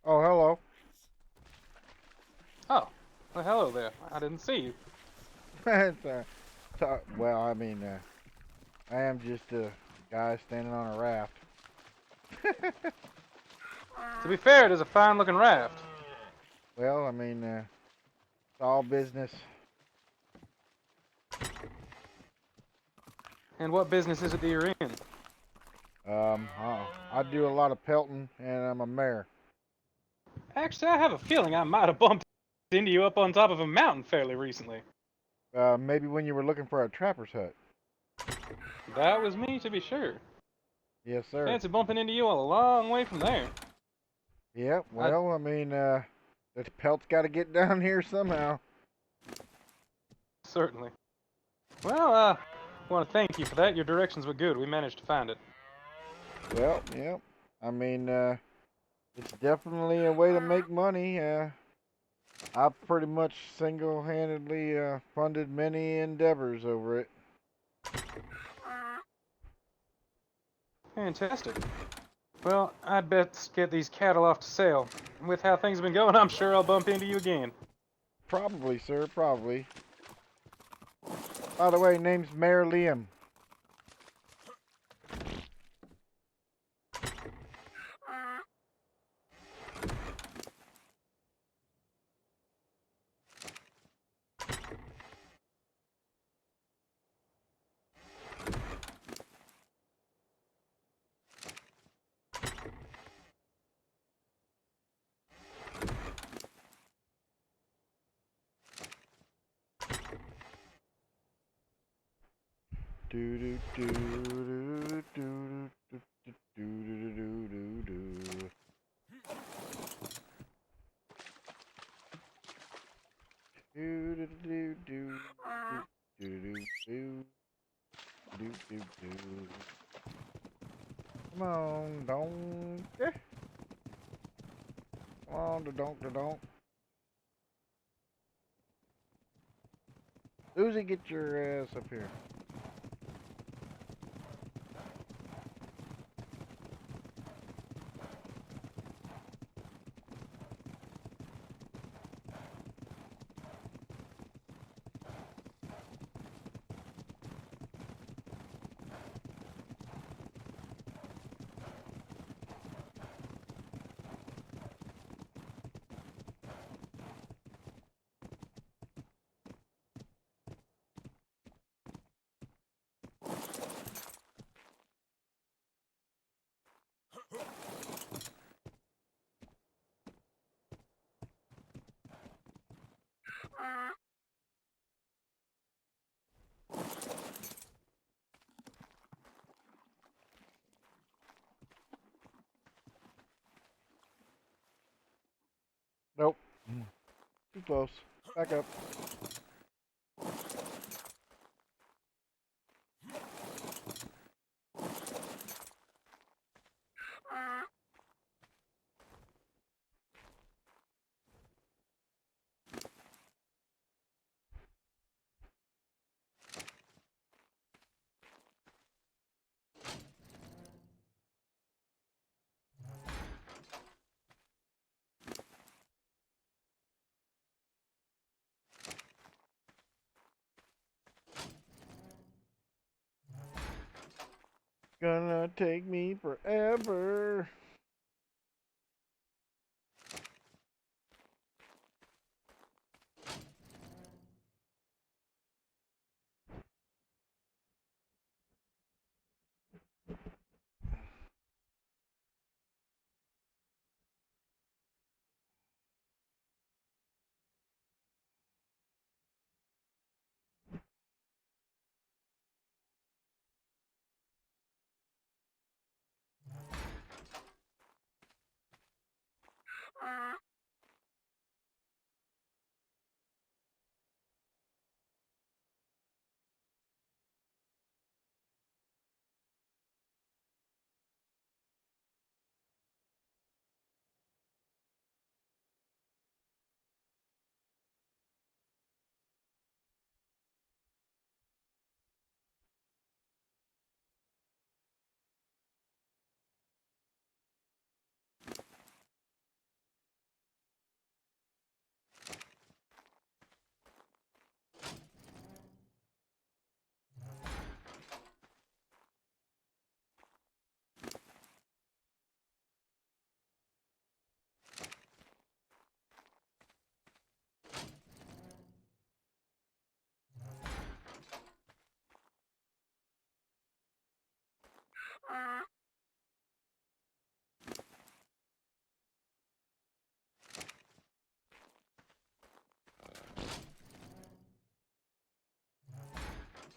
Oh, hello. Oh, well, hello there. I didn't see you. It's, well, I am just a guy standing on a raft. To be fair, it is a fine-looking raft. Well, it's all business. And what business is it that you're in? I do a lot of pelting, and I'm a mayor. Actually, I have a feeling I might have bumped into you up on top of a mountain fairly recently. Maybe when you were looking for a trapper's hut. That was me, to be sure. Yes, sir. Fancy bumping into you a long way from there. Yep. I Well, the pelt's got to get down here somehow. certainly. Well, I want to thank you for that. Your directions were good. We managed to find it. Well, yep. I mean, it's definitely a way to make money. I pretty much single-handedly funded many endeavors over it. Fantastic. Well, I'd best get these cattle off to sale. With how things have been going, I'm sure I'll bump into you again. Probably, sir, probably. By the way, name's Mayor Liam. Do do do do do do do do do do do. Do do do do do do do do do do. Come on, don't. Come on, don't. Susie, get your ass up here. Nope. Too close. Back up. Gonna take me forever.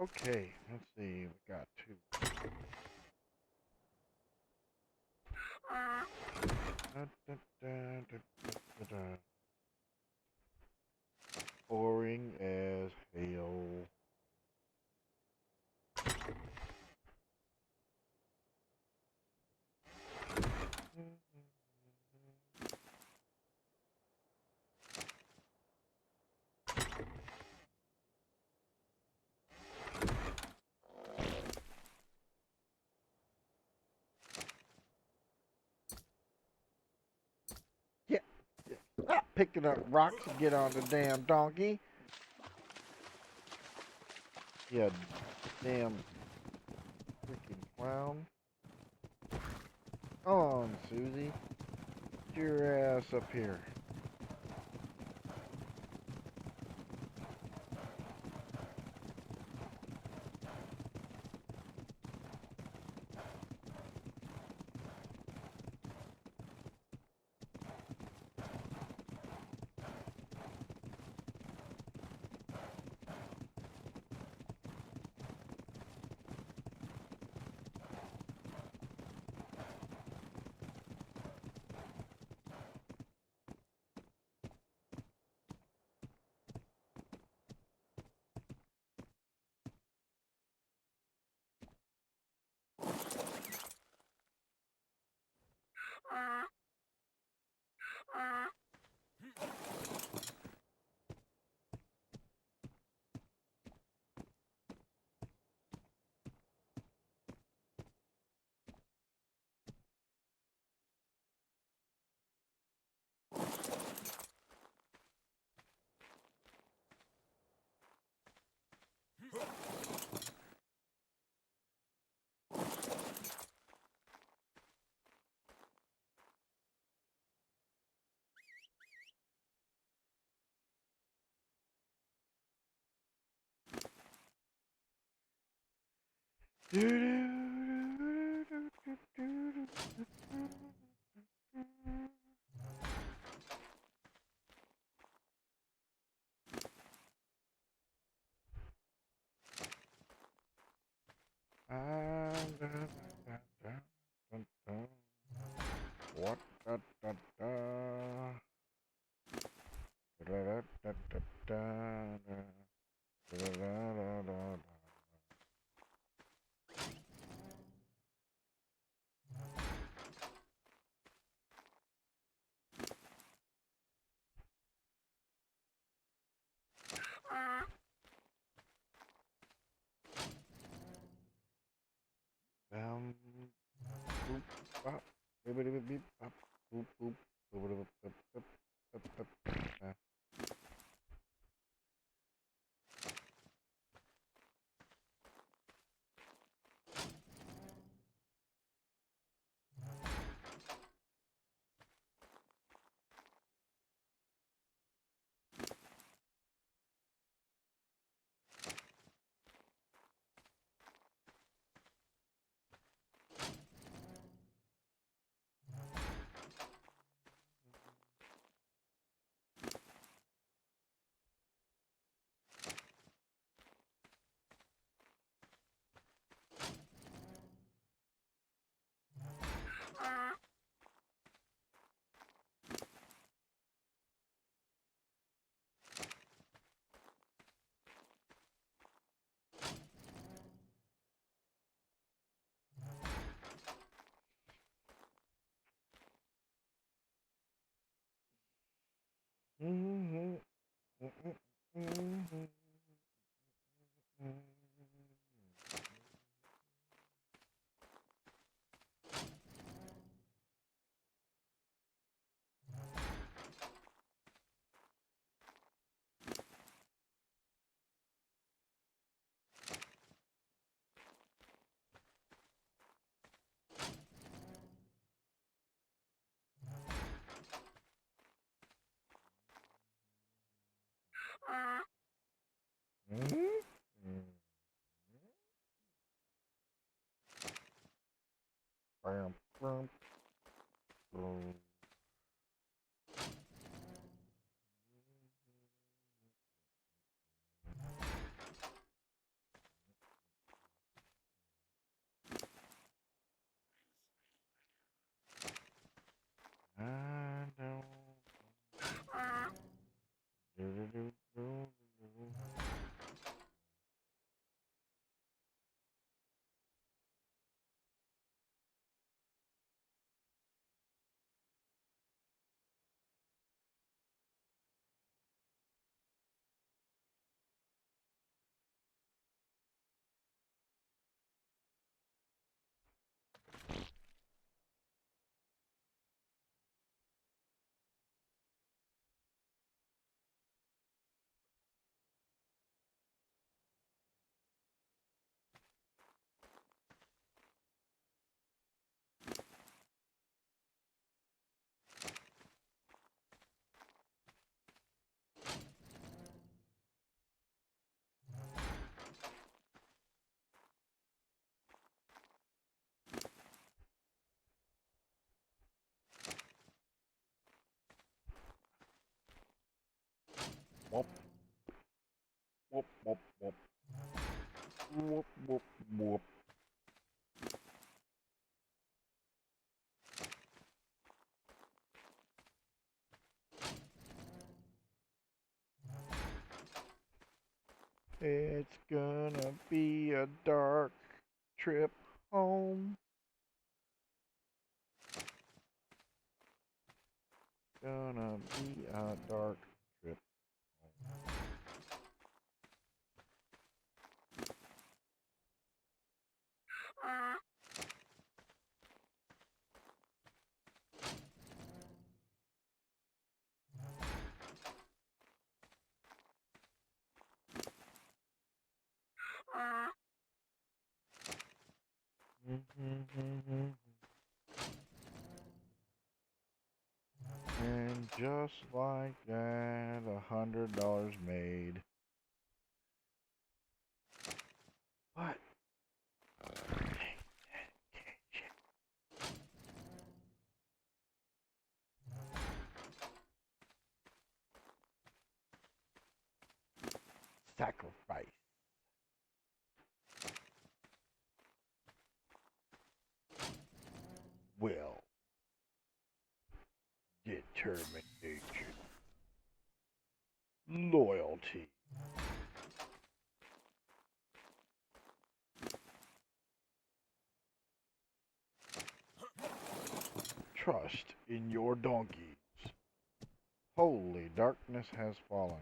Okay, let's see. We got two. Da, da, da, da, da, da. Boring as hell. Yeah, yeah. Stop picking up rocks and get on the damn donkey. Yeah, damn freaking clown. Come on, Susie. Get your ass up here. What? Da, da, da. Da, da, da, da, da. Da, da, da, da, da. Bam, boop, bop, bibbidi beep, bop, boop, boop, boop, boop, boop, boop, boop, boop, boop. Mhm, mhm, mhm, mhm. I don't. Do-do-do-do-do-do. Whoop, whoop, whoop, whoop. Whoop, whoop, whoop. It's gonna be a dark trip home. Gonna be a dark trip home. And just like that, $100 made. What? Sacrifice. Will. Determination. Loyalty. Trust in your donkeys. Holy darkness has fallen.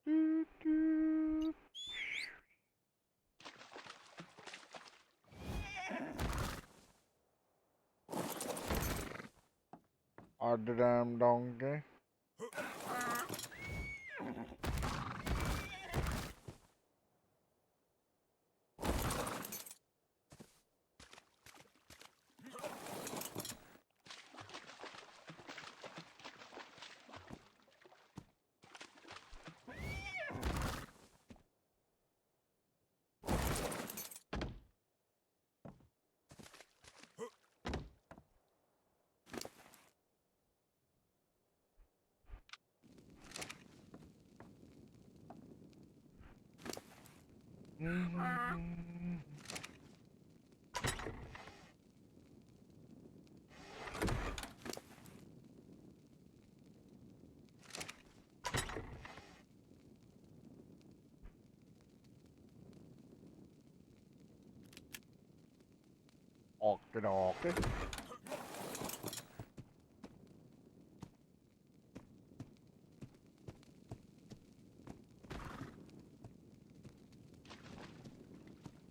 Doo, doo. Are the damn donkey? Okie dokie.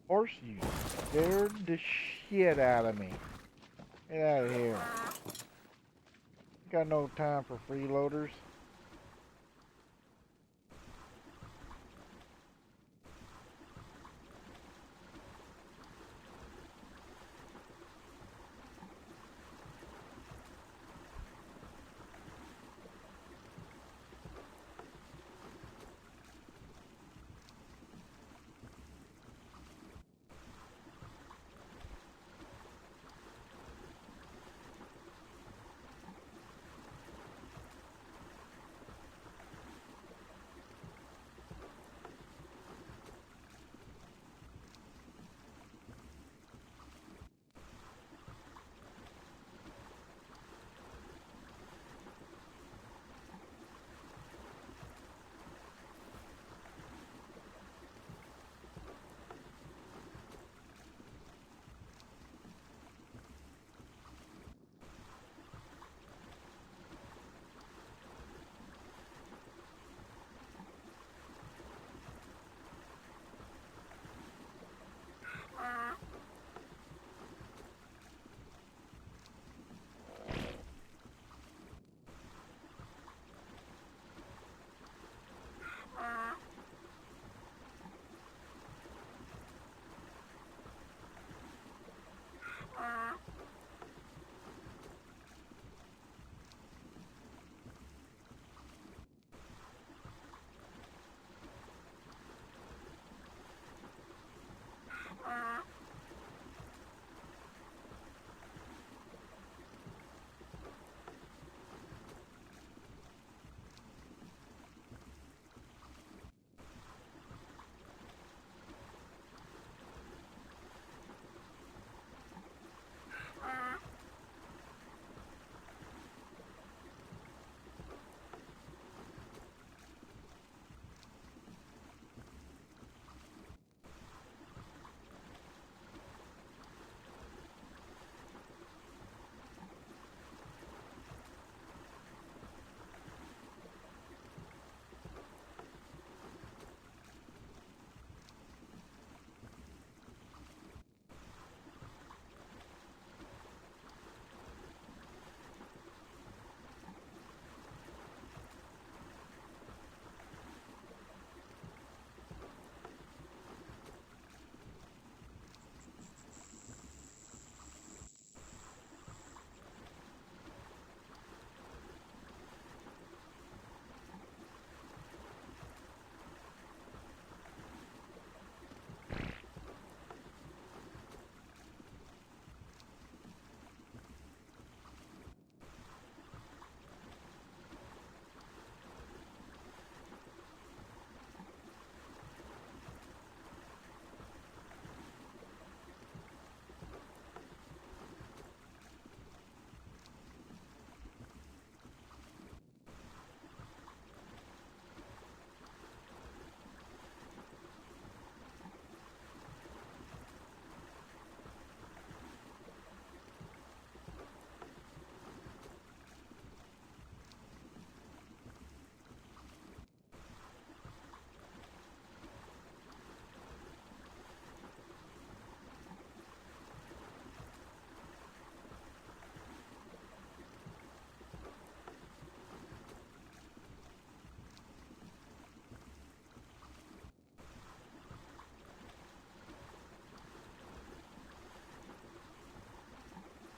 Horse, you scared the shit out of me. Get out of here. Got no time for freeloaders.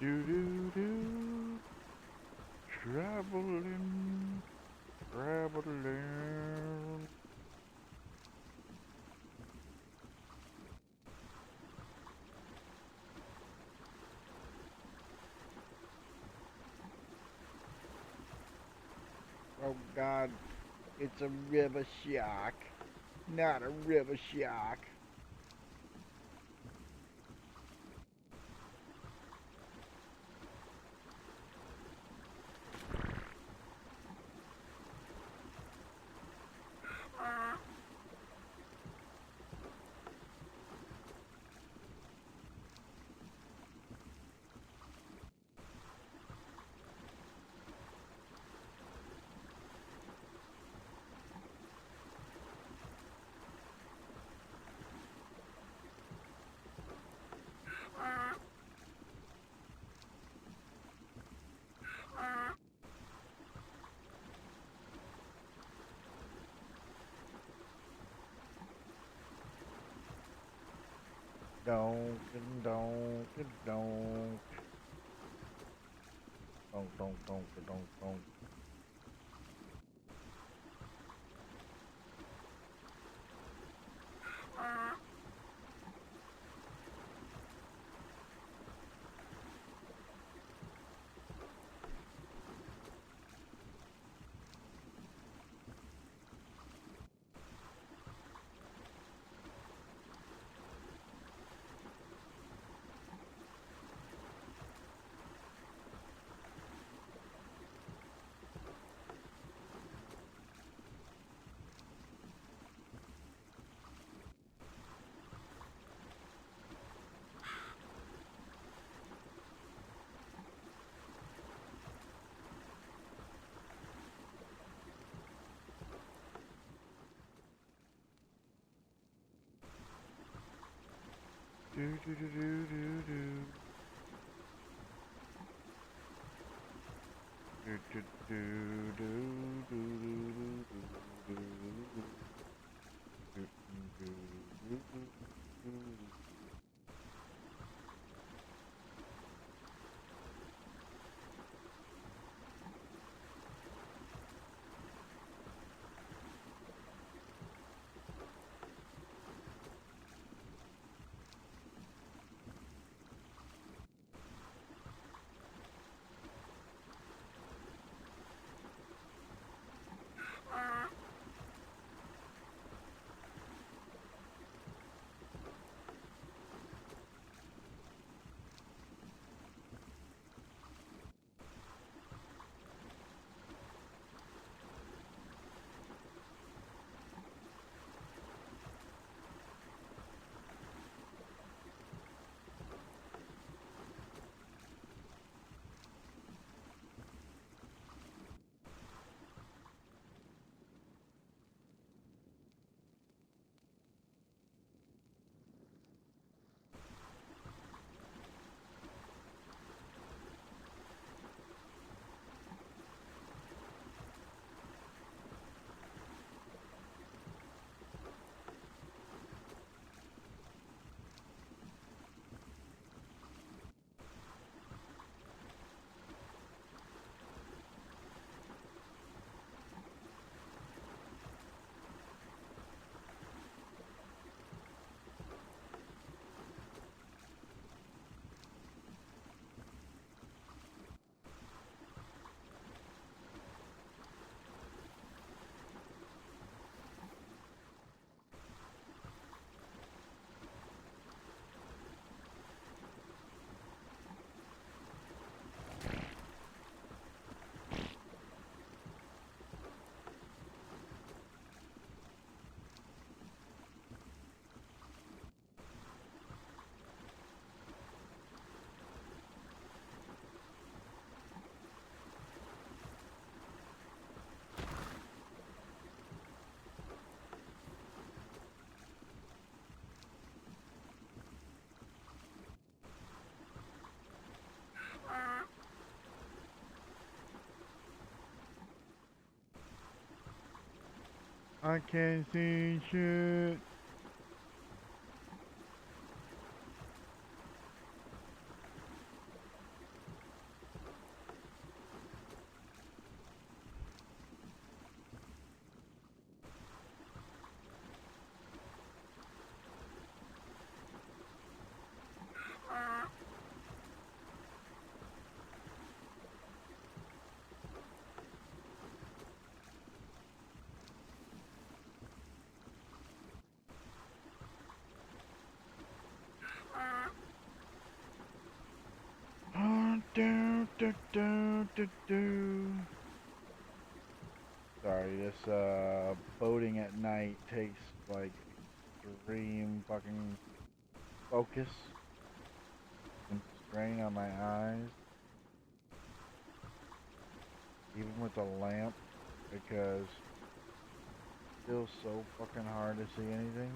Do do do. Traveling, traveling. Oh God, it's a river shark, not a river shark. Donk and donk and donk. Donk donk donk donk donk. Do do do do do do. Do do do do do do do do do. I can't see shit. do. Sorry, this boating at night takes like extreme fucking focus and strain on my eyes, even with a lamp, because it's still so fucking hard to see anything.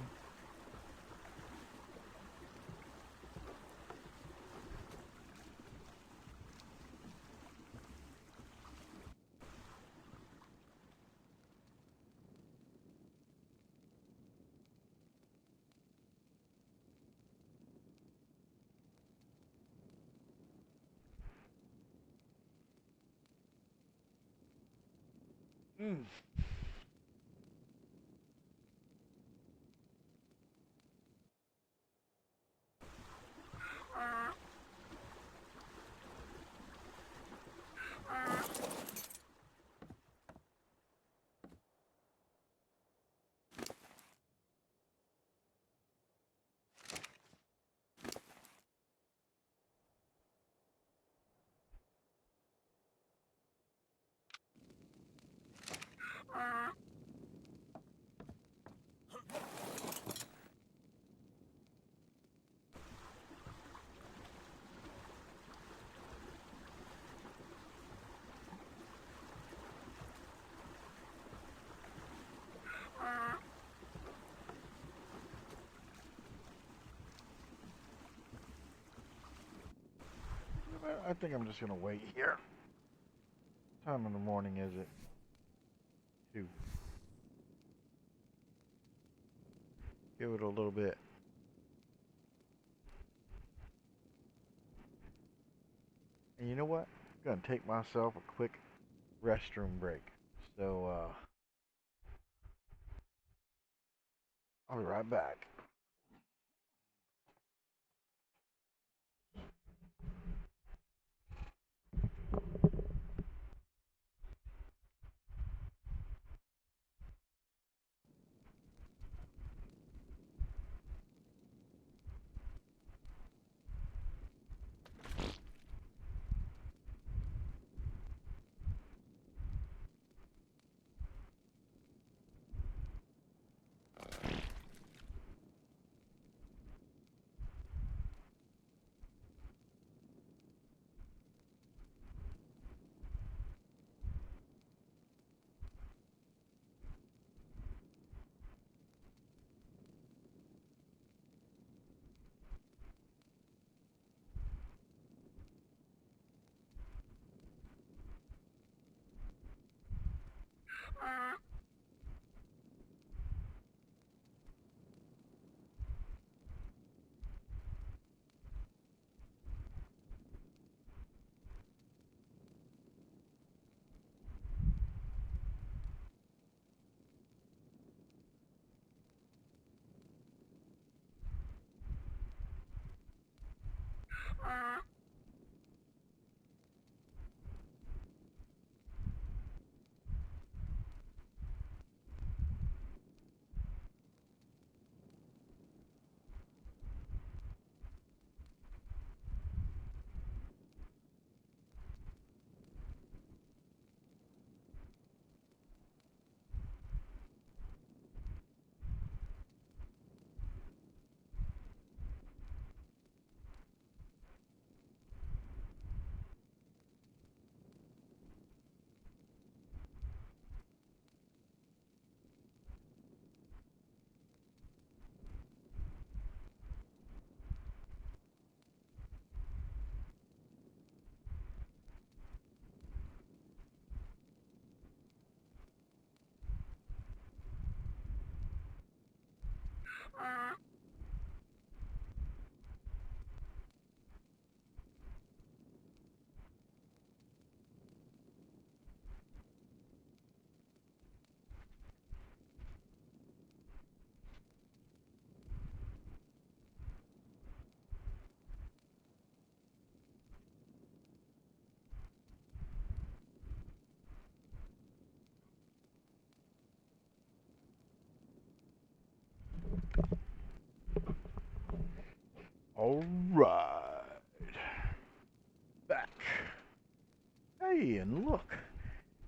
Mm. I think I'm just gonna wait here. What time in the morning is it? 2. Give it a little bit. And you know what? I'm gonna take myself a quick restroom break. So I'll be right back. All right. Back. Hey, and look,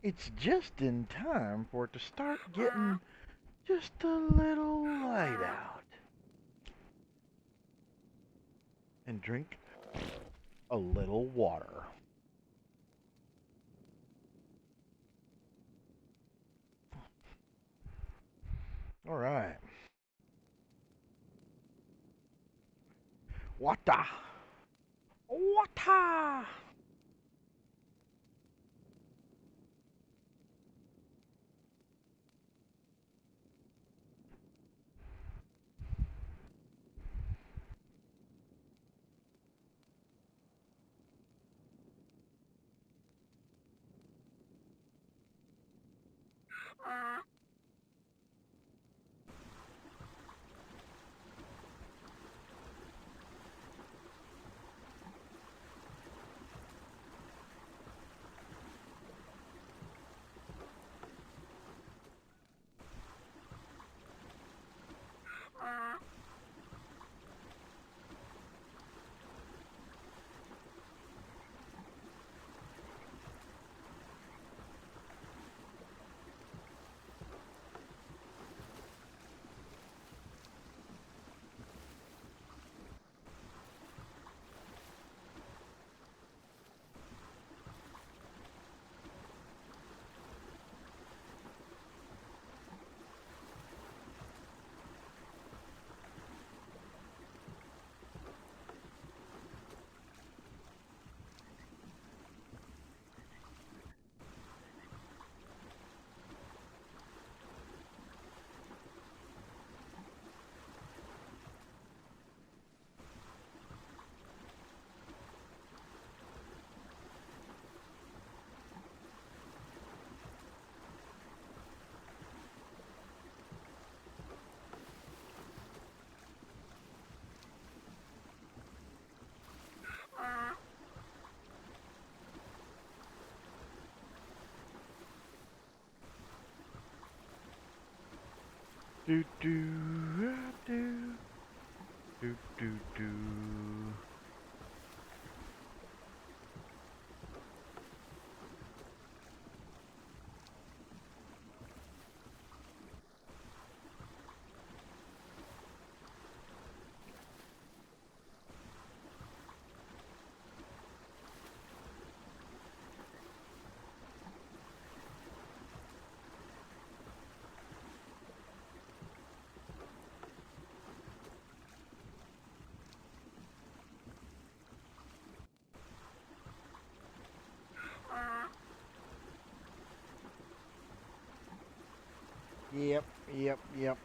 it's just in time for it to start getting just a little light out. And drink a little water. All right. Water. Water. Do do do do do do. Yep, yep, yep.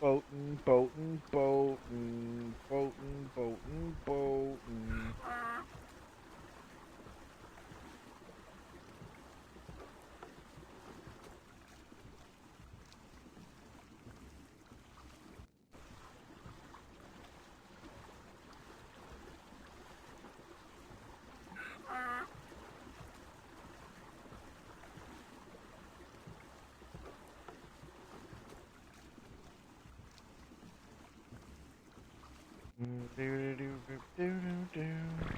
Boatin', boatin', boatin', boatin', boatin', boatin'. Do do do do do do.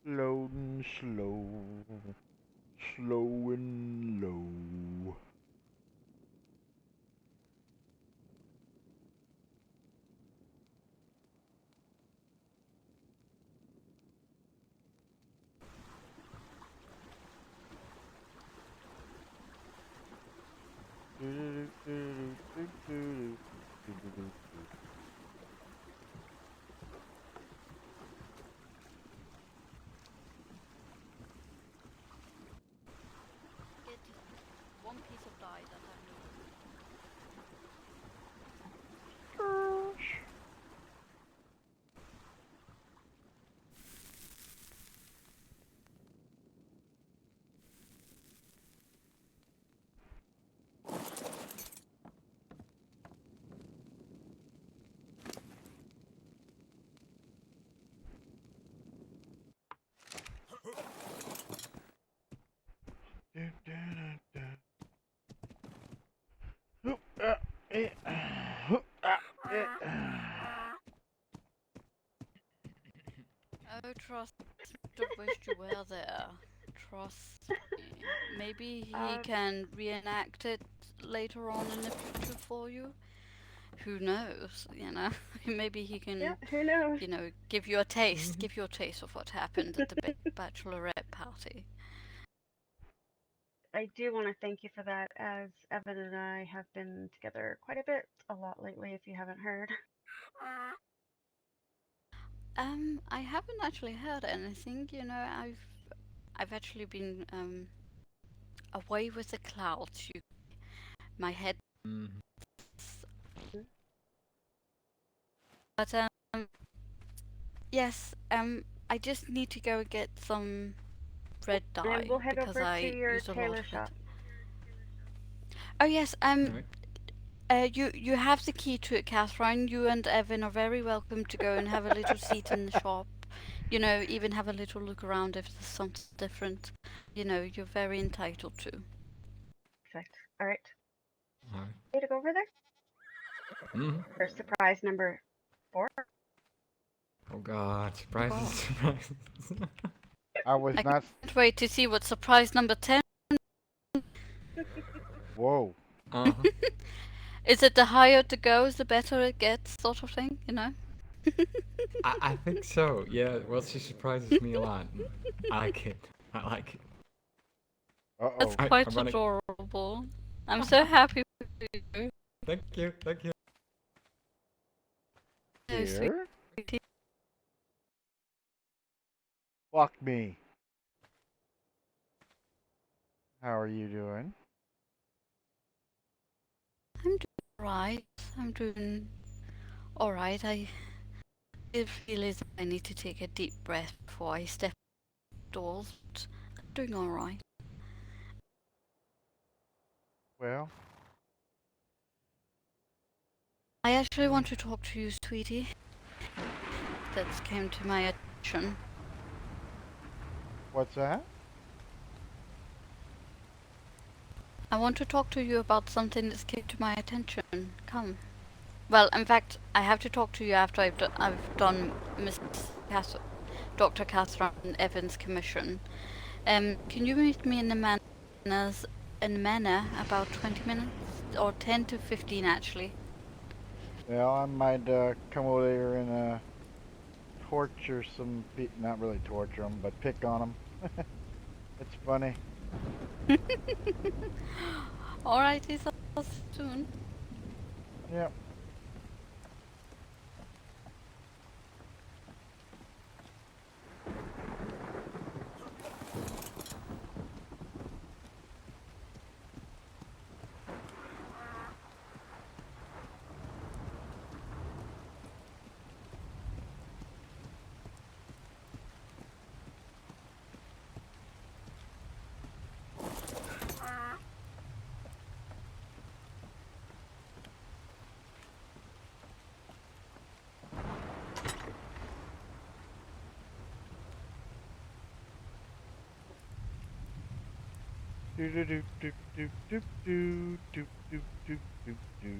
Loading slow, slow and low. Get one piece of dye that I need. Oh, trust me, I wished you were there. Trust me. Maybe he can reenact it later on in the future for you. Who knows, you know? Maybe he can, Yeah, who knows? you know, give you a taste of what happened at the bachelorette party. I do want to thank you for that, as Evan and I have been together quite a bit, a lot lately, if you haven't heard. I haven't actually heard anything, you know, I've actually been away with the clouds. My head. But yes, I just need to go get some red And dye we'll head because over to I your use a lot tailor of it. shop. Oh yes, Right. you have the key to it, Catherine. You and Evan are very welcome to go and have a little seat in the shop. You know, even have a little look around if there's something different. You know, you're very entitled to. Perfect. All right. All right. Ready to go over there? Mm-hmm. For surprise number 4. Oh God, surprises, Wow. surprises. I was I not. can't wait to see what surprise number 10. Whoa. Uh-huh. Is it the higher it goes, the better it gets, sort of thing, you know? I think so. Yeah. Well, she surprises me a lot. I like it. I like it. Uh That's oh. I, quite I'm running. adorable. I'm so happy for you. Thank you. Thank you. So sweet. Here. Fuck me. How are you doing? I'm doing alright. I'm doing alright. I feel as if I need to take a deep breath before I step outdoors, but I'm doing alright. Well. I actually want to talk to you, sweetie. That's came to my attention. What's that? I want to talk to you about something that's came to my attention. Come. Well, in fact, I have to talk to you after I've done Dr. Catherine Evans' commission. Can you meet me in the manor about 20 minutes? Or 10 to 15, actually. Well, I might come over there and torture some people. Not really torture them, but pick on them. It's funny. Alrighty, so soon. Yep. Do do do do do do do do do do do do.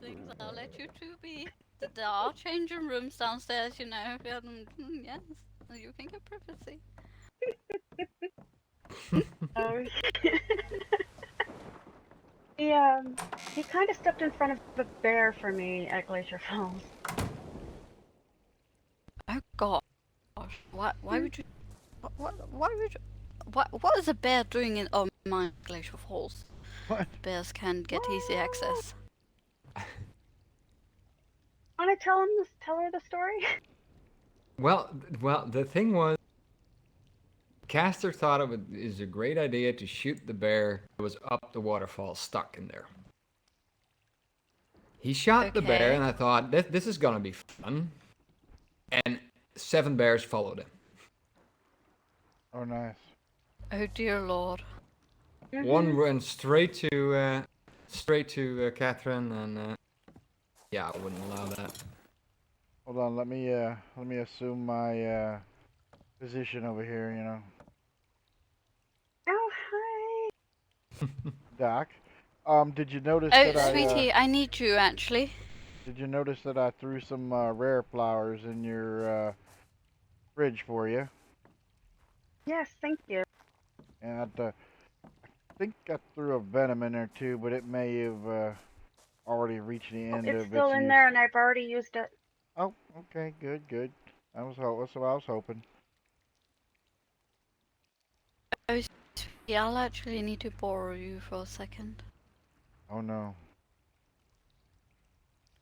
things. I'll let you two be. There are changing rooms downstairs, you know. Yes, you can get privacy. Oh, he kind of stepped in front of a bear for me at Glacier Falls. Oh gosh, why would you? Why would you? What is a bear doing in my Glacier Falls? What? Bears can get easy access. Want to tell her the story? Well, the thing was, Castor thought it is a great idea to shoot the bear that was up the waterfall, stuck in there. He shot the bear, Okay. and I thought, this is gonna be fun. And 7 bears followed him. Oh, nice. Oh dear lord. One went straight to Catherine, and yeah, I wouldn't allow that. Hold on, let me assume my position over here, you know. Oh, hi. Doc, did you notice Oh, that sweetie, I need you actually. did you notice that I threw some rare flowers in your fridge for you? Yes, thank you. And I think I threw a venom in there too, but it may have already reached the end It's of still its in use. there, and I've already used it. Oh, okay, good. That's what I was hoping. Oh, sweetie, I'll actually need to borrow you for a second. Oh no.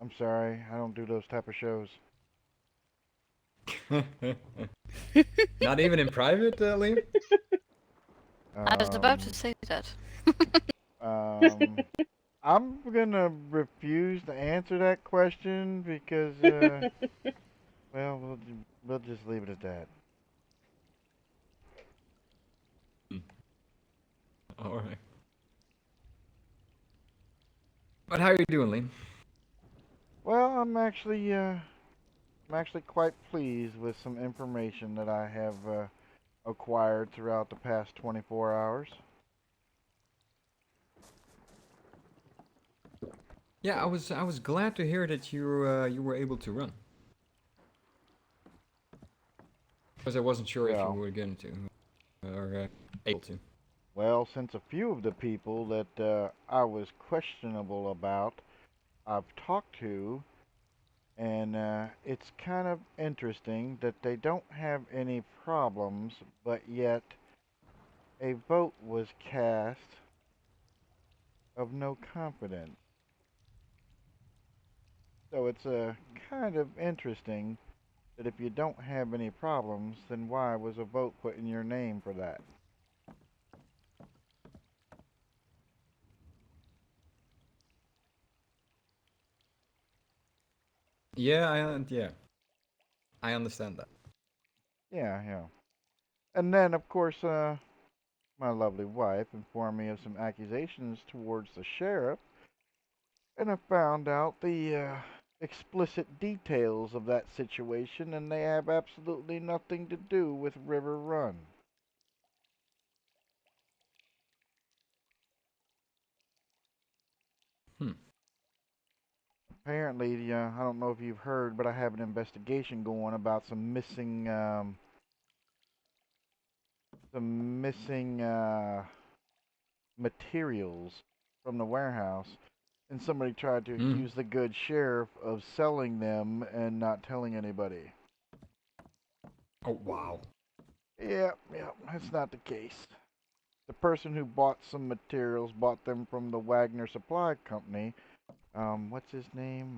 I'm sorry, I don't do those type of shows. Not even in private, Liam? I was about to Um, say that. um, I'm gonna refuse to answer that question because, well, we'll just leave it at that. All right. But how are you doing, Liam? Well, I'm actually quite pleased with some information that I have acquired throughout the past 24 hours. Yeah, I was glad to hear that you were able to run. Because I wasn't sure if you Well, were going to or able to. well, since a few of the people that I was questionable about, I've talked to, and it's kind of interesting that they don't have any problems, but yet a vote was cast of no confidence. So it's kind of interesting that if you don't have any problems, then why was a vote put in your name for that? Yeah, I understand that. Yeah. And then, of course, my lovely wife informed me of some accusations towards the sheriff, and I found out the explicit details of that situation, and they have absolutely nothing to do with River Run. Hmm. Apparently, I don't know if you've heard, but I have an investigation going about some missing materials from the warehouse, and somebody tried to Hmm. accuse the good sheriff of selling them and not telling anybody. Oh wow. Yeah, that's not the case. The person who bought some materials bought them from the Wagner Supply Company. What's his name?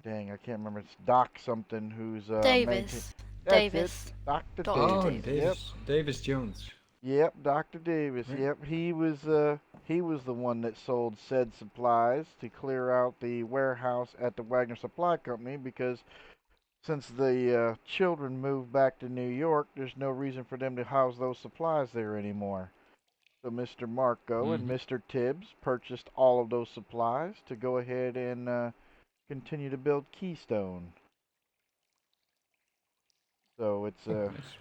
Dang, I can't remember. It's Doc something who's maintain. Davis. That's it, Davis. Dr. Dr. Oh, Davis. Davis. Yep, Davis Jones. yep, Dr. Davis. Right. Yep, he was the one that sold said supplies to clear out the warehouse at the Wagner Supply Company because since the children moved back to New York, there's no reason for them to house those supplies there anymore. So Mr. Marco and Mm-hmm. Mr. Tibbs purchased all of those supplies to go ahead and continue to build Keystone. So Oh, nice.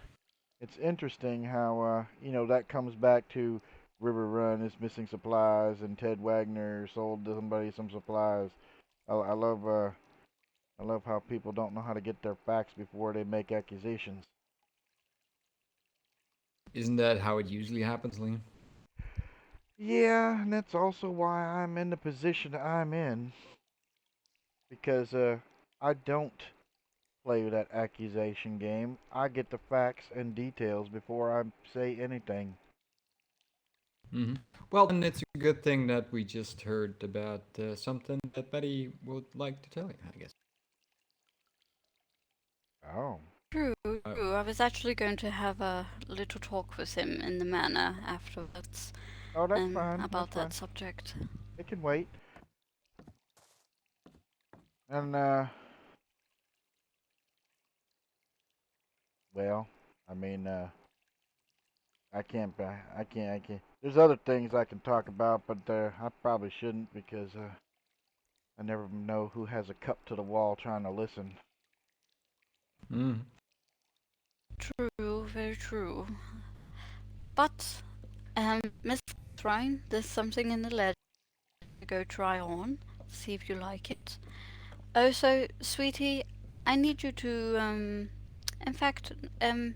it's interesting how that comes back to River Run is missing supplies, and Ted Wagner sold somebody some supplies. I love how people don't know how to get their facts before they make accusations. Isn't that how it usually happens, Liam? Yeah, and that's also why I'm in the position I'm in. Because I don't play that accusation game. I get the facts and details before I say anything. Hmm. Well, then it's a good thing that we just heard about something that Betty would like to tell you, I guess. Oh. True, Oh. true. I was actually going to have a little talk with him in the manor afterwards Oh, that's fine. That's about fine. that subject. It can wait. And well, I mean, I can't. There's other things I can talk about, but I probably shouldn't because I never know who has a cup to the wall trying to listen. Mm. True, very true. But, Miss Ryan, there's something in the letter to go try on, see if you like it. Also, sweetie, I need you to, in fact, Evan,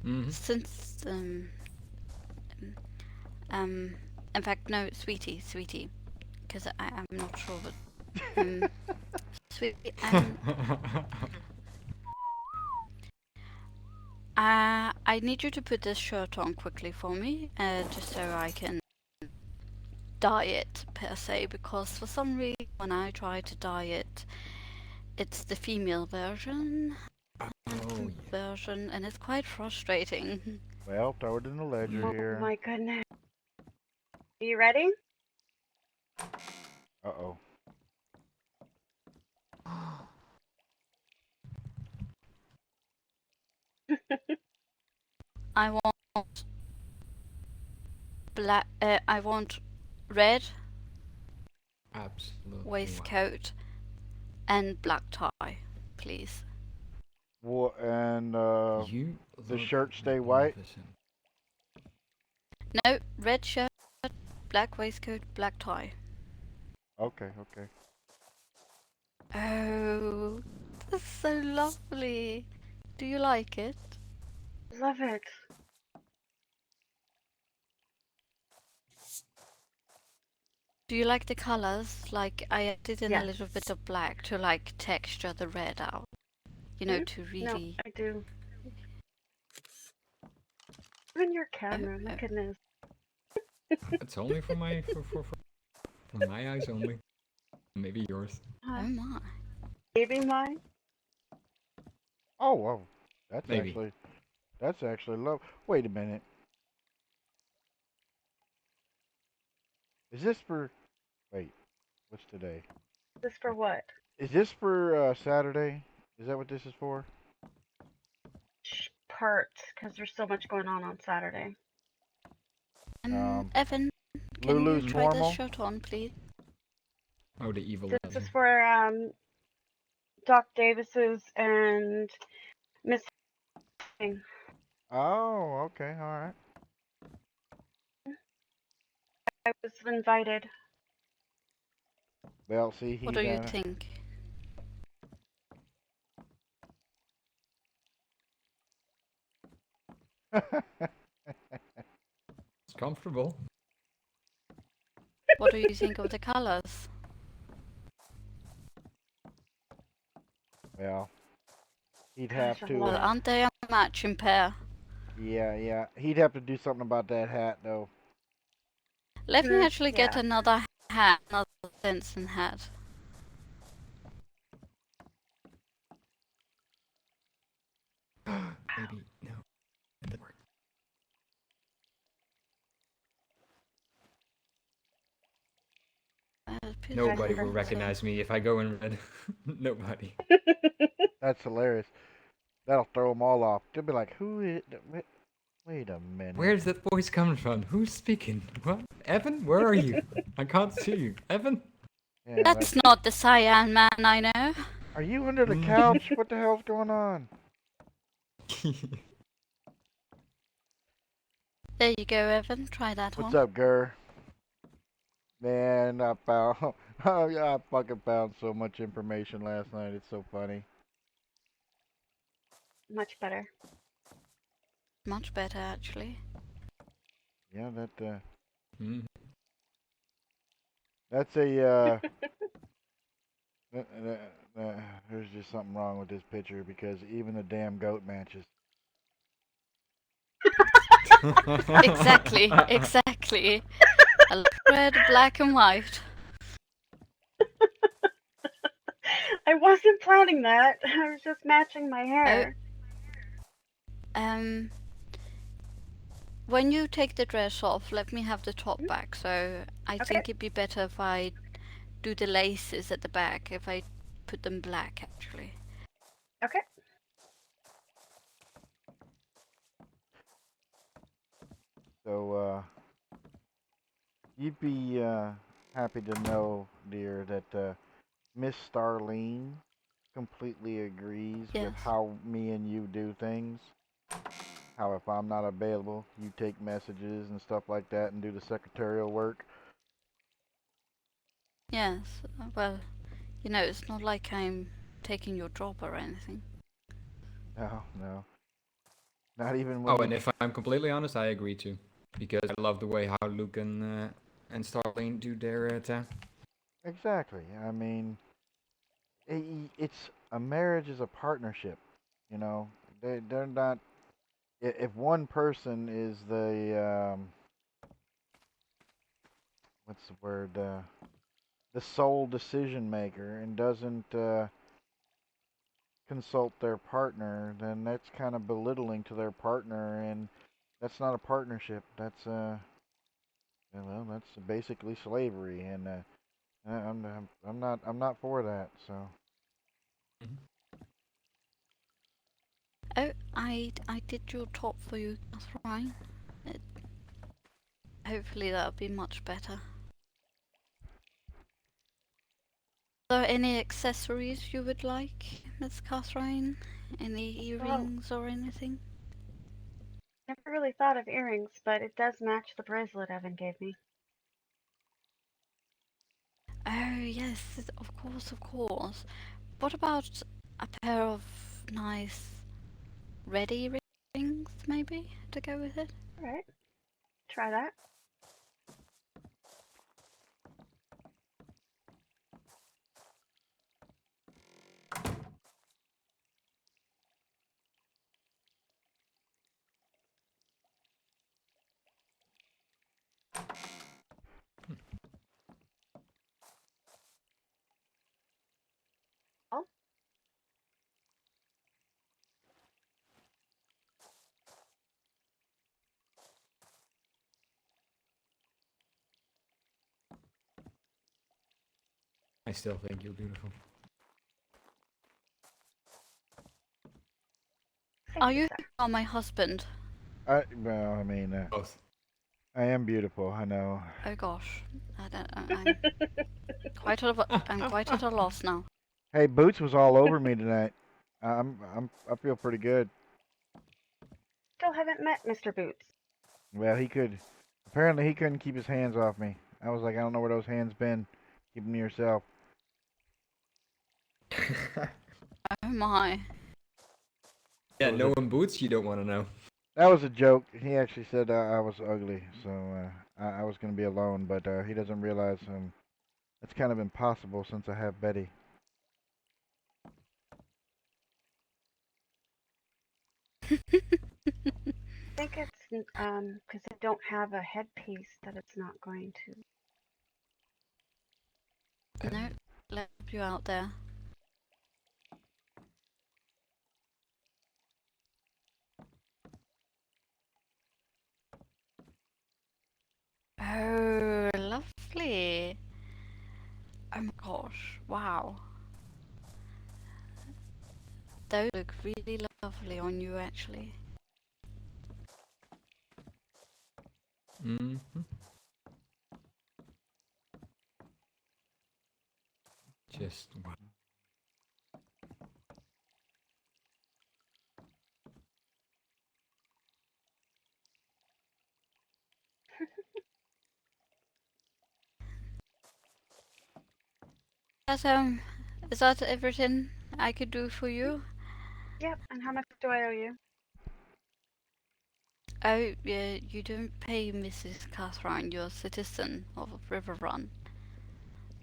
Mm-hmm. since, um, in fact, no, sweetie, because I'm not sure, but, sweetie, I need you to put this shirt on quickly for me, just so I can dye it, per se, because for some reason when I try to dye it, it's the female version, Oh, version, and it's quite frustrating. Well, throw it in the ledger Oh here. my goodness. Are you ready? Uh-oh. I want black. I want red absolutely. waistcoat and black tie, please. And You the look shirt stay white? magnificent. No, red shirt, black waistcoat, black tie. Okay, okay. Oh, that's so lovely. Do you like it? Love it. Do you like the colors? Like I added in a Yes. little bit of black to like texture the red out. You know, Mhm. to No, really. I do. Even your Oh, camera, my oh, goodness. It's only for my eyes only. Maybe yours. oh my. Maybe mine. Oh, whoa. That's Maybe. actually low. Wait a minute. Is this for wait, what's today? This for what? Is this for Saturday? Is that what this is for? Parts, because there's so much going on Saturday. Evan, can you Lulu's try this formal? shirt on, please? Oh, the evil This leather. is for Doc Davis's and Miss. Oh, okay, all right. I was invited. Well, see, What he do you done think? it. It's comfortable. What do you think of the colors? Well, he'd Gosh, have a to. Well, lot. aren't they a matching pair? Yeah, yeah. He'd have to do something about that hat, though. Let me actually get Yeah. another hat, another Simpson hat. Maybe no. It didn't work. Nobody will Remember. recognize me if I go in red. Nobody. That's hilarious. That'll throw them all off. They'll be like, "Who is? Wait a minute." Where's that voice coming from? Who's speaking? What? Evan? Where are you? I can't see you. Evan? Yeah, That's not the cyan man I know. Are you under the couch? What the hell's going on? There you go, Evan. Try that What's on. up, Gur? Man, I found, oh, yeah, I fucking found so much information last night. It's so funny. Much better. Much better, actually. Yeah, Mm. that's a, uh, there's just something wrong with this picture because even the damn goat matches. Exactly, exactly. I love red, black, and white. I wasn't planning that. I was just matching my Oh, hair. um, when you take the dress off, let me have the top Mhm. back. So I Okay. think it'd be better if I do the laces at the back, if I put them black, actually. Okay. So, you'd be, happy to know, dear, that, Miss Starlene completely agrees with Yes. how me and you do things. How if I'm not available, you take messages and stuff like that and do the secretarial work. Yes. Well, you know, it's not like I'm taking your job or anything. No, no. Not even Oh, when you. and if I'm completely honest, I agree too, because I love the way how Luke and Starlene do their task. Exactly. I mean, it's a marriage is a partnership. You know, they're not. If one person is the what's the word, the sole decision maker and doesn't consult their partner, then that's kind of belittling to their partner, and that's not a partnership. That's well, that's basically slavery, and I'm not for that. So Mhm. Oh, I did your top for you, Catherine. It, hopefully that'll be much better. Are there any accessories you would like, Miss Catherine? Any Well, earrings or anything? never really thought of earrings, but it does match the bracelet Evan gave me. Oh, yes, of course, of course. What about a pair of nice red earrings, maybe, to go with it? All right. Try that. Oh, I still think you're beautiful. thank Are you, you sir. my husband? well, I mean, Both. I am beautiful. I know. Oh gosh, I'm I'm quite at a loss now. Hey, Boots was all over me tonight. I feel pretty good. Still haven't met Mr. Boots. Well, apparently he couldn't keep his hands off me. I was like, I don't know where those hands been. Keep them to yourself. Oh my. Yeah, That was a knowing Boots, you don't want to know. that was a joke. He actually said I was ugly, so I was gonna be alone. But he doesn't realize it's kind of impossible since I have Betty. I think it's because I don't have a headpiece that it's not going to. No, let you out there. Oh, lovely. Oh my gosh, wow. Those look really lovely on you, actually. Hmm. Just wow. Is that everything I could do for you? Yep, and how much do I owe you? Oh, yeah, you don't pay Mrs. Catherine. You're a citizen of River Run.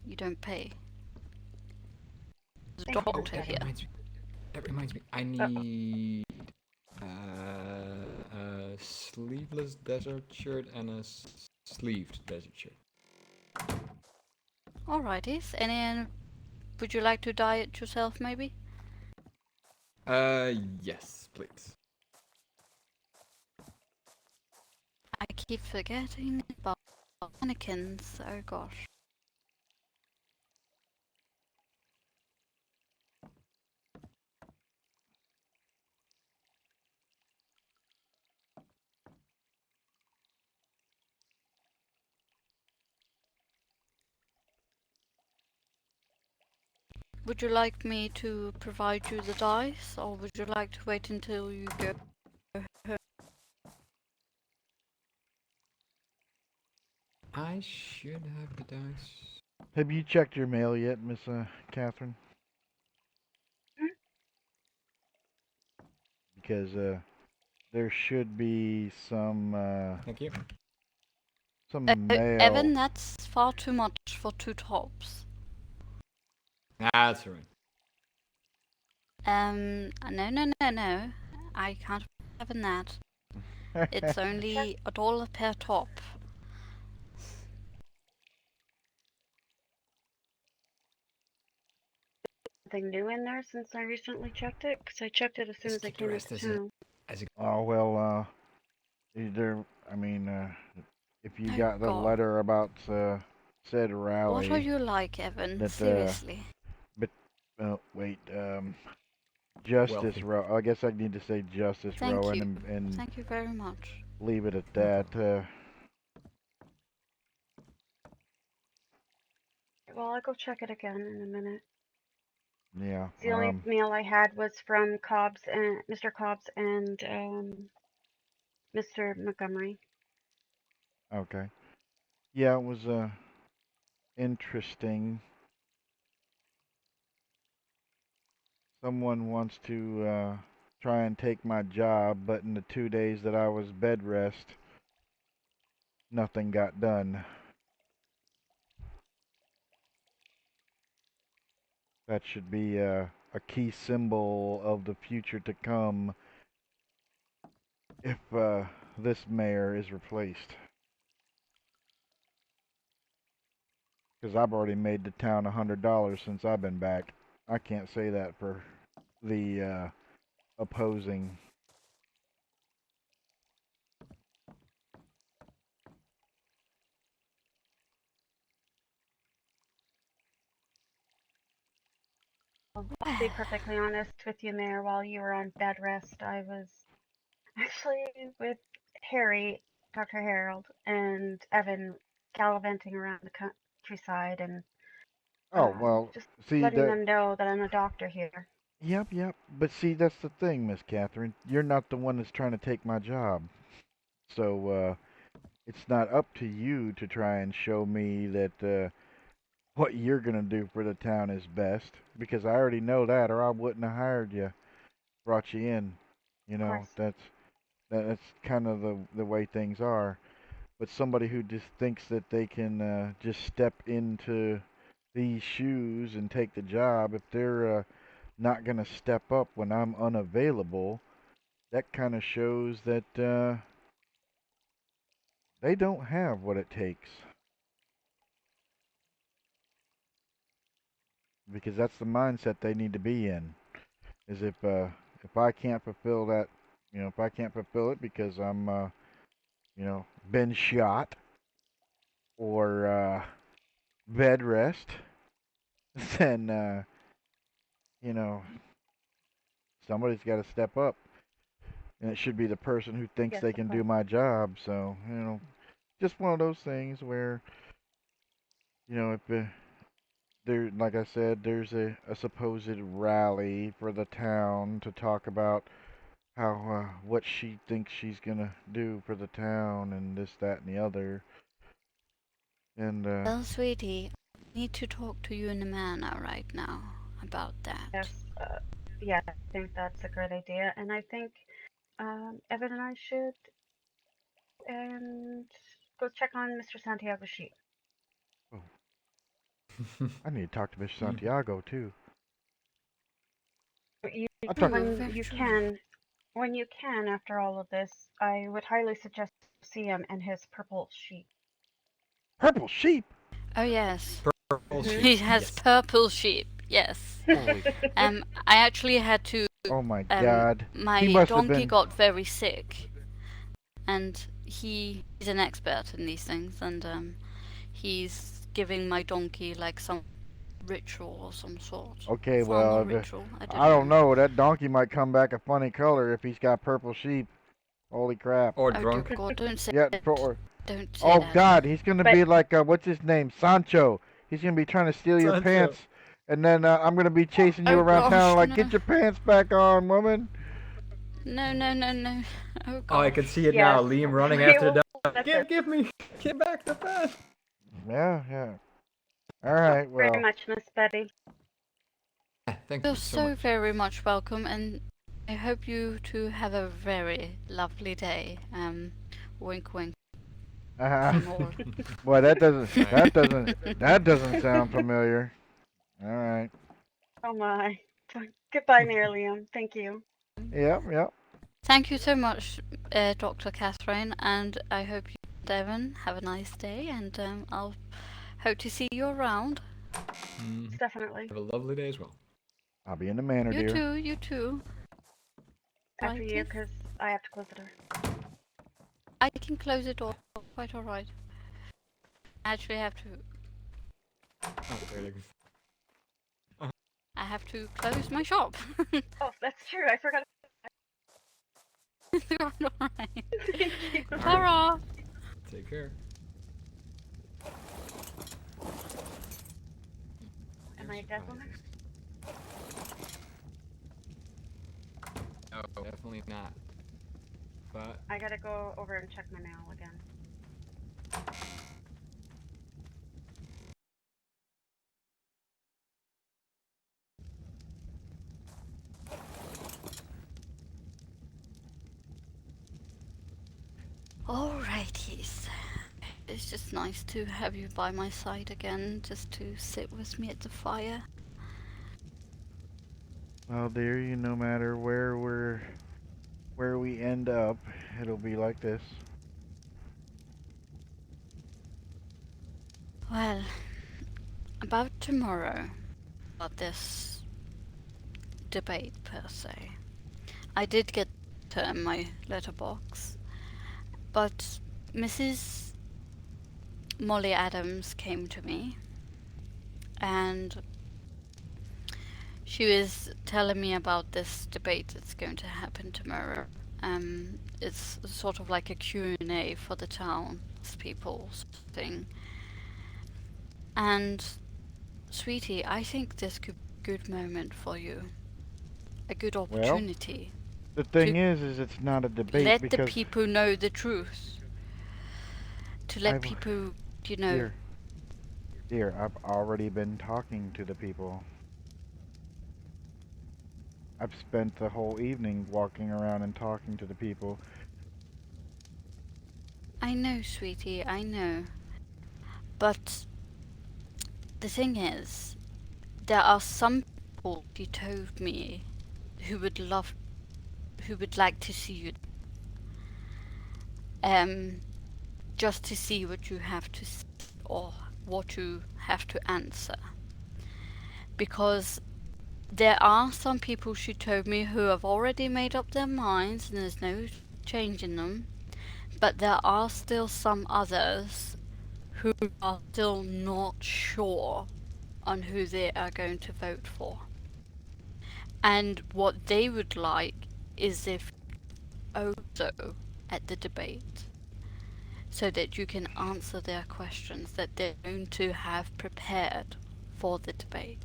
You don't pay. There's a Thank you, Oh, doctor Evan. here. that reminds me. I Uh-oh. need a sleeveless desert shirt and a sleeved desert shirt. Alrighties. And would you like to dye it yourself, maybe? Yes, please. I keep forgetting about mannequins. Oh gosh. Would you like me to provide you the dice, or would you like to wait until you go home? I should have the dice. Have you checked your mail yet, Miss Catherine? Hmm? Because there should be some Thank you. mail. Evan, that's far too much for 2 tops. That's right. No. I can't have that. It's Check only $1 per top. something new in there since I recently checked it, because I checked it as soon Just as I keep the came into rest town. as a. Oh well, either I mean, if you Oh got the god. letter about said What are rally you like, Evan? that Seriously. but wait, Justice Wealthy. Row. I guess I need to say Justice Thank Row you. and Thank you very much. leave it at No that. problem. Well, I'll go check it again in a minute. Yeah. The only mail I had was from Cobbs and Mr. Cobbs and Mr. Montgomery. Okay. Yeah, it was interesting. Someone wants to try and take my job, but in the 2 days that I was bed rest, nothing got done. That should be a key symbol of the future to come if this mayor is replaced. Because I've already made the town $100 since I've been back. I can't say that for the opposing. Well, I'll be perfectly honest with you, Mayor. While you were on bed rest, I was actually with Harry, Dr. Harold, and Evan gallivanting around the countryside and Oh, well, just see letting that. them know that I'm a doctor here. Yep. But see, that's the thing, Miss Catherine. You're not the one that's trying to take my job. So, it's not up to you to try and show me that what you're gonna do for the town is best, because I already know that, or I wouldn't have hired you, brought you in. You Of know, course. that's kind of the way things are. But somebody who just thinks that they can just step into these shoes and take the job, if they're not gonna step up when I'm unavailable, that kind of shows that they don't have what it takes. Because that's the mindset they need to be in. Is if I can't fulfill that, if I can't fulfill it because I'm been shot or bed rest, then you know somebody's got to step up, and it should be the person who thinks Yes, they of can do course. my job. So just one of those things where if there, like I said, there's a supposed rally for the town to talk about how what she thinks she's gonna do for the town and this, that, and the other. And Well, sweetie, need to talk to you in a manner right now about that. Yes, yeah, I think that's a great idea, and I think Evan and I should and go check on Mr. Santiago's sheep. I need to talk to Mr. Santiago too. You, I talk. Oh, when very you true. can, after all of this, I would highly suggest you see him and his purple sheep. Purple sheep. Oh yes, Purple sheep. he has Yes. purple sheep. Yes. Holy. I actually had to. Oh my God. He My must have donkey been. got very sick, and he's an expert in these things, and he's giving my donkey like some ritual or some sort. Okay, Formal well, ritual. I don't know. That donkey might come back a funny color if he's got purple sheep. Holy crap. Or Oh drunk. dear God! Don't say Yeah, it. for, Don't say oh that. God, he's gonna But- be like what's his name, Sancho. He's gonna be trying to steal your Sancho. pants, and then I'm gonna be chasing you Oh, around town gosh, like, no. get your pants back on, woman. No, no, no, no. Oh God. Oh, I can see it Yes, now. Liam running we after will the dog. let Give me. Get back the pants. Yeah, yeah. All right, very well, much, Miss Betty. Thank You're you so so much. very much welcome, and I hope you two have a very lovely day. Wink, wink. and all. boy, that doesn't sound familiar. All right. Oh my. Goodbye, Mayor Liam. Thank you. Yep, yep. Thank you so much, Dr. Catherine, and I hope you and Evan have a nice day, and I'll hope to see you around. Mhm. Definitely. Have a lovely day as well. I'll be in the manor, You dear. too, you too. After you, Righty. because I have to close the door. I can close the door, quite alright. I actually have to. Oh, very good. I have to close my shop. Oh, that's true. I forgot. Quite alright. Thank you. Ta-ra! Take care. Am I a dead woman? No, definitely not. But I gotta go over and check my mail again. Alrighties. It's just nice to have you by my side again, just to sit with me at the fire. Well, dear, no matter where we end up, it'll be like this. Well, about tomorrow, about this debate per se. I did get her in my letterbox, but Mrs. Molly Adams came to me, and she was telling me about this debate that's going to happen tomorrow. It's sort of like a Q&A for the townspeople sort of thing. And, sweetie, I think this could be a good moment for you. A good opportunity. The thing is it's not a debate Let because the people know the truth. To let I've- people, you know... Dear, I've already been talking to the people. I've spent the whole evening walking around and talking to the people. I know, sweetie, I know. But the thing is, there are some people, you told me, who would like to see you. Just to see what you have to say or what you have to answer. Because there are some people, she told me, who have already made up their minds and there's no change in them. But there are still some others who are still not sure on who they are going to vote for. And what they would like is if also at the debate, so that you can answer their questions that they're going to have prepared for the debate.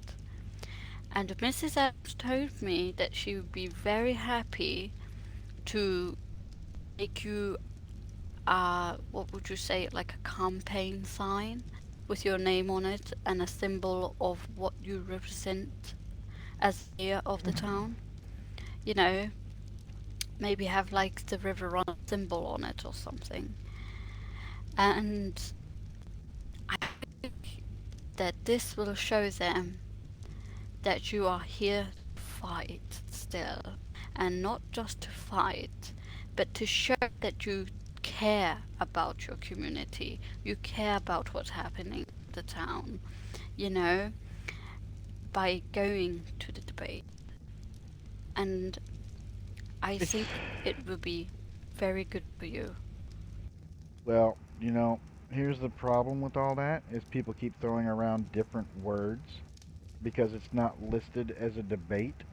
And Mrs. Adams told me that she would be very happy to make you what would you say, like a campaign sign with your name on it and a symbol of what you represent as mayor of the town. You know, maybe have like the river run symbol on it or something. And I think that this will show them that you are here to fight still, and not just to fight, but to show that you care about your community, you care about what's happening in the town, you know, by going to the debate. And I It's, think it will be very good for you. well, here's the problem with all that is people keep throwing around different words because it's not listed as a debate.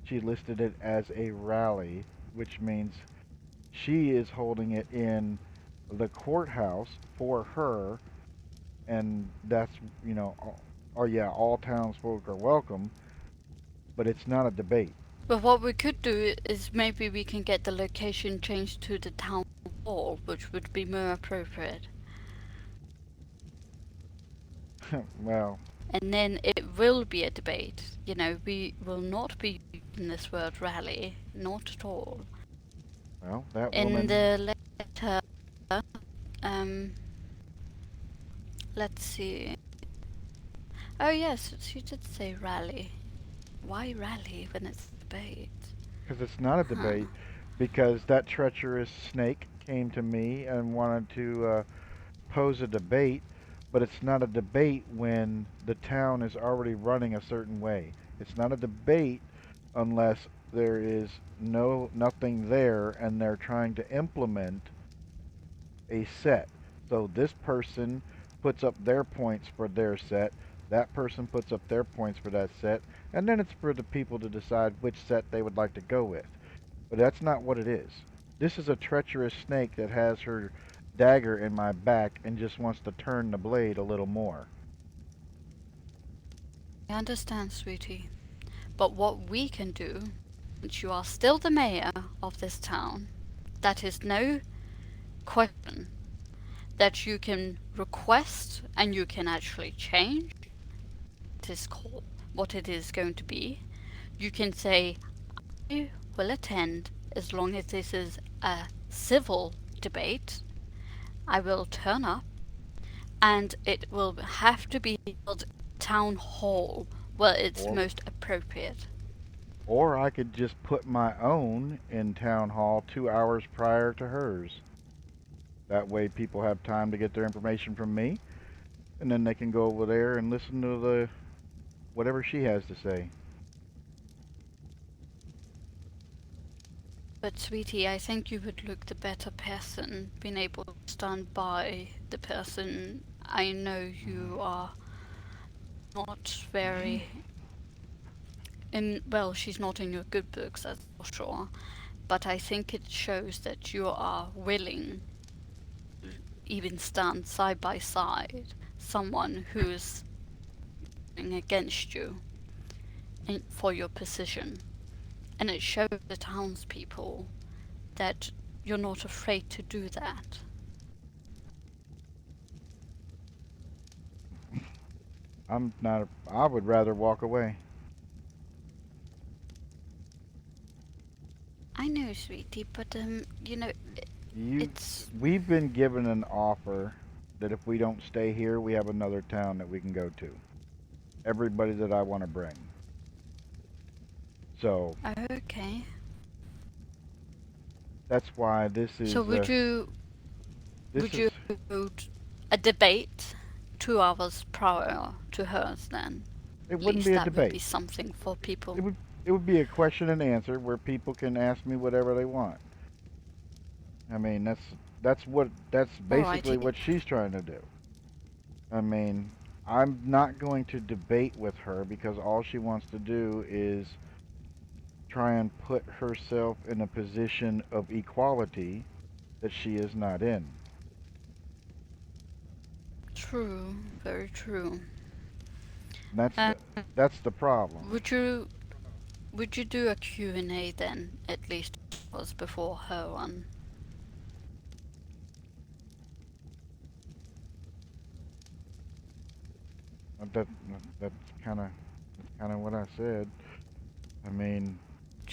She listed it as a rally, which means she is holding it in the courthouse for her, and that's, oh yeah, all townsfolk are welcome, but it's not a debate. But what we could do is maybe we can get the location changed to the town hall, which would be more appropriate. Well, And then it will be a debate. You know, we will not be using this word rally, not at all. that In woman, the letter, um, let's see. Oh yes, she did say rally. Why rally when it's a debate? because it's not a Huh. debate, because that treacherous snake came to me and wanted to pose a debate, but it's not a debate when the town is already running a certain way. It's not a debate unless there is nothing there and they're trying to implement a set. So this person puts up their points for their set, that person puts up their points for that set, and then it's for the people to decide which set they would like to go with. But that's not what it is. This is a treacherous snake that has her dagger in my back and just wants to turn the blade a little more. I understand, sweetie. But what we can do, since you are still the mayor of this town, that is no question that you can request and you can actually change what it is going to be. You can say, I will attend as long as this is a civil debate. I will turn up, and it will have to be held at town hall where it's Or most appropriate. or I could just put my own in town hall 2 hours prior to hers. That way people have time to get their information from me, and then they can go over there and listen to the whatever she has to say. But sweetie, I think you would look the better person being able to stand by the person. I know you are not very well, she's not in your good books, that's for sure. But I think it shows that you are willing to even stand side by side someone who's against you for your position. And it shows the townspeople that you're not afraid to do that. I'm not. I would rather walk away. I know, sweetie, but you know, You, it's we've been given an offer that if we don't stay here, we have another town that we can go to. Everybody that I want to bring. So okay. that's why this is. So would you hold a debate 2 hours prior to hers then? It At wouldn't least be a that would be debate. something for people. It would be a question and answer where people can ask me whatever they want. I mean, that's basically Alrighty. what she's trying to do. I mean, I'm not going to debate with her because all she wants to do is try and put herself in a position of equality that she is not in. True, very true. And Uh, that's the problem. would you do a Q&A then, at least was before her one? that's kind of what I said. I mean,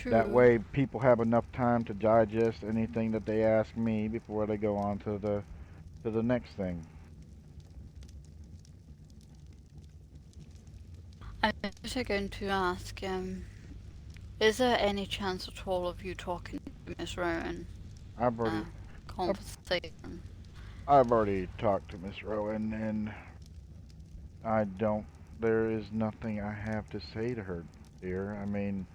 that True. way people have enough time to digest anything that they ask me before they go on to the next thing. I was also going to ask, is there any chance at all of you talking to Miss Rowan? I've already Conversation. I've already talked to Miss Rowan, and I don't. There is nothing I have to say to her, dear. I mean,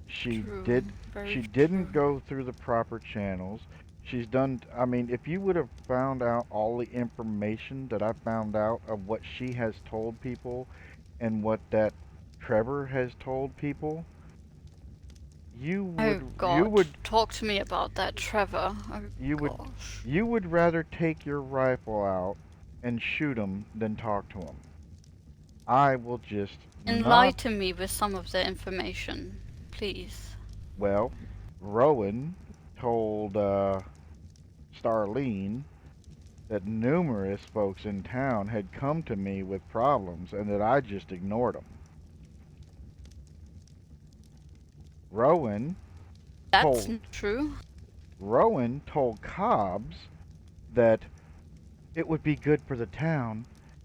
she True. did. Very She true. didn't go through the proper channels. She's done. I mean, if you would have found out all the information that I found out of what she has told people, and what that Trevor has told people, Oh you God, would talk to me about that, Trevor. Oh you would gosh. you would rather take your rifle out and shoot him than talk to him. I will just not. Enlighten me with some of the information, please. Well, Rowan told Starlene that numerous folks in town had come to me with problems and that I just ignored them. Rowan That's told true. Rowan told Cobbs that it would be good for the town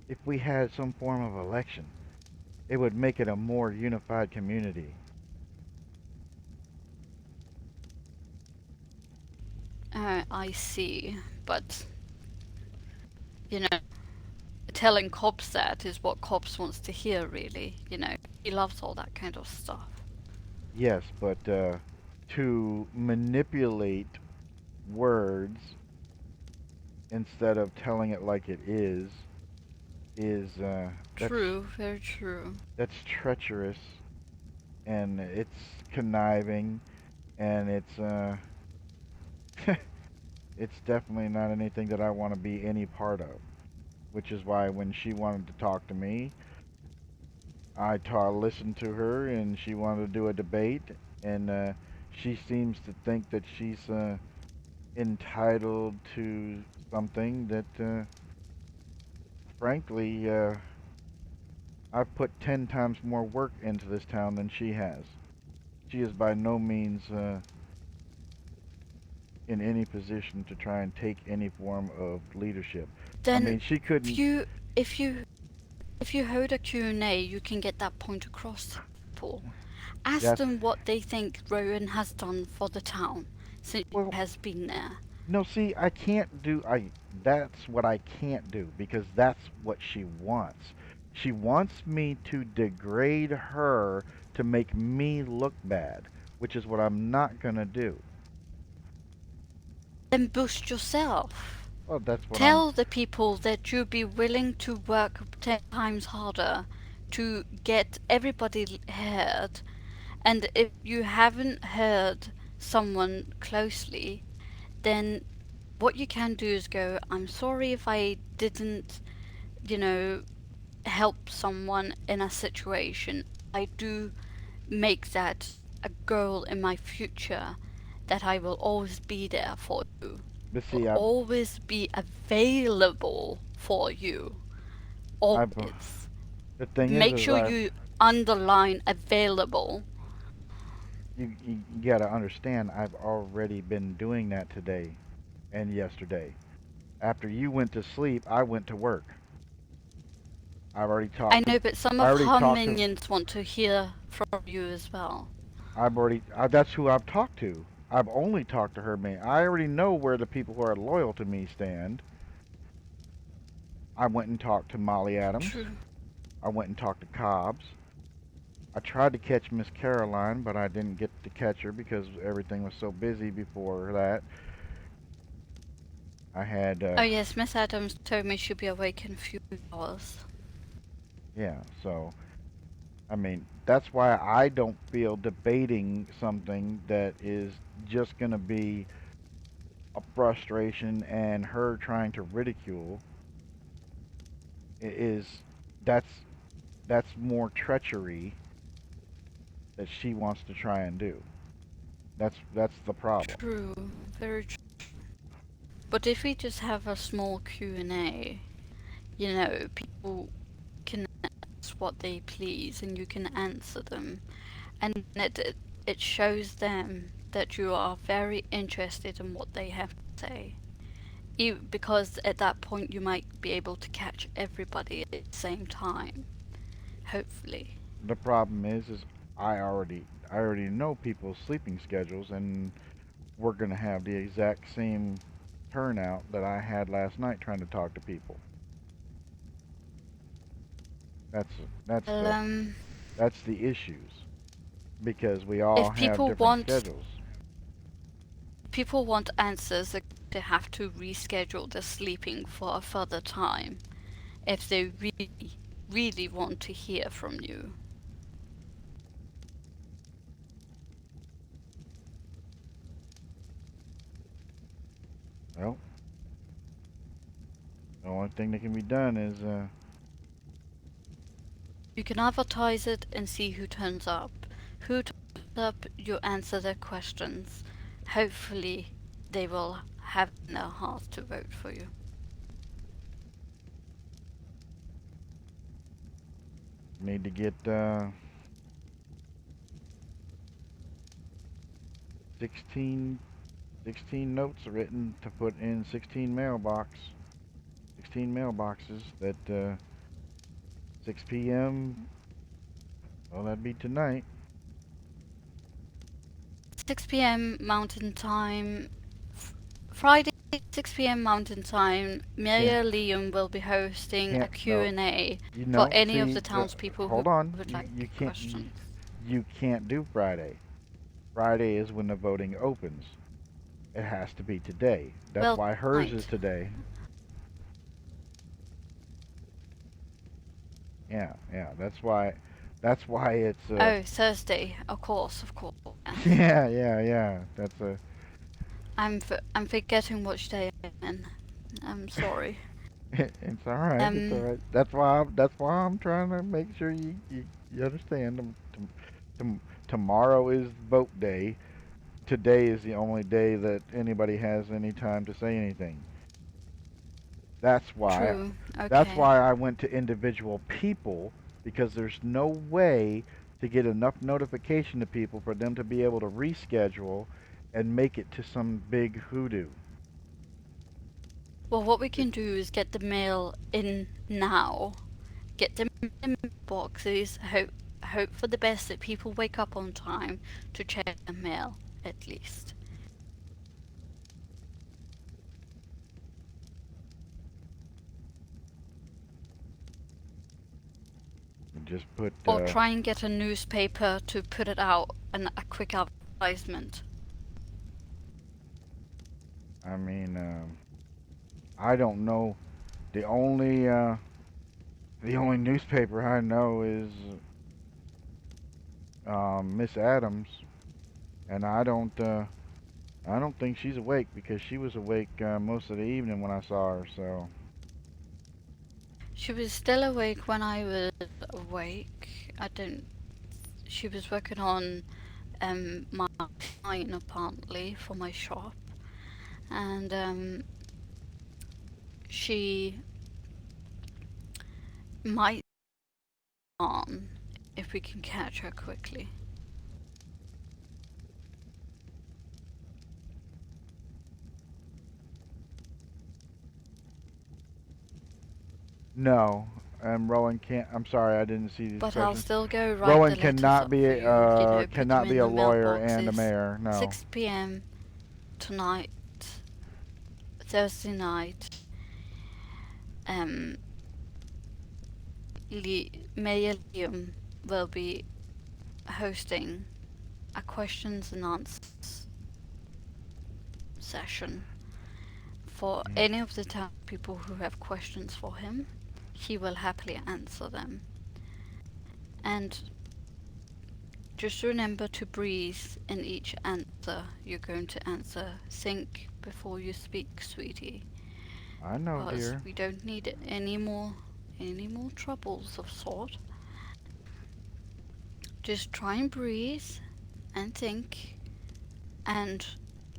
if we had some form of election. It would make it a more unified community. I see. But, you know, telling cops that is what cops wants to hear, really. You know, he loves all that kind of stuff. Yes, but to manipulate words instead of telling it like it is True, very true. that's treacherous, and it's conniving, and it's it's definitely not anything that I want to be any part of. Which is why when she wanted to talk to me, listened to her, and she wanted to do a debate, and she seems to think that she's entitled to something that, frankly, I've put 10 times more work into this town than she has. She is by no means in any position to try and take any form of leadership. I Then, mean, she if couldn't. you, if you, if you hold a Q&A, you can get that point across to people. Ask That's them what they think Rowan has done for the town since well. he has been there. No, see, I can't do. That's what I can't do because that's what she wants. She wants me to degrade her to make me look bad, which is what I'm not gonna do. Then boost yourself. Well, that's what I'm. Tell the people that you'd be willing to work 10 times harder to get everybody heard. And if you haven't heard someone closely, then what you can do is go, I'm sorry if I didn't, you know, help someone in a situation. I do make that a goal in my future that I will always be there for you. But Will see, always be available for you. I've. Always. The thing Make is sure I've. you underline available. You gotta understand. I've already been doing that today, and yesterday. After you went to sleep, I went to work. I've already I talked to. know, but some I of already her talked to. minions want to hear from you as well. I've already. That's who I've talked to. I've only talked to her. Man, I already know where the people who are loyal to me stand. I went and talked to Molly Adams. True. I went and talked to Cobbs. I tried to catch Miss Caroline, but I didn't get to catch her because everything was so busy before that. I had. Oh yes, Miss Adams told me she'll be awake in a few hours. Yeah. So, I mean, that's why I don't feel debating something that is just gonna be a frustration and her trying to ridicule is that's more treachery that she wants to try and do. That's the problem. True, very true. But if we just have a small Q&A, you know, people what they please, and you can answer them, and it shows them that you are very interested in what they have to say. Because at that point you might be able to catch everybody at the same time, hopefully. The problem is I already know people's sleeping schedules, and we're gonna have the exact same turnout that I had last night trying to talk to people. That's that's Well, the that's the issues, because we all if have different schedules. people want answers, they have to reschedule their sleeping for a further time if they really, really want to hear from you. Well, the only thing that can be done is You can advertise it and see who turns up. Who turns up, you answer their questions. Hopefully, they will have in their heart to vote for you. need to get 16 notes written to put in 16 mailboxes that 6 p.m. Well, that'd be tonight. 6 p.m. Mountain Time, Friday, 6 p.m. Mountain Time, Mayor Liam will be hosting a Q&A for any of the townspeople who would like questions. You can't do Friday. Friday is when the voting opens. It has to be today. That's why hers is today. Yeah, that's why it's Oh, Thursday, of course. yeah. That's a I'm forgetting which day I'm in. I'm sorry. it's all right. It's all right. That's why I'm trying to make sure you understand. Tomorrow is vote day. Today is the only day that anybody has any time to say anything. That's why. True. Okay. That's why I went to individual people, because there's no way to get enough notification to people for them to be able to reschedule and make it to some big hoodoo. Well, what we can do is get the mail in now, get them in boxes, hope for the best that people wake up on time to check the mail, at least. Just put. Or try and get a newspaper to put it out, and a quick advertisement. I mean, I don't know. The only newspaper I know is Miss Adams, and I don't think she's awake, because she was awake most of the evening when I saw her. So She was still awake when I was awake. She was working on my sign apparently for my shop, and she might be on if we can catch her quickly. no, and Rowan can't. I'm sorry, I didn't see these But questions. I'll still go write Rowan the letters cannot up be for you, put cannot them be in a the lawyer and a mailboxes. mayor. No. 6 p.m. tonight, Thursday night. Mayor Liam will be hosting a questions and answers session for any of the town people who have questions for him. He will happily answer them. And just remember to breathe in each answer you're going to answer. Think before you speak, sweetie. I know, Because dear. we don't need any more troubles of sort. Just try and breathe and think and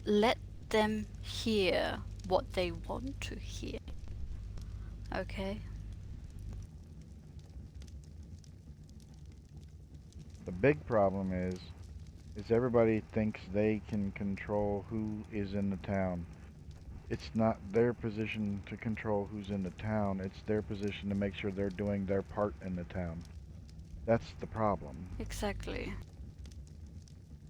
let them hear what they want to hear. Okay? The big problem is everybody thinks they can control who is in the town. It's not their position to control who's in the town. It's their position to make sure they're doing their part in the town. That's the problem. Exactly.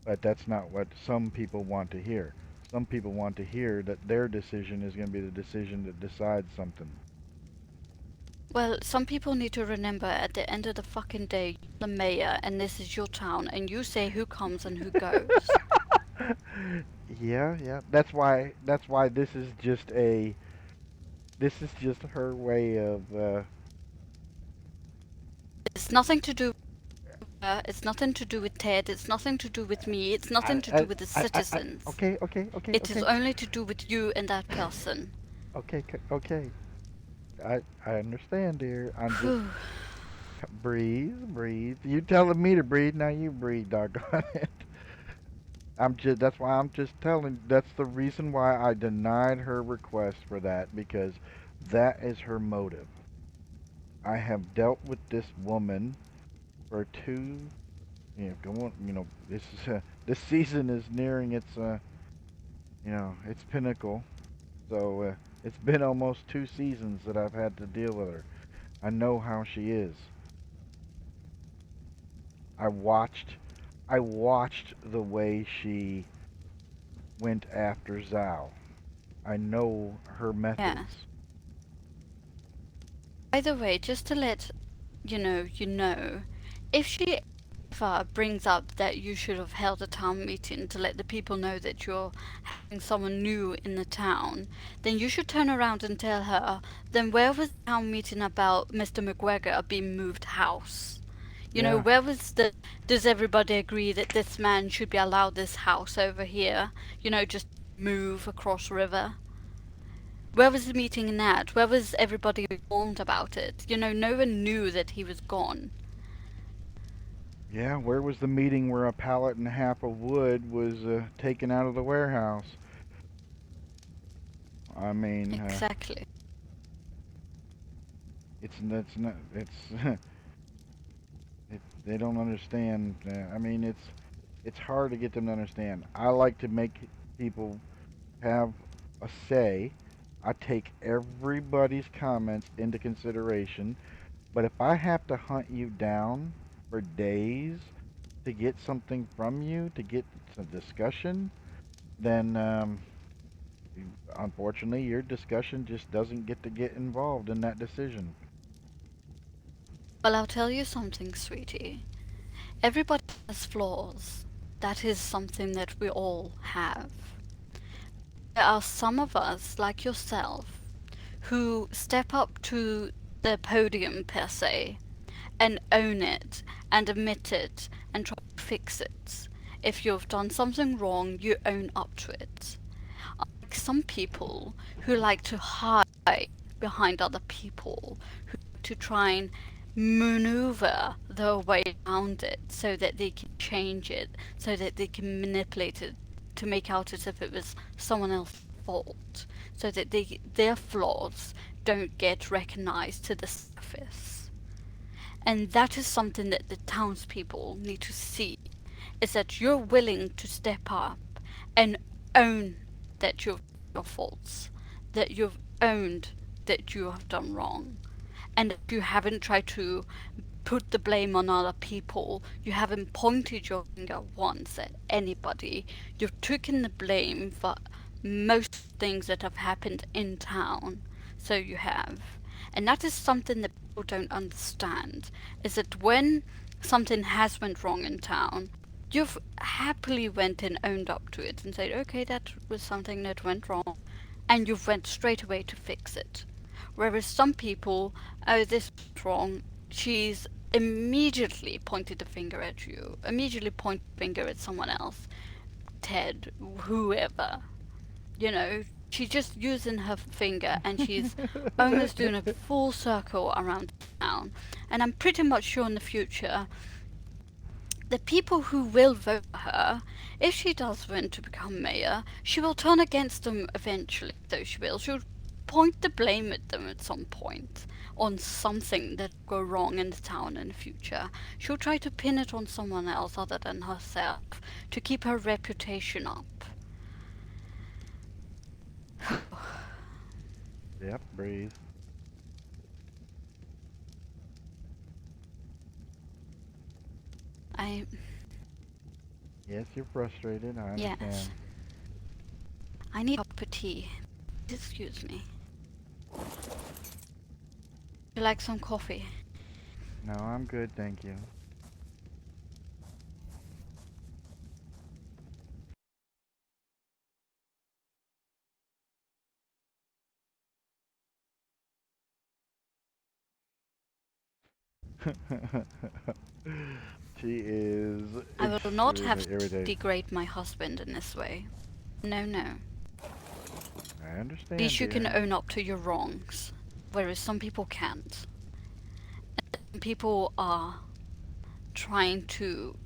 But that's not what some people want to hear. Some people want to hear that their decision is going to be the decision that decides something. Well, some people need to remember at the end of the fucking day, you're the mayor, and this is your town, and you say who comes and who goes. Yeah. That's why this is just her way of It's nothing to do with her, it's nothing to do with Ted, it's nothing to do with me, it's nothing to do with the citizens. Okay. It is only to do with you and that person. Okay. I understand, dear. I'm just breathe. You telling me to breathe, now you breathe, doggone it. That's why I'm just telling. That's the reason why I denied her request for that, because that is her motive. I have dealt with this woman for this season is nearing its its pinnacle. So it's been almost 2 seasons that I've had to deal with her. I know how she is. I watched the way she went after Zhao. I know her methods. Yeah. By the way, just to let you know, if she ever brings up that you should have held a town meeting to let the people know that you're having someone new in the town, then you should turn around and tell her, then where was the town meeting about Mr. McGregor being moved house? Where was does everybody agree that this man should be allowed this house over here? Just move across river? Where was the meeting in that? Where was everybody informed about it? No one knew that he was gone. Yeah, where was the meeting where a pallet and a half of wood was taken out of the warehouse? I mean, Exactly. they don't understand. I mean, it's hard to get them to understand. I like to make people have a say. I take everybody's comments into consideration, but if I have to hunt you down for days to get something from you, to get some discussion, then unfortunately your discussion just doesn't get involved in that decision. Well, I'll tell you something, sweetie. Everybody has flaws. That is something that we all have. There are some of us, like yourself, who step up to the podium, per se, and own it, and admit it, and try to fix it. If you've done something wrong, you own up to it. Unlike some people who like to hide behind other people, who like to try and maneuver their way around it so that they can change it, so that they can manipulate it to make out as if it was someone else's fault, so that their flaws don't get recognized to the surface. And that is something that the townspeople need to see, is that you're willing to step up and own that you've your faults, that you've owned that you have done wrong, and that you haven't tried to put the blame on other people. You haven't pointed your finger once at anybody. You've taken the blame for most things that have happened in town. So you have. And that is something that people don't understand, is that when something has went wrong in town, you've happily went and owned up to it and said, okay, that was something that went wrong, and you've went straight away to fix it. Whereas some people, oh, this was wrong, she's immediately pointed the finger at you, immediately pointed the finger at someone else, Ted, whoever. She's just using her finger, and she's almost doing a full circle around town. And I'm pretty much sure in the future, the people who will vote for her, if she does win to become mayor, she will turn against them eventually, though she will. She'll point the blame at them at some point on something that go wrong in the town in the future. She'll try to pin it on someone else other than herself to keep her reputation up. Yep, breathe. Yes, you're frustrated. I understand. Yes. I need a cup of tea. Excuse me. Would you like some coffee? No, I'm good, thank you. She is I will not have extremely to irritated. degrade my husband in this way. No, no. I understand, At least you can dear. own up to your wrongs, whereas some people can't. And people are trying to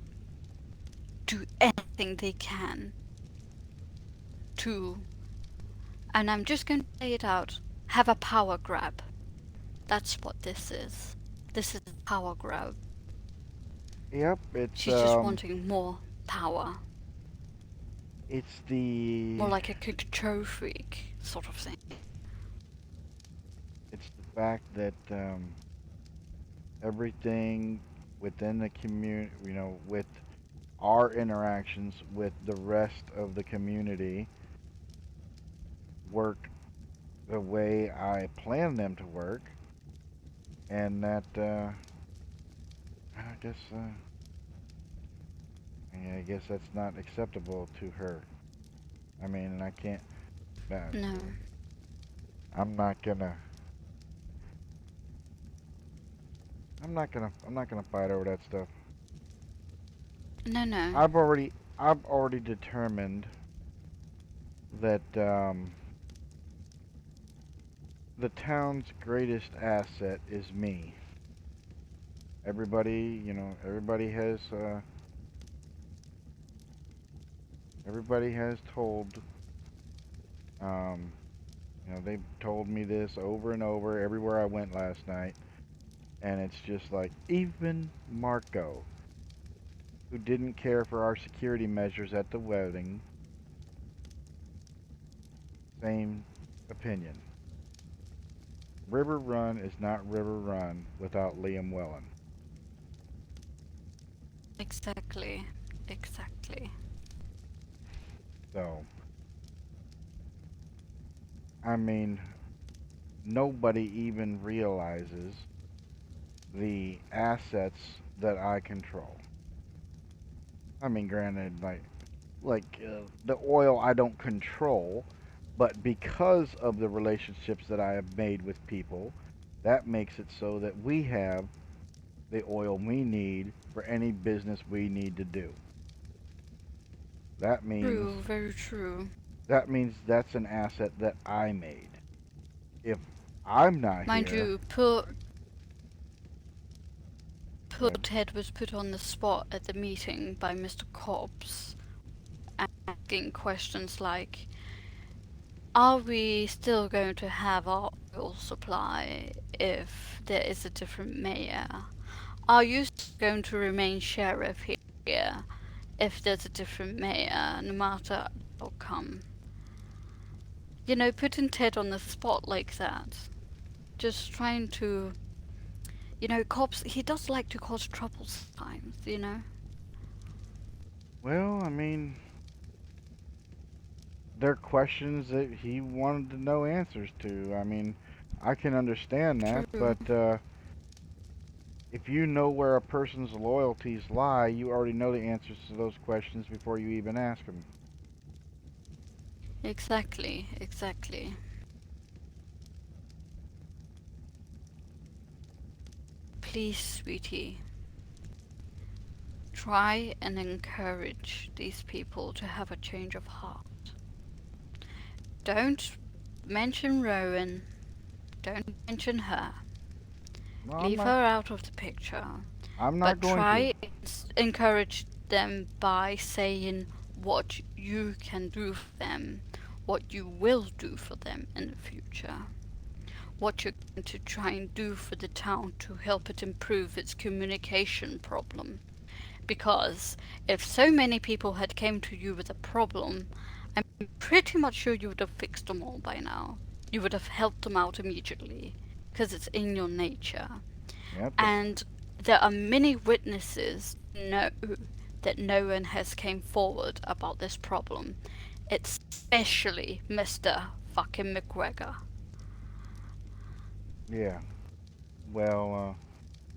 do anything they can to, and I'm just going to say it out, have a power grab. That's what this is. This is a power grab. Yep, it's She's just wanting more power. it's the More like a control freak sort of thing. it's the fact that everything within the community, with our interactions with the rest of the community work the way I plan them to work, and that I guess yeah, I guess that's not acceptable to her. I mean, and I can't. No. I'm not gonna. I'm not gonna fight over that stuff. No, no. I've already determined that the town's greatest asset is me. Everybody has told, they've told me this over and over everywhere I went last night, and it's just like, even Marco, who didn't care for our security measures at the wedding, same opinion. River Run is not River Run without Liam Wellen. Exactly. Exactly. So, I mean, nobody even realizes the assets that I control. I mean, granted, the oil I don't control, but because of the relationships that I have made with people, that makes it so that we have the oil we need for any business we need to do. That means True, very true. that's an asset that I made. If I'm not Mind here, you, poor Good. Ted was put on the spot at the meeting by Mr. Cobbs, asking questions like, are we still going to have our oil supply if there is a different mayor? Are you still going to remain sheriff here if there's a different mayor, no matter the outcome? You know, putting Ted on the spot like that. Just trying to, Cobbs, he does like to cause trouble sometimes, well, I mean, they're questions that he wanted to know answers to. I mean, I can understand that, True. but if you know where a person's loyalties lie, you already know the answers to those questions before you even ask them. Exactly, exactly. Please, sweetie, try and encourage these people to have a change of heart. Don't mention Rowan. Don't mention her. No, Leave her out of the picture. I'm not But going try to. and encourage them by saying what you can do for them, what you will do for them in the future. what you're going to try and do for the town to help it improve its communication problem. Because if so many people had came to you with a problem, I'm pretty much sure you would have fixed them all by now. You would have helped them out immediately, because it's in your nature. Yep. And there are many witnesses know that no one has came forward about this problem, especially Mr. fucking McGregor. Yeah. Well,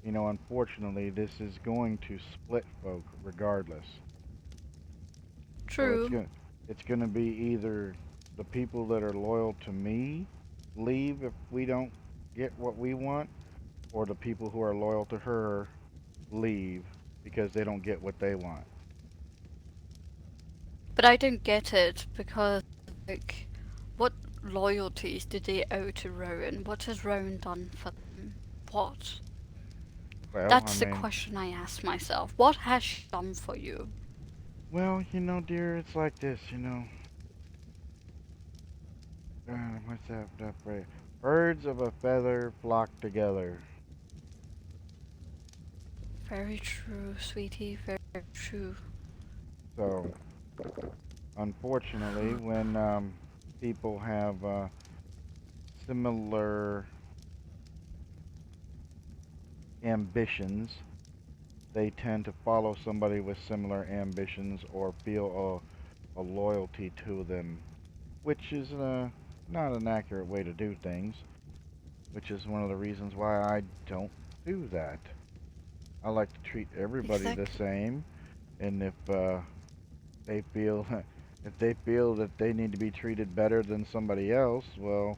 unfortunately, this is going to split folk regardless. So True. it's gonna be either the people that are loyal to me leave if we don't get what we want, or the people who are loyal to her leave because they don't get what they want. But I don't get it, because, like, what loyalties do they owe to Rowan? What has Rowan done for them? What? Well, That's I the mean, question I ask myself. What has she done for you? well, dear, it's like this, what's that phrase? Birds of a feather flock together. Very true, sweetie, very true. So, unfortunately, when people have similar ambitions, they tend to follow somebody with similar ambitions or feel a loyalty to them, which is not an accurate way to do things, which is one of the reasons why I don't do that. I like to treat everybody the Exactly. same, and if they feel if they feel that they need to be treated better than somebody else, well,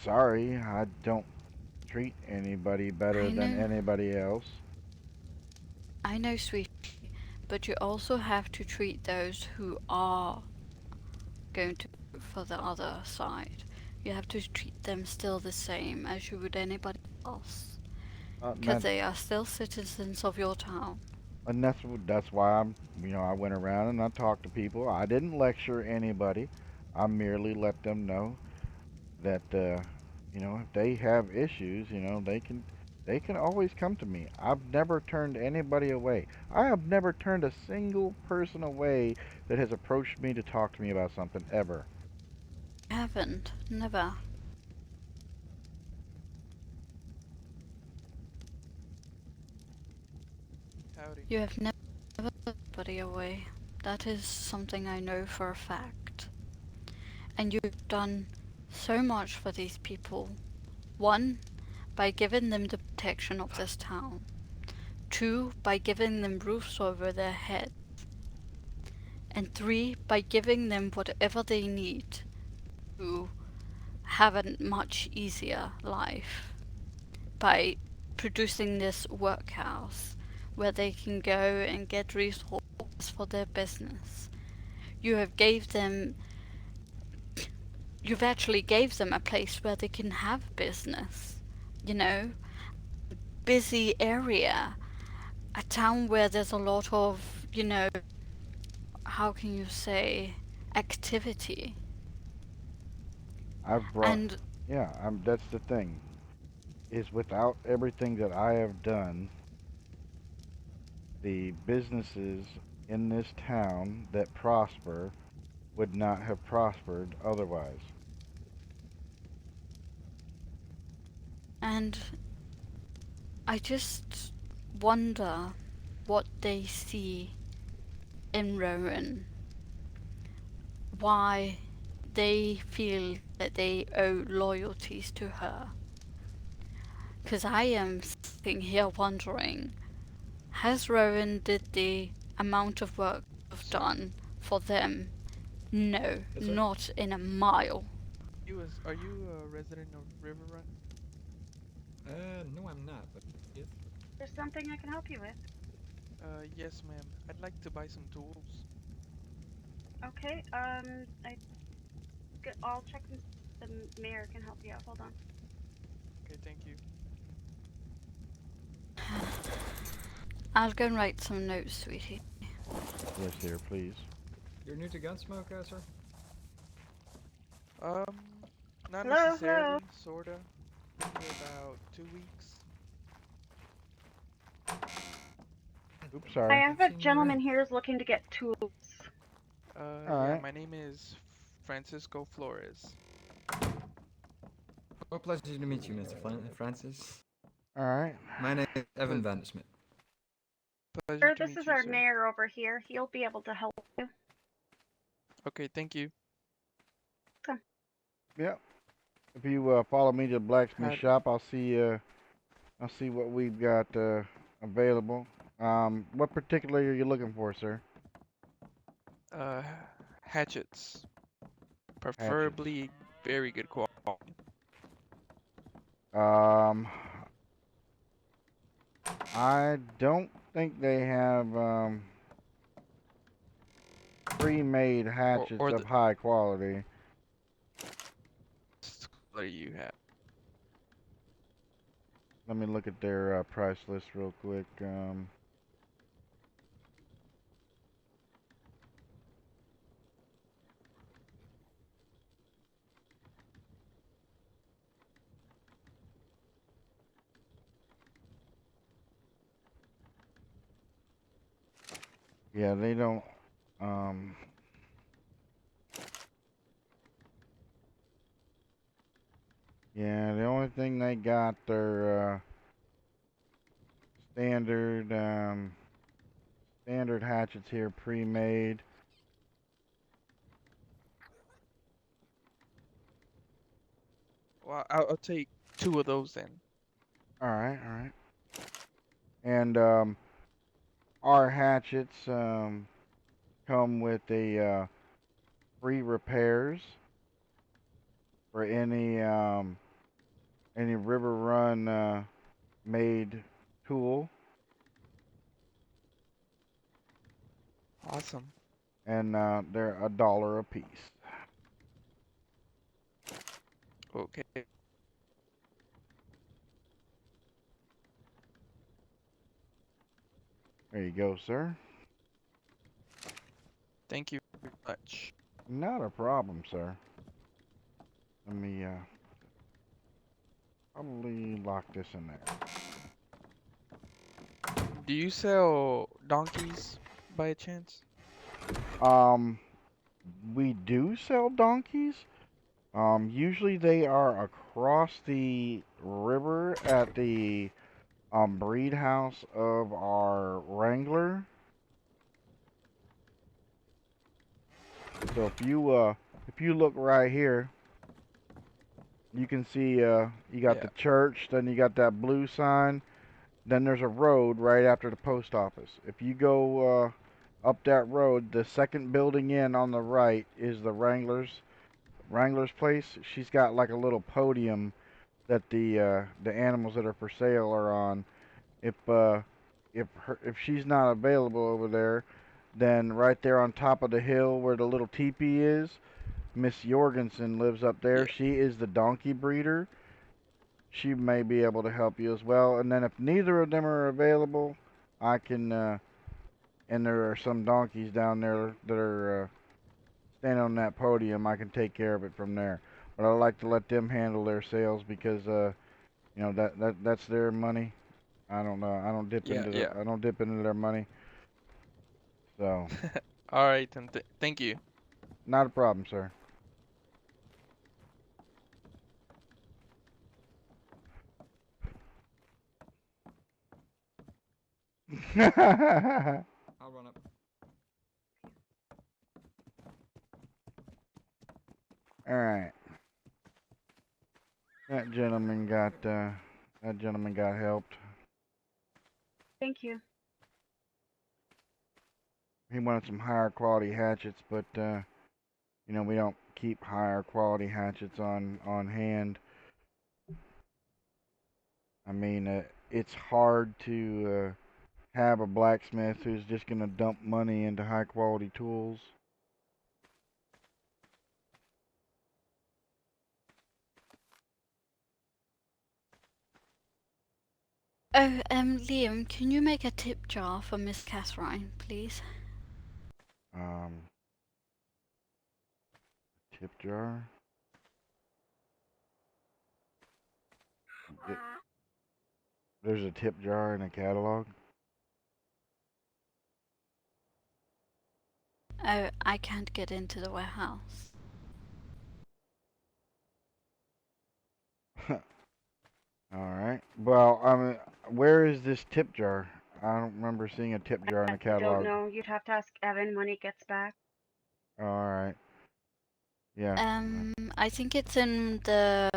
sorry, I don't treat anybody better than anybody else. I know, sweetie, but you also have to treat those who are going to vote for the other side. You have to treat them still the same as you would anybody else, And because they are still citizens of your town. that's why I went around and I talked to people. I didn't lecture anybody. I merely let them know that if they have issues, they can always come to me. I've never turned anybody away. I have never turned a single person away that has approached me to talk to me about something ever. I haven't. Never. Howdy. You have never turned anybody away. That is something I know for a fact. And you've done so much for these people. One, by giving them the protection of this town. Two, by giving them roofs over their heads. And three, by giving them whatever they need to have a much easier life. By producing this workhouse where they can go and get resources for their business. You've actually gave them a place where they can have business, busy area, a town where there's a lot of, how can you say, activity. I've brought, And yeah, that's the thing, is without everything that I have done, the businesses in this town that prosper would not have prospered otherwise. and I just wonder what they see in Rowan, why they feel that they owe loyalties to her. Because I am sitting here wondering, has Rowan did the amount of work I've done for them? No, Yes, sir. not in a mile. Are you a resident of River Run? No, I'm not, but yes. There's something I can help you with. Yes, ma'am. I'd like to buy some tools. Okay, I'll check and the mayor can help you out. Hold on. Okay, thank you. I'll go and write some notes, sweetie. Yes, dear, please. You're new to Gunsmoke, sir? Um, Not Hello, hello. necessarily, sorta. Been here about 2 weeks. Oops, I sorry. have You've a seen me gentleman around. here who's looking to get tools. Yeah, Alright. my name is Francisco Flores. Oh, pleasure to meet you, Mr. Francis. Alright. My name is Evan Ple- Vandersmith. Pleasure Sir, to this meet is you, our sir. mayor over here. He'll be able to help you. Okay, thank you. Yep. If you follow me to the blacksmith Had shop, I'll see what we've got available. What particularly are you looking for, sir? uh hatchets, Hatchets. preferably very good quality. Um, I don't think they have pre-made hatchets Or of the high quality. best quality you have. Let me look at their price list real quick. Yeah, they don't. Um, yeah, the only thing they got their standard standard hatchets here, pre-made. Well, I'll take 2 of those then. All right, all right. And our hatchets come with a free repairs for any river run made tool, Awesome. and they're $1 a piece. Okay. There you go, sir. Thank you very much. Not a problem, sir. Let me probably lock this in there. Do you sell donkeys by chance? Um, we do sell donkeys. Usually they are across the river at the breed house of our wrangler. So if you look right here, you can see you got Yeah. the church, then you got that blue sign, then there's a road right after the post office. If you go up that road, the second building in on the right is the Wrangler's place. She's got like a little podium that the animals that are for sale are on. If she's not available over there, then right there on top of the hill where the little teepee is, Miss Jorgensen lives up there. Yeah. She is the donkey breeder. She may be able to help you as well. And then if neither of them are available, I can. And there are some donkeys down there that are standing on that podium. I can take care of it from there. But I like to let them handle their sales because you know that's their money. I don't know. Yeah, yeah. I don't dip into their money. So All right, then thank you. not a problem, sir. I'll run up. All right. That gentleman got helped. Thank you. He wanted some higher quality hatchets, but you know, we don't keep higher quality hatchets on hand. I mean, it's hard to have a blacksmith who's just gonna dump money into high quality tools. Oh, Liam, can you make a tip jar for Miss Catherine, please? Um, Tip jar. Th- There's a tip jar in a catalog. Oh, I can't get into the warehouse. Alright. Well, I mean, where is this tip jar? I don't remember seeing a tip jar in a I don't catalog. know. You'd have to ask Evan when he gets back. Alright. Yeah. I think it's in the.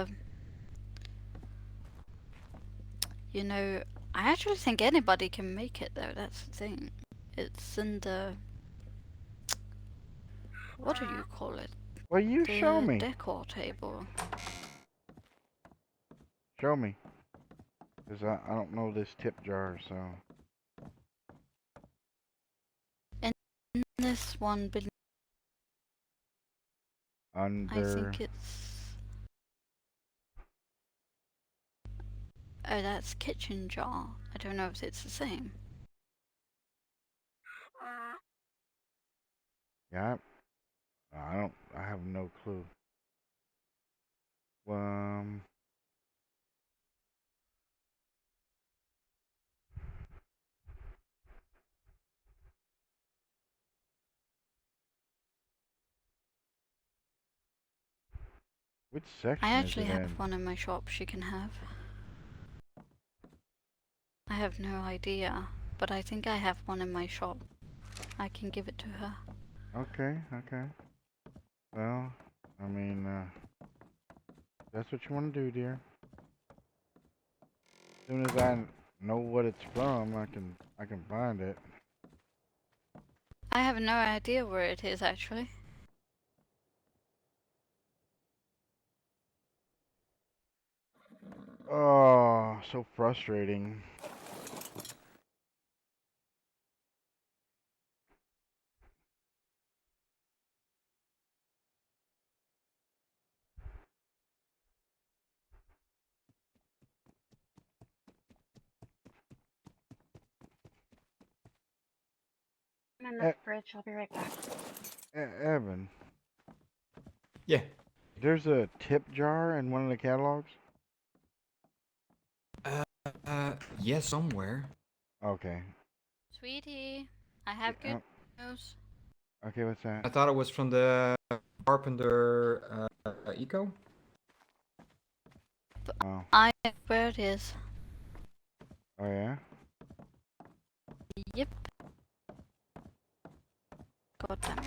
You know, I actually think anybody can make it though. That's the thing. It's in the. What do you call it? Well, you show The me. decor table. Show me. Because I don't know this tip jar, so. In this one, I Under. think it's. Oh, that's kitchen jar. I don't know if it's the same. Yeah. I have no clue. Um. Which section I is actually it have in? one in my shop she can have. I have no idea, but I think I have one in my shop. I can give it to her. Okay, okay. Well, I mean, that's what you want to do, dear. As soon as I know what it's from, I can find it. I have no idea where it is actually. Oh, so frustrating. I'm in the fridge. I'll be right back. Evan, Yeah. there's a tip jar in one of the catalogs? Yes, somewhere. Okay. Sweetie, I have Yeah, good news. okay, what's I that? thought it was from the Carpenter Eco. Oh, I know where it is. oh yeah? Yep. God damn it.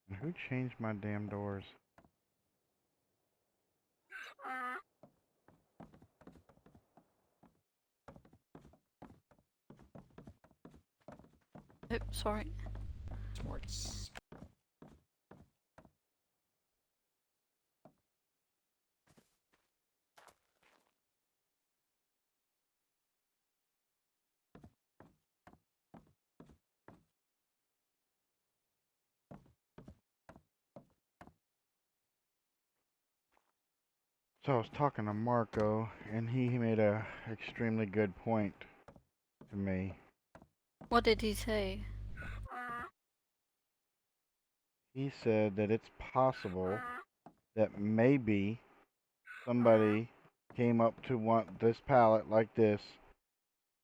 And who changed my damn doors? Oh, sorry. Smarts. So I was talking to Marco, and he made a extremely good point to me. What did he say? He said that it's possible that maybe somebody came up to this pallet like this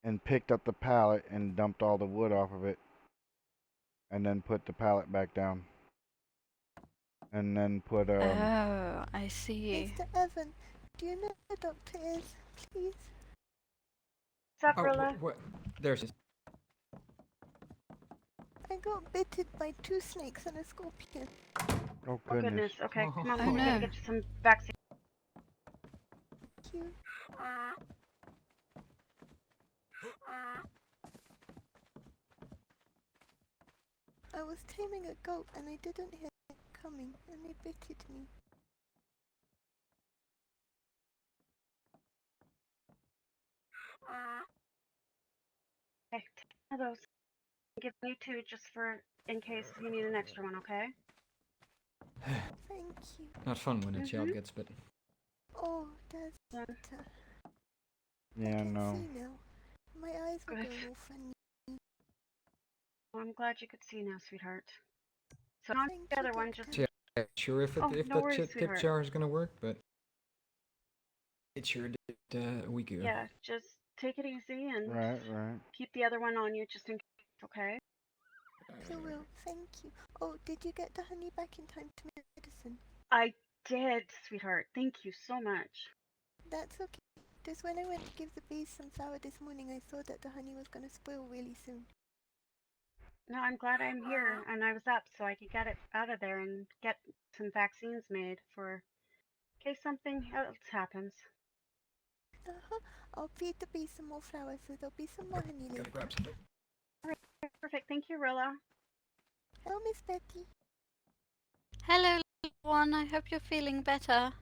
and picked up the pallet and dumped all the wood off of it and then put the pallet back down and then put Oh, I see. Mr. Evan, do you know where the doctor is, please? What's up, Oh, Rilla? what? There's his. I got bitten by 2 snakes and a scorpion. oh Oh goodness. goodness. Okay, come on. Oh, We gotta no. get you some vaccine. Thank you. I was taming a goat and I didn't hear it coming and it bit me. Okay, take one of those. Give me 2 just for in case you need an extra one. Okay. Thank you. Not fun when a child gets bitten. Oh, that's One. better. I Yeah, can no. see now. My eyes were Good. going all funny. Well, I'm glad you could see now, sweetheart. So on Thank the you, other one, just doctor. sure if Oh, if no that worries, tip sweetheart. jar is gonna work, but it sure did a week ago. Yeah, just take it easy and Right, right. keep the other one on you just in case, okay? I will, thank you. Oh, did you get the honey back in time to make medicine? I did, sweetheart. Thank you so much. That's okay. Just when I went to give the bees some flour this morning, I saw that the honey was going to spoil really soon. No, I'm glad I'm here and I was up so I could get it out of there and get some vaccines made for in case something else happens. Uh-huh. I'll feed the bees some more flour so there'll be some more honey Gotta later. grab something. Perfect. Thank you, Rilla. Hello, Miss Betty. Hello, little one. I hope you're feeling better.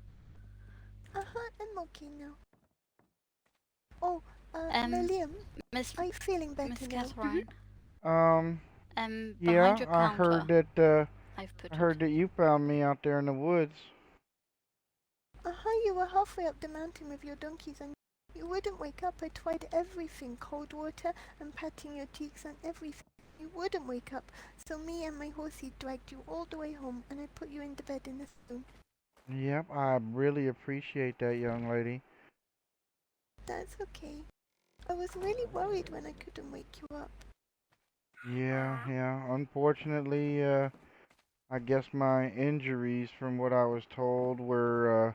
Uh-huh, I'm okay now. Oh, Um, William, Miss are you feeling better Miss now? Catherine. Behind Yeah, your I counter, heard that. I've put I it. heard that you found me out there in the woods. Uh-huh, you were halfway up the mountain with your donkeys and you wouldn't wake up. I tried everything, cold water and patting your cheeks and everything. You wouldn't wake up, so me and my horsey dragged you all the way home and I put you in the bed in the stone. Yep, I really appreciate that, young lady. That's okay. I was really worried when I couldn't wake you up. Yeah, yeah. Unfortunately, I guess my injuries, from what I was told, were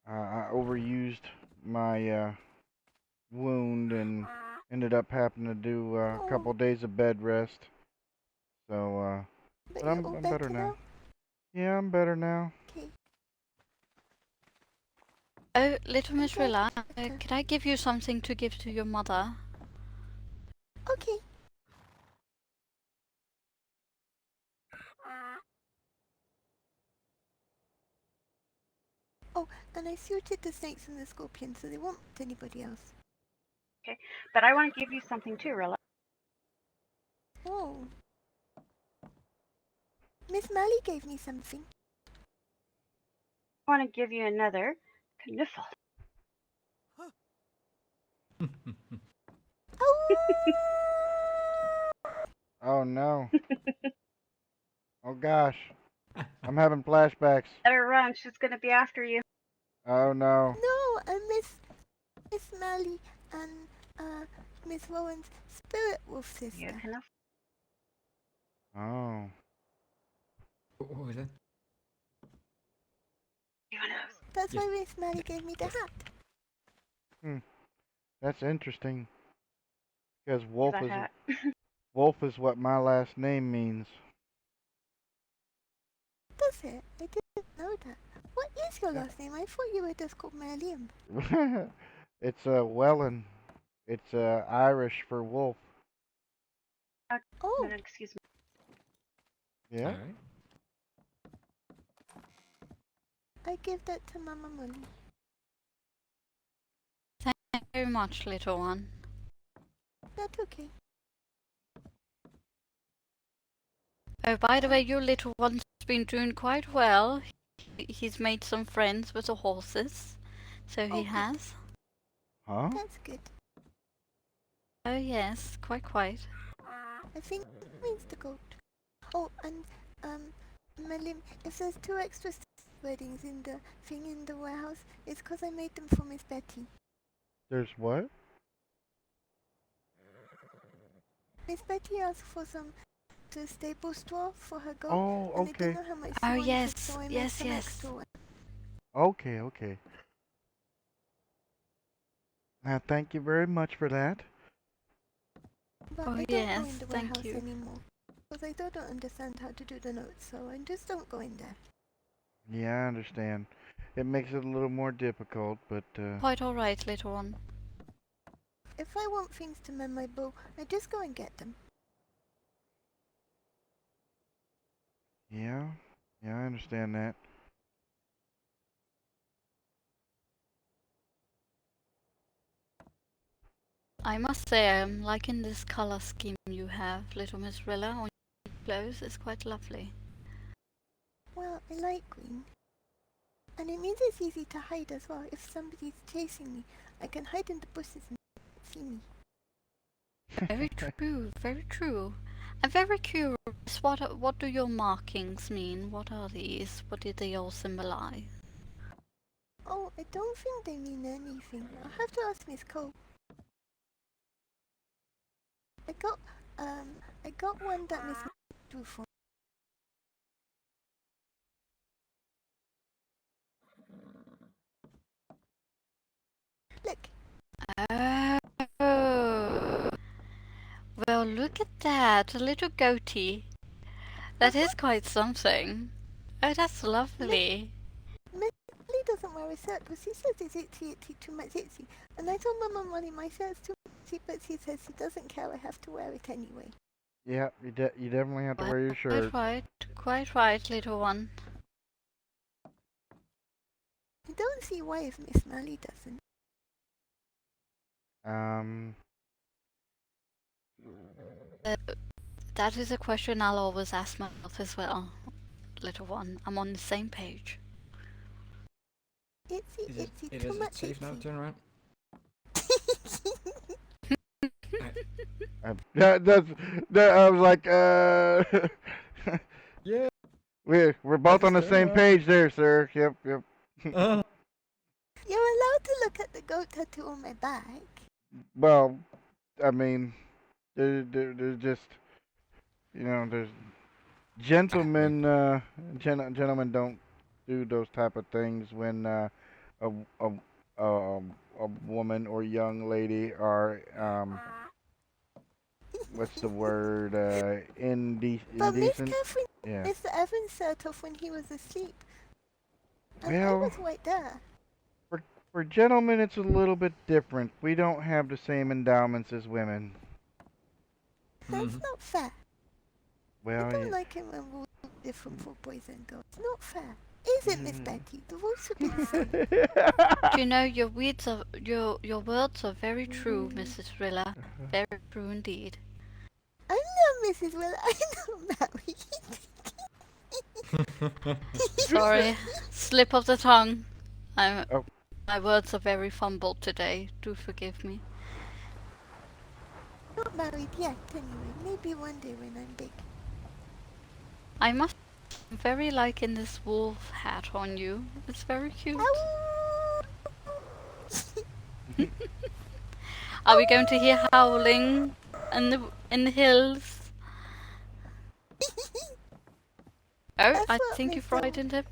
I overused my wound and ended up having to do a Oh, couple days of bed rest. So, but but you're all I'm better better now. now? Yeah, I'm better now. Okay, Oh, little I'm Miss glad Rilla, you're better. could I give you something to give to your mother? Okay. Oh, and I suited the snakes and the scorpions so they won't hurt anybody else. Okay. But I want to give you something too, Rilla. Oh. Miss Mally gave me something. I want to give you another kniffle. Oh! Oh no. Oh gosh. I'm having flashbacks. Better run. She's going to be after you. Oh no. No, I Miss Mally and Miss Rowan's spirit wolf You sister. can kniffle. Oh. What was that? You want to That's Yes. why Miss Mally gave me the hat. Hmm. That's interesting. Because that hat? wolf is what my last name means. Does it? I didn't know that. What is your last name? I thought you were just called Maliam. It's Wellen. It's Irish for wolf. Oh, Excuse me. Yeah. All right. I give that to Mama Molly. Thank you very much, little one. That's okay. Oh, by the way, your little one's been doing quite well. He's made some friends with the horses, so he Oh, good. has. Huh? That's good. Oh yes, quite. I think it means the goat. Oh, and Maliam, if there's 2 extra weddings in the thing in the warehouse, it's 'cause I made them for Miss Betty. There's what? Miss Betty asked for some the stable straw for her goat, Oh, and I didn't okay. know how much Oh she wanted, yes, so I made yes, some yes. extra one. Okay, okay. Thank you very much for that. But Oh I don't yes, go in the thank warehouse you. anymore. Because I don't understand how to do the notes, so I just don't go in there. Yeah, I understand. It makes it a little more difficult, but Quite alright, little one. If I want things to mend my bow, I just go and get them. yeah, yeah, I understand that. I must say I'm liking this color scheme you have, little Miss Rilla, on your clothes. It's quite lovely. Well, I like green. And it means it's easy to hide as well. If somebody's chasing me, I can hide in the bushes and they won't see me. Very true, very true. I'm very What do your markings mean? What are these? What did they all symbolize? Oh, I don't think they mean anything. I'll have to ask Miss Cole. I got, I got one that Miss drew for. Look, Oh. Well, look at that. A little goatee. That is quite something. Oh, that's lovely. Miss Molly doesn't wear a shirt, but she says it's itchy, too much itchy. And I told Mama Molly my shirt's too itchy, but she says she doesn't care, I have to wear it anyway. Yeah, you definitely have to wear your shirt. Quite right, little one. I don't see why if Miss Molly doesn't. That is a question I'll always ask myself as well, little one. I'm on the same page. Itchy, Is itchy, it too is much it safe now to itchy. turn around? I was like, Yeah. we're both on the Turn same around. page there, sir. Yep. You're allowed to look at the goat tattoo on my back. Well, I mean, there's just, there's gentlemen, gentlemen don't do those type of things when a, a, a woman or young lady are, what's the word, But Miss indecent. Catherine, Yeah. Mr. Evans shirt off when he was asleep. And I Well, was right there. for gentlemen, it's a little bit different. We don't have the same endowments as women. That's not fair. I Well, don't like it when rules are different for boys and girls. Not fair. Is it, Miss Betty? The rules should be the same. You know, your words are very true, Mrs. Rilla. Very true indeed. I'm not Mrs. Will. I'm not married. Sorry, slip of the tongue. Oh. My words are very fumbled today. Do forgive me. Not married yet, anyway. Maybe one day when I'm big. I must I'm very liking this wolf hat on you. It's very cute. Are we going to hear howling in the hills? Oh, I think you frightened him.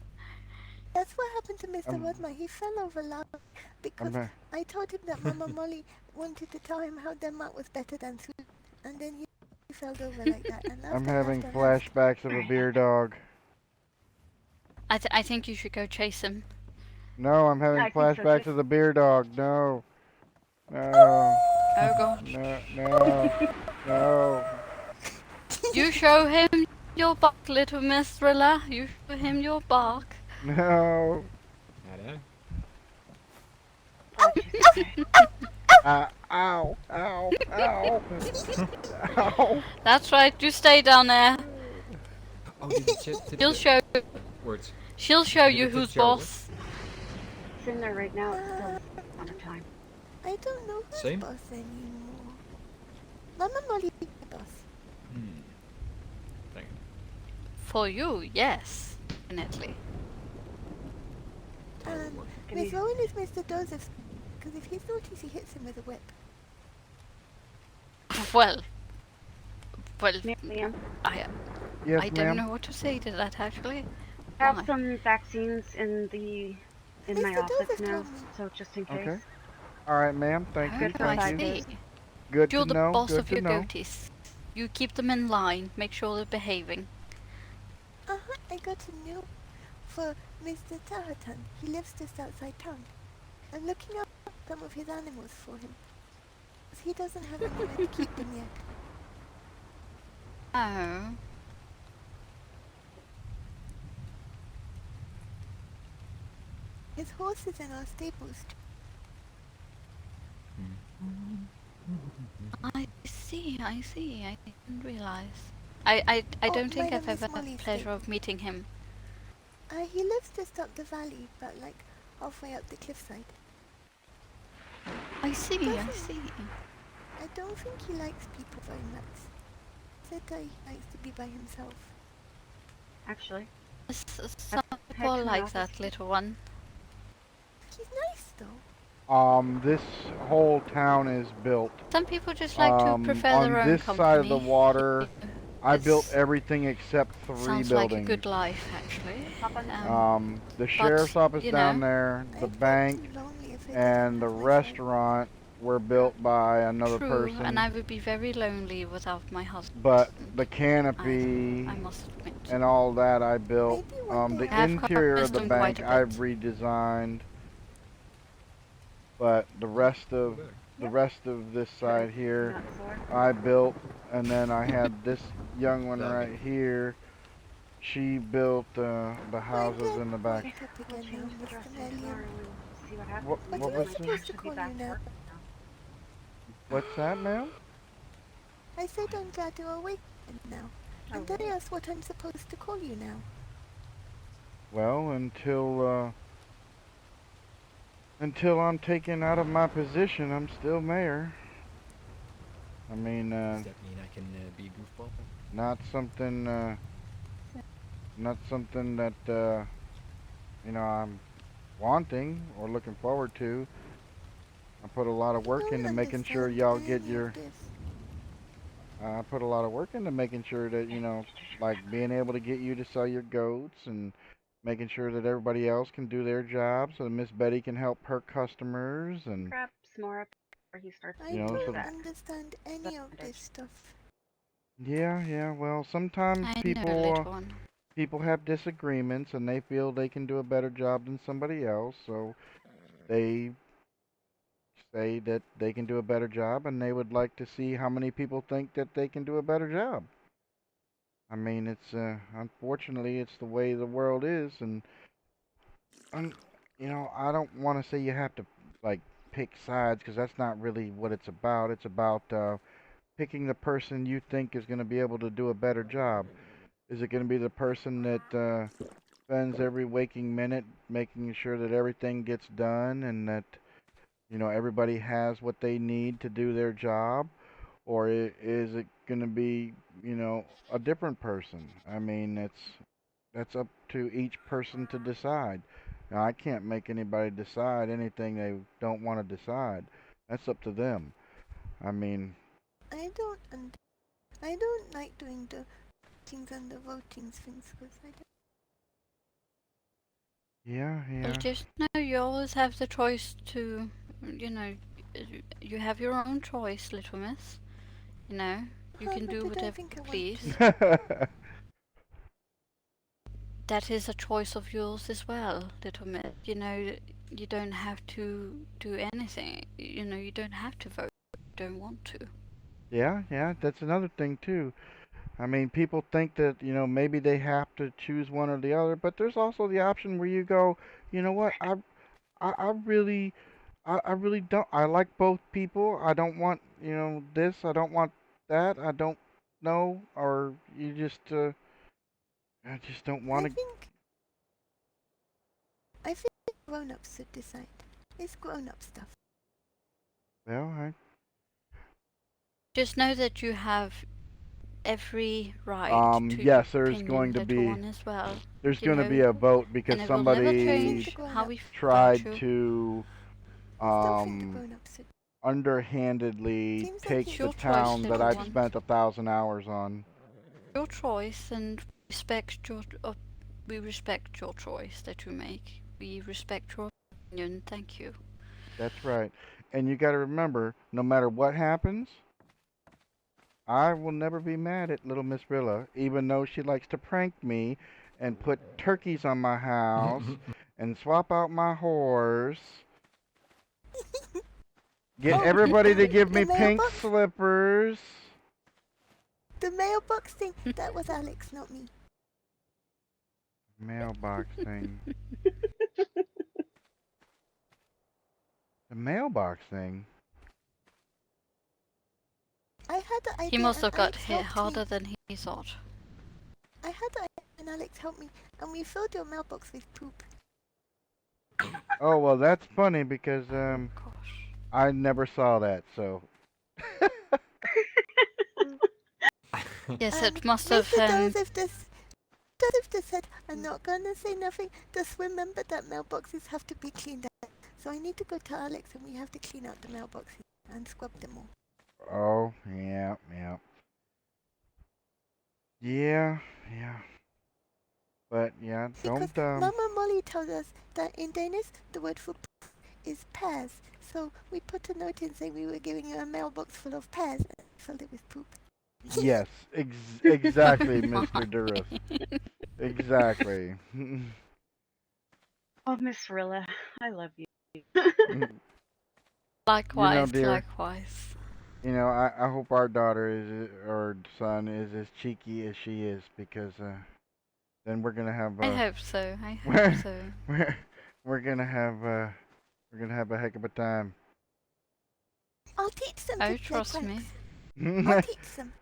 That's what happened to Mr. Woodman. He fell over laughing because I told him that Mama Molly wanted to tell him how Denmark was better than Sweden, and then he fell over like that. And I'm having flashbacks of a beer dog. I think you should go chase him. No, I'm having flashbacks of the beer dog. No. Oh gosh. No. You show him your bark, little Miss Rilla. You show him your bark. No. Ow. Ow. That's right, you stay down there. Oh, did you She'll show words? She'll show you who's boss. It's in there right now, it's still on the time. I don't know who's Same? boss anymore. Mama Molly is the boss. Thank you. For you, yes. Definitely. And Miss Owen is Mr. Joseph, because if he's naughty, she hits him with a whip. Well, Ma'am? Yes, I don't know what to say to that actually. I have some vaccines in my office now, so just in case. Okay. All right, ma'am. Thank you. I Thank you. see. Good You're to the know. boss Good of to your know. goatees. You keep them in line. Make sure they're behaving. I got a new for Mr. Tahatan. He lives just outside town. I'm looking up some of his animals for him. He doesn't have anywhere to keep them yet. Oh. His horse is in our stables. I see. I didn't realize. I don't think I've ever had the pleasure of meeting him. He lives just up the valley, but like halfway up the cliffside. I see. I don't think he likes people very much. said that he likes to be by himself. Actually, Some head people to my like office. that little one. He's nice though. This whole town is built. Some people just like to prefer their On own this side of the company. water, I built It's everything except 3 sounds like a buildings. good life, actually. Hop on the The But, sheriff's office you down know, there, the I'd bank, feel too lonely if I and didn't the have my friend. restaurant were built by another true, and person. I would be very lonely without my husband. But the canopy I must admit. and all that I built. Maybe one day The I have interior of promised the him quite bank a I've bit. redesigned. But the rest of this side here not sore. I built, and then I had this young one right here. She built the houses in the back. Wake up We'll again change now, the Mr. dressing Mellion. tomorrow and see what happens. What What what am I was My that? supposed to should be call back you to now? work now. What's that, ma'am? I said I'm glad you're awake now. Oh, And I really? asked what I'm supposed to call you now. Well, until I'm taken out of my position, I'm still mayor. I mean, Does that mean I can be goofball? not something that I'm wanting or looking forward to. I put a lot of I work don't into making sure understand y'all get any your. of this. I put a lot of work into making sure that like being able to get you to sell your goats and making sure that everybody else can do their job, so that Miss Betty can help her customers and Grab some more up before he starts I eating so. don't back. understand any of this stuff. Yeah. Well, sometimes I know, little one. people have disagreements and they feel they can do a better job than somebody else, so they say that they can do a better job and they would like to see how many people think that they can do a better job. I mean, it's unfortunately it's the way the world is, and I don't want to say you have to like pick sides because that's not really what it's about. It's about picking the person you think is going to be able to do a better job. Is it going to be the person that spends every waking minute making sure that everything gets done and that everybody has what they need to do their job, or is it going to be a different person? I mean, that's up to each person to decide. Now, I can't make anybody decide anything they don't want to decide. That's up to them. I mean, I don't like doing the things and the voting things because I don't. yeah. Well, just know you always have the choice to, you know, you have your own choice, little miss. You know, you can But do I don't whatever think I you want please. to. That is a choice of yours as well, little miss. You know, you don't have to do anything. You know, you don't have to vote if you don't want to. Yeah, that's another thing too. I mean, people think that, maybe they have to choose one or the other, but there's also the option where you go, you know what, I really, I really don't, I like both people. I don't want, this, I don't want that, I don't know, or you just, I just don't want I to, think grown-ups should decide. It's grown-up stuff. well, Just know that you have every right to your yes, opinion, little one, as well. there's You going to be know, a vote because and it will never I think somebody the change how grown-ups. we feel about tried you. to, I still think the grown-ups should. underhandedly Seems like take It's it's the your choice, town that little I've one. spent 1,000 hours on. Your choice, and we respect your choice that you make. We respect your opinion. Thank you. That's right. And you got to remember, no matter what happens, I will never be mad at little Miss Rilla, even though she likes to prank me and put turkeys on my house and swap out my horse. Get everybody to give The me pink mailbox? slippers. The mailbox thing. That was Alex, not me. Mailbox thing. The mailbox thing. I had the idea He must and have got Alex hit helped harder me. than he thought. I had the idea and Alex helped me, and we filled your mailbox with poop. Oh, well, that's funny because Gosh. I never saw that, so. Yes, it must have Mr. Joseph just said, I'm not gonna say nothing. Just remember that mailboxes have to be cleaned out. So I need to go to Alex and we have to clean out the mailboxes and scrub them all. Oh, yeah, yeah. Yeah, yeah. But yeah, See, because don't Mama Molly told us that in Danish the word for poop is pears. So we put a note in saying we were giving you a mailbox full of pears and filled it with poop. yes, exactly, My. Mr. Duras. Exactly. Oh, Miss Rilla, I love you. Likewise, Dear, likewise. I hope our daughter is or son is as cheeky as she is because then we're gonna have I hope so. I hope we're so. we're we're gonna have we're gonna have a heck of a time. I'll teach them Oh, to play trust me. pranks. I'll teach them.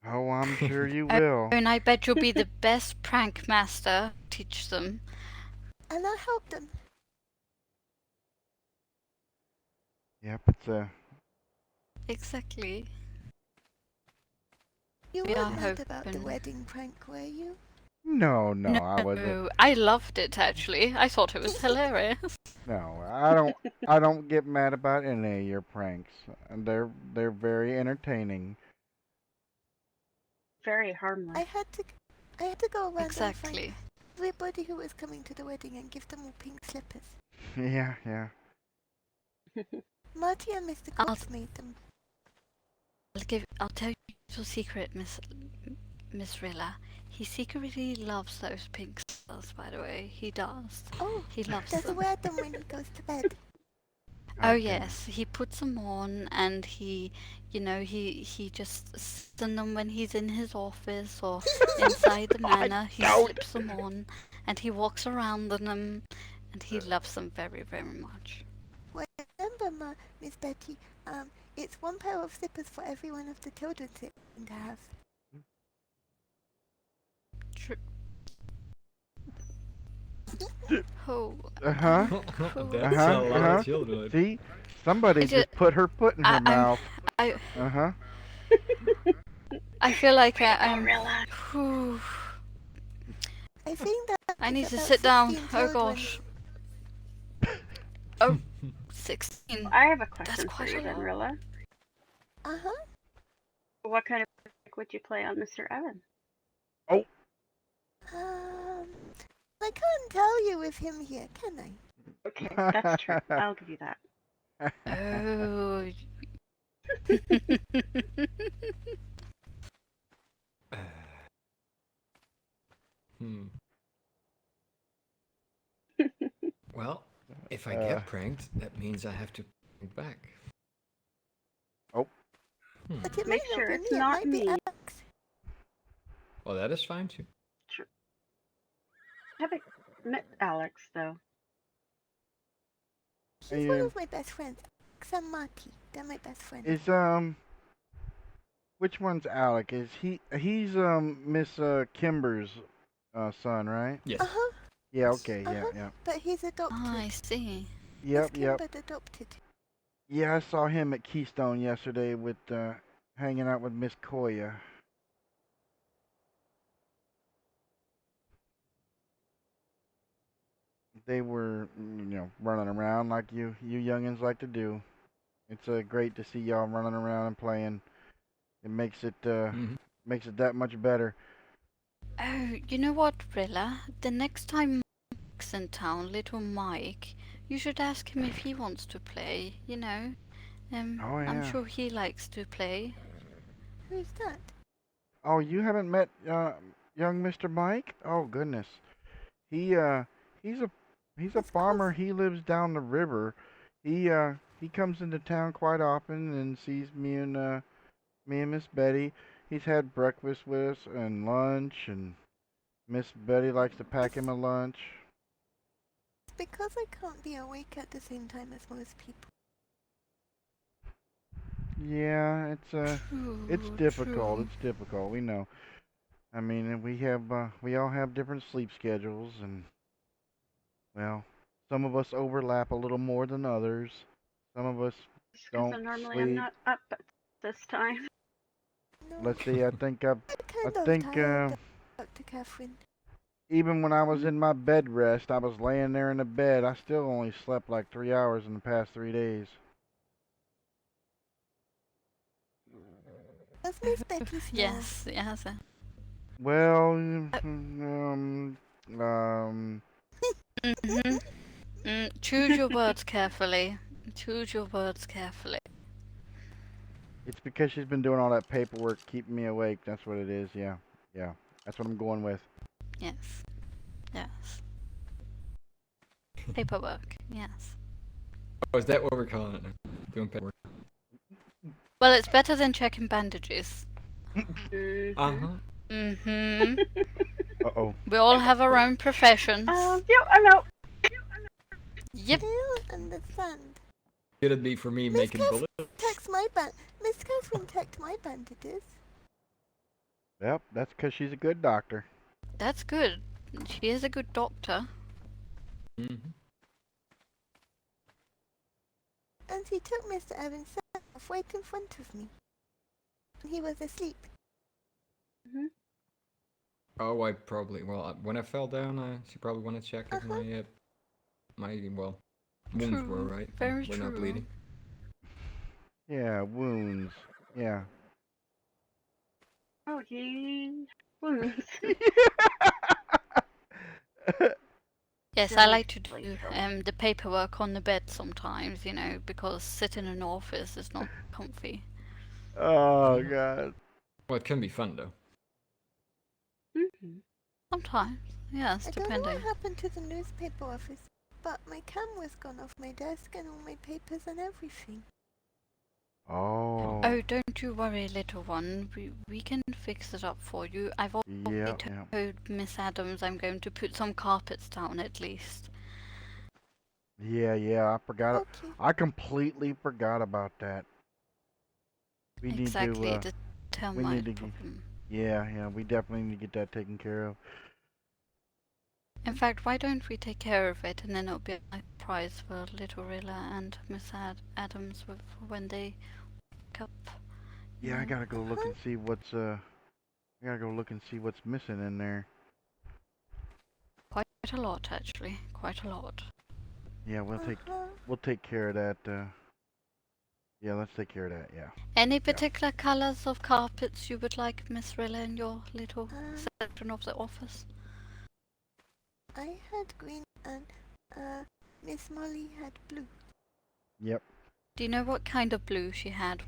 Oh, I'm sure you Oh, will. and I bet you'll be the best prank master. Teach them. And I'll help them. Yep, it's Exactly. You We are weren't mad about the hoping. wedding prank, were you? no, I wasn't. No, I loved it actually. I thought it was hilarious. No, I don't get mad about any of your pranks. And they're very entertaining. Very harmless. I had to go around and find Exactly. everybody who was coming to the wedding and give them all pink slippers. Yeah, yeah. Marty and Mr. I'll, Cox made them. I'll tell you a secret, Miss Rilla. He secretly loves those pink stars, by the way. He does. Oh, He loves does he them. wear them when he goes to bed? Oh Okay. yes, he puts them on and he just sits in them when he's in his office or inside the manor. He slips them on and he walks around in them and he loves them very, very much. Well, remember, Miss Betty, it's one pair of slippers for every one of the children that you to have. True. Oh, Uh-huh. That's Uh-huh, a lot uh-huh. of children. See? Somebody I just put her foot in her mouth. I Uh-huh. I feel like I'm. Rilla. Whew, I think that I need to about sit down. 16 Oh children. gosh. Oh, 16. I have a That's question for quite you a then, lot. Rilla. Uh-huh. What kind of trick would you play on Mr. Evan? I can't tell you with him here, can I? Okay, that's true. I'll give you that. Oh. Hmm. Well, if I Uh. get pranked, that means I have to prank back. Oh. But it Make might sure not it's be me, it not might be me. Alex. Well, that is fine too. I haven't met Alex, though. He's one of my best friends. Alex and Marty. They're my best friends. Is which one's Alec? He's Miss Kimber's son, right? Yes. Uh-huh. Yeah, okay, yeah, Uh-huh. yeah. But he's adopted. Oh, I see. Yep, Miss yep. Kimber adopted. Yeah, I saw him at Keystone yesterday with hanging out with Miss Koya. They were, running around like you youngins like to do. It's great to see y'all running around and playing. It makes it makes it that much better. Oh, you know what, Rilla? The next time Mike's in town, little Mike, you should ask him if he wants to play, you know. Oh I'm yeah. sure he likes to play. Who's that? Oh, you haven't met young Mr. Mike? Oh goodness. He he's a That's farmer. close. He lives down the river. He comes into town quite often and sees me and Miss Betty. He's had breakfast with us and lunch, and Miss Betty likes to pack him a lunch. It's because I can't be awake at the same time as most people. Yeah, it's True, difficult. true. It's difficult. We know. I mean, we all have different sleep schedules, and well, some of us overlap a little more than others. Some of us Just because don't normally I'm sleep. not up at this time. No, let's see. I think I'm kind of think tired, Dr. Catherine. even when I was in my bed rest, I was laying there in the bed. I still only slept like 3 hours in the past 3 days. Does Miss Betty snore? Yes, yes. Well, Mm-hmm. Choose your words carefully. Choose your words carefully. it's because she's been doing all that paperwork, keeping me awake. That's what it is. Yeah, yeah. That's what I'm going with. Yes. Yes. Paperwork. Yes. Oh, is that what we're calling it now? Doing paperwork. Well, it's better than checking bandages. Uh-huh. Mm-hmm. Uh-oh. We all have our own professions. Yep, I'm out. Yep. I don't understand. Should it be for me Miss making Catherine bullets? checks my Miss Catherine checked my bandages. Yep, that's because she's a good doctor. That's good. She is a good doctor. Mm-hmm. And she took Mr. Evans off right in front of me. He was asleep. Oh, I probably, well, when I fell down, she probably wanted to check if well, wounds were True. right. Very We're true. not bleeding. Yeah, wounds. Yeah. Oh, he wounds. Yes, I Very like to do true. the paperwork on the bed sometimes, you know, because sitting in an office is not comfy. Oh, God. Well, it can be fun, though. Sometimes, yes, I don't know depending. what happened to the newspaper office, but my camera's gone off my desk and all my papers and everything. Oh. Oh, don't you worry, little one. We can fix it up for you. I've already Yeah, yeah. told Miss Adams I'm going to put some carpets down at least. Yeah, I forgot. Okay. I completely forgot about that. We need Exactly, to, the we termite need to, problem. yeah, we definitely need to get that taken care of. In fact, why don't we take care of it and then it'll be a nice prize for little Rilla and Miss Adams for when they wake up. Yeah, I gotta go look Uh-huh. and see what's missing in there. Quite a lot, actually. Quite a lot. Yeah, we'll Uh-huh. take care of that. Yeah, let's take care of that. Yeah. Any particular colors of carpets you would like, Miss Rilla, in your little Um, section of the office? I had green and Miss Molly had blue. Yep. Do you know what kind of blue she had?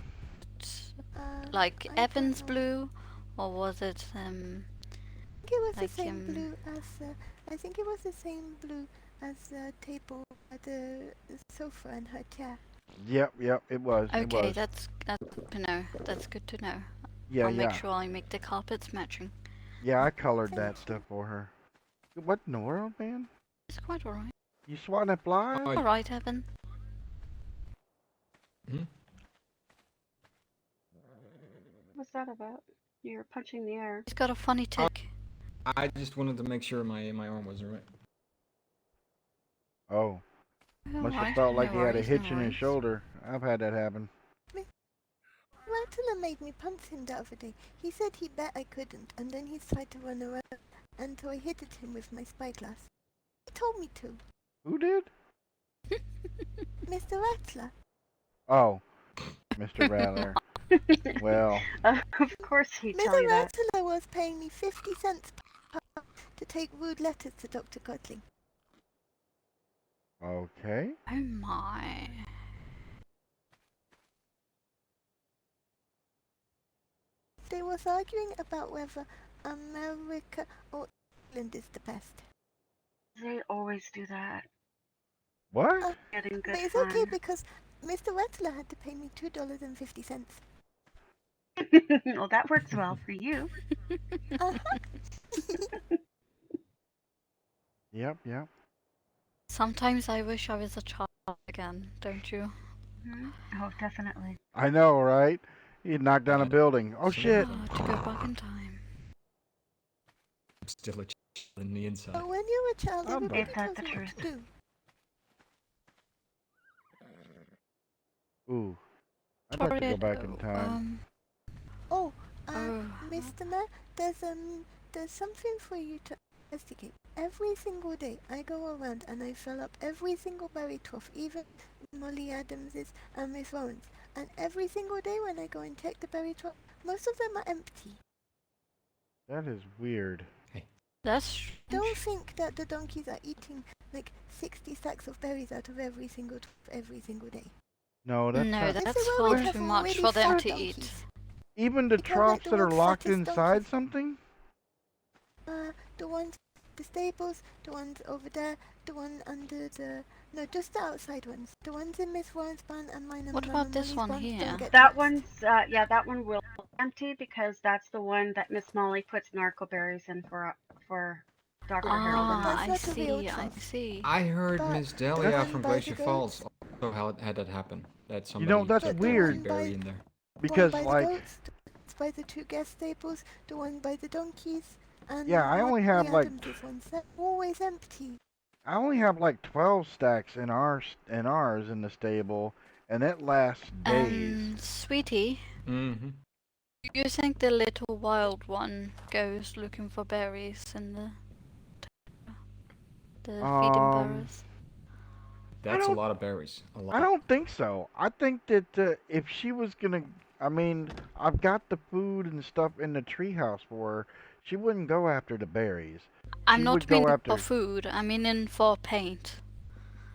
Like I Evans don't know. blue, or was it I think it was like the same blue as I think it was the same blue as the table, the sofa and her chair. Yep. It was. It Okay, was. that's good to know. That's good to know. Yeah, I'll make yeah. sure I make the carpets matching. Yeah, I colored Thank that stuff for her. What in the world, man? It's quite alright. You swatting at flies? Oh, Alright, Evan. Hmm? What's that about? You're punching the air. He's got a funny tick. I just wanted to make sure my arm was alright. Oh, must have Alright, felt like no he had a worries, hitch no in his worries. shoulder. I've had that happen. Rattler made me punch him the other day. He said he bet I couldn't, and then he tried to run around, and so I hit at him with my spyglass. He told me to. Who did? Mr. Rattler. Oh, Mr. Rattler. Well, Of course he'd tell Mr. you that. Rattler was paying me 50 cents per hour to take rude letters to Dr. Codling. okay. Oh my. They was arguing about whether America or England is the best. They always do that. What? Getting good But it's fun. okay because Mr. Rattler had to pay me $2.50. Well, that works well for you. Uh-huh. Yep. Sometimes I wish I was a child again, don't you? Oh, definitely. I know, right? He knocked down a building. Oh shit. Oh, to go back in time. I'm still a child in the inside. But when you're a child, I'm everybody Ain't that tells the you what to truth? do. Ooh. I'd like to go Sorry, back in time. Oh, Oh. Mr. Mayor, there's something for you to investigate. Every single day I go around and I fill up every single berry trough, even Molly Adams's and Miss Rowan's. And every single day when I go and check the berry trough, most of them are empty. That is weird. That's strange. Don't think that the donkeys are eating like 60 stacks of berries out of every single trough every single day. No, that's No, not. Yes, that's they will. far We have too much really for them fat to eat. donkeys. Even the We have, like, troughs the that are world's locked fattest inside donkeys. something? The ones, the stables, the ones over there, the one under the, no, just the outside ones. The ones in Miss Warren's barn and mine and What Mum about and this Molly's one barns here? don't get That touched. one's, yeah, that one will be empty because that's the one that Miss Molly puts narcoberries in for Dr. Harold and Ah, That's I not a real see, I trough. see. I heard But Miss the Delia one from by the Glacier Falls goats, also had that happen. That You know, somebody that's kept but the an weird. empty one berry by in there. one Because, by the like, goats, the ones by the two guest stables, the one by the donkeys, and yeah, I only Molly have like Adams's ones. They're always empty. 12 stacks in ours in the stable, and it lasts days. Sweetie, Mm-hmm. do you think the little wild one goes looking for berries in the feeding barrows? I That's a don't lot of berries. A lot. I don't think so. I think that if she was gonna, I mean, I've got the food and stuff in the treehouse for her. She wouldn't go after the berries. I'm She not would go meaning after. for food, I mean in for paint.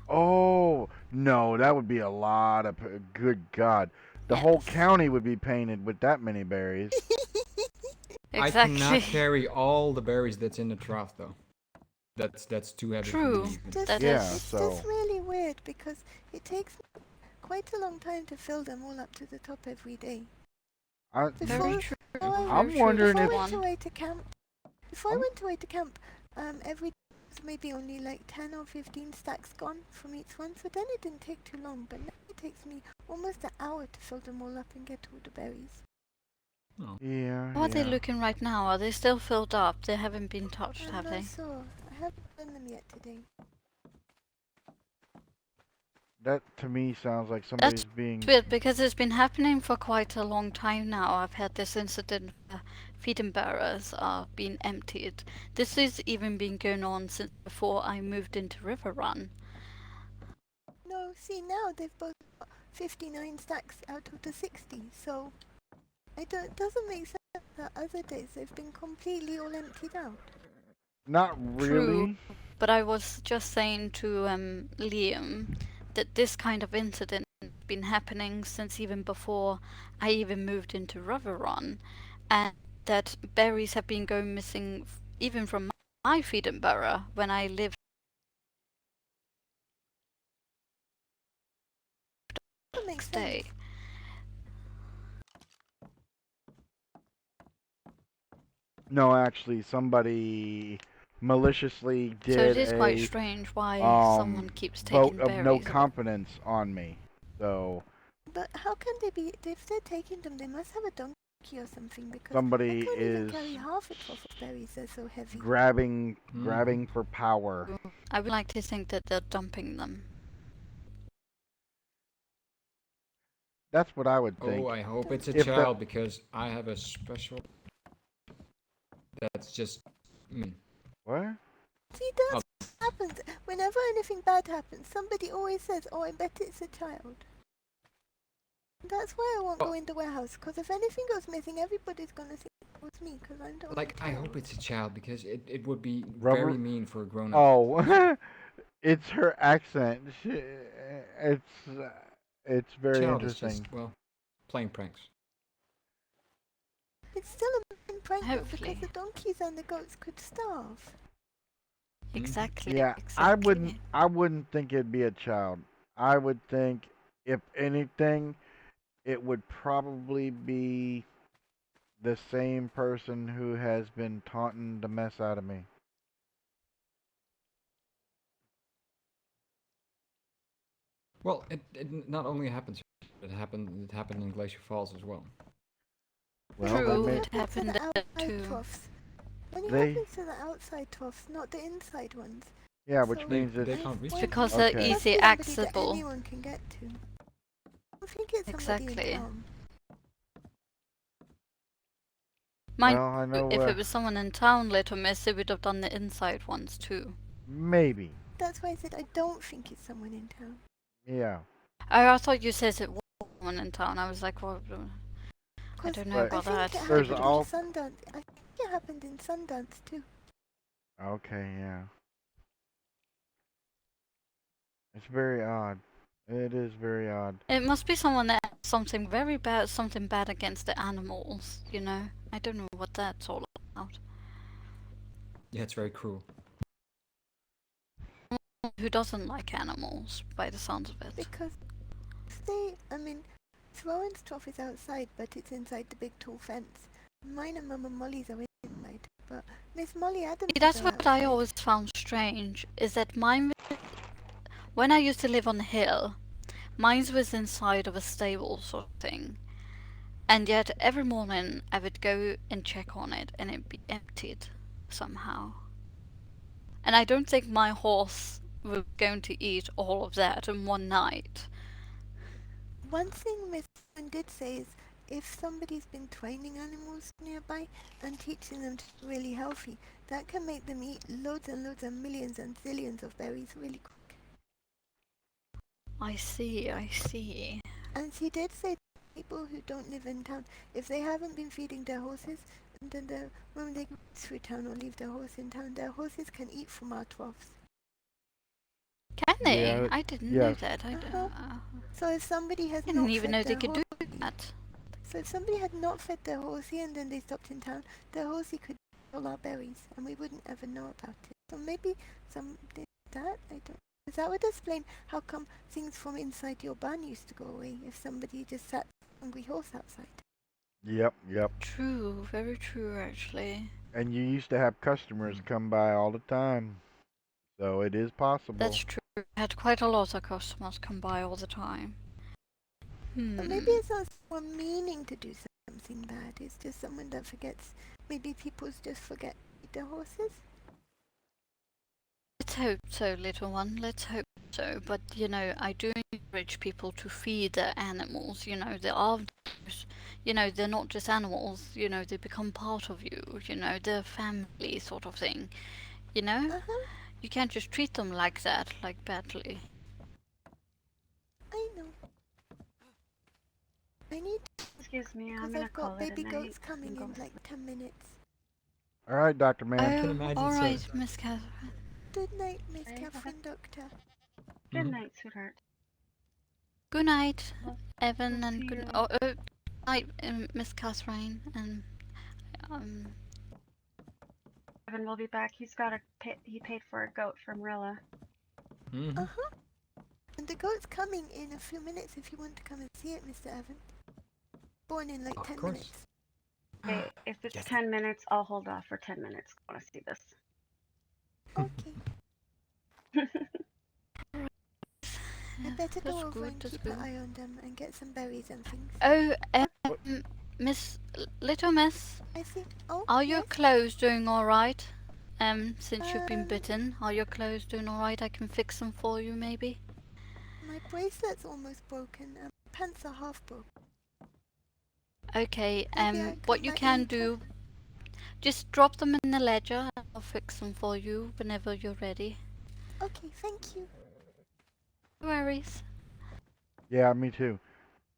Oh no, that would be a lot of. Good God, the whole Yes. county would be painted with that many berries. I cannot Exactly. carry all the berries that's in the trough though. That's too heavy for True. me. even. Just, That Yeah, is it's so just really weird because it takes quite a long time to fill them all up to the top every day. I, very Before, true. I'm Very true, wondering before I if- went one. away to camp, before I I'm- went away to camp, every day was maybe only like 10 or 15 stacks gone from each one, so then it didn't take too long, but now it takes me almost an hour to fill them all up and get all the berries. yeah, How are they yeah. looking right now? Are they still filled up? They haven't been touched, I'm have not they? sure. I haven't done them yet today. That to me sounds like somebody's being. It's weird because it's been happening for quite a long time now. I've had this incident where feeding barrels are being emptied. This has even been going on since before I moved into River Run. No, see now they've both got 59 stacks out of the 60, so it doesn't make sense that other days they've been completely all emptied out. Not True. really. But I was just saying to Liam that this kind of incident has been happening since even before I even moved into River Run, and that berries have been going missing even from my feeding barrow when I lived That makes next day. sense. No, actually, somebody maliciously So it did is quite a strange why someone keeps vote taking of no berries. confidence on me. So But how can they be, if they're taking them, they must have a donkey or something, because somebody I can't even is carry half a trough of berries, they're so heavy. grabbing Mhm. grabbing for power. I would like to think that they're dumping them. That's what I would think. Oh, I hope it's a If the- child because I have a special. That's just. What? See, that's what happens. Whenever anything bad happens, somebody always says, oh, I bet it's a child. That's why I won't go in the warehouse, because if anything goes missing, everybody's going to think it was me, because I'm the only Like, I hope child. it's a child because it would be Rubber- very mean for a grown up. Oh, it's her accent. It's very Child is interesting. just, well, playing pranks. It's still a mean prank, though, Hopefully. because the donkeys and the goats could starve. Exactly. Yeah, exactly. I wouldn't think it'd be a child. I would think, if anything, it would probably be the same person who has been taunting the mess out of me. Well, it not only happens here, it happened in Glacier Falls as well. Well, True, they may, it happened to the there outside too. troughs. Only They- happens to the outside troughs, not the inside ones. yeah, which So- means They it's can't reach Well, it. Because Okay. they're it must easy be somebody that accessible. anyone can get to. I think it's somebody Exactly. in town. Mind Well, I you, know, if it was someone in town, Little Miss, they would have done the inside ones too. maybe. That's why I said I don't think it's someone in town. Yeah. Oh, I thought you said it was someone in town. I was like, well, I 'Cause don't know But I about think that. it there's happened all. in Sundance. I think it happened in Sundance too. Okay, yeah. It's very odd. It is very odd. It must be someone that has something very bad, something bad against the animals, you know? I don't know what that's all about. Yeah, it's very cruel. Who doesn't like animals, by the sounds of it? Because I mean, Rowan's trough is outside, but it's inside the big tall fence. Mine and Mama Molly's are inside, but Miss Molly Adams See, that's are what outside. I always found strange, is that mine, when I used to live on the hill, mine was inside of a stable sort of thing. And yet every morning I would go and check on it and it'd be emptied somehow. And I don't think my horse was going to eat all of that in one night. One thing Miss Owen did say is if somebody's been training animals nearby and teaching them to be really healthy, that can make them eat loads and loads and millions and zillions of berries really quick. I see, I see. And she did say people who don't live in town, if they haven't been feeding their horses, and then when they go through town or leave their horse in town, their horses can eat from our troughs. Can they? Yeah, I didn't know yes. that. So if somebody has Didn't not even fed know they their could do horsey, that. so if somebody had not fed their horsey and then they stopped in town, their horsey could eat all our berries and we wouldn't ever know about it. So maybe something like that, I don't. Because that would explain how come things from inside your barn used to go away if somebody just sat a hungry horse outside. Yep, yep. True, very true actually. And you used to have customers come by all the time. So it is possible. That's true. I had quite a lot of customers come by all the time. But maybe it's not someone meaning to do something bad, it's just someone that forgets. Maybe people just forget to eat their horses. Let's hope so, little one. Let's hope so. But you know, I do encourage people to feed their animals. You know, they are, you know, they're not just animals. You know, they become part of you. You know, they're family sort of thing. You know, you can't just treat them like that, like badly. I know. I need Excuse me, I'm because gonna I've call got it a baby night. goats coming I'm in going like to 10 minutes. All right, Dr. Man. can Oh, imagine all so. right, Miss Catherine. Good night, Miss Okay, Catherine Doctor. Good night, sweetheart. Good night, Well, Evan, we'll and see good you. good night, Miss Catherine, and um. Evan will be back. He paid for a goat from Rilla. Mm-hmm. And the goat's coming in a few minutes if you want to come and see it, Mr. Evan. Born in like Of 10 course. minutes. Okay, if it's Yes. 10 minutes, I'll hold off for 10 minutes. I want to see this. Okay. I better That's go over good, and that's keep good. an eye on them and get some berries and things. Oh, What? Little Miss, I see. Oh, are your yes? clothes doing all right? Since you've been Um, bitten, are your clothes doing all right? I can fix them for you, maybe. My bracelet's almost broken and my pants are half broken. Okay. Maybe I What come you back can later. do, just drop them in the ledger, and I'll fix them for you whenever you're ready. Okay, thank you. No worries. Yeah, me too.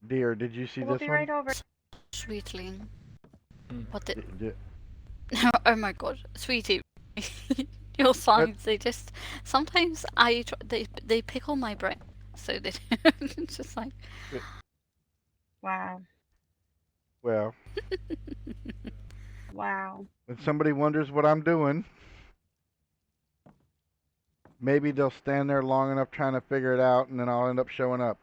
Dear, did you see We'll this be one? right over. Sweetling. Mm. What the? D- Oh my god, sweetie. Your signs, they just sometimes they pickle my brain. So they it's just like Wow. well, Wow. when somebody wonders what I'm doing, maybe they'll stand there long enough trying to figure it out, and then I'll end up showing up.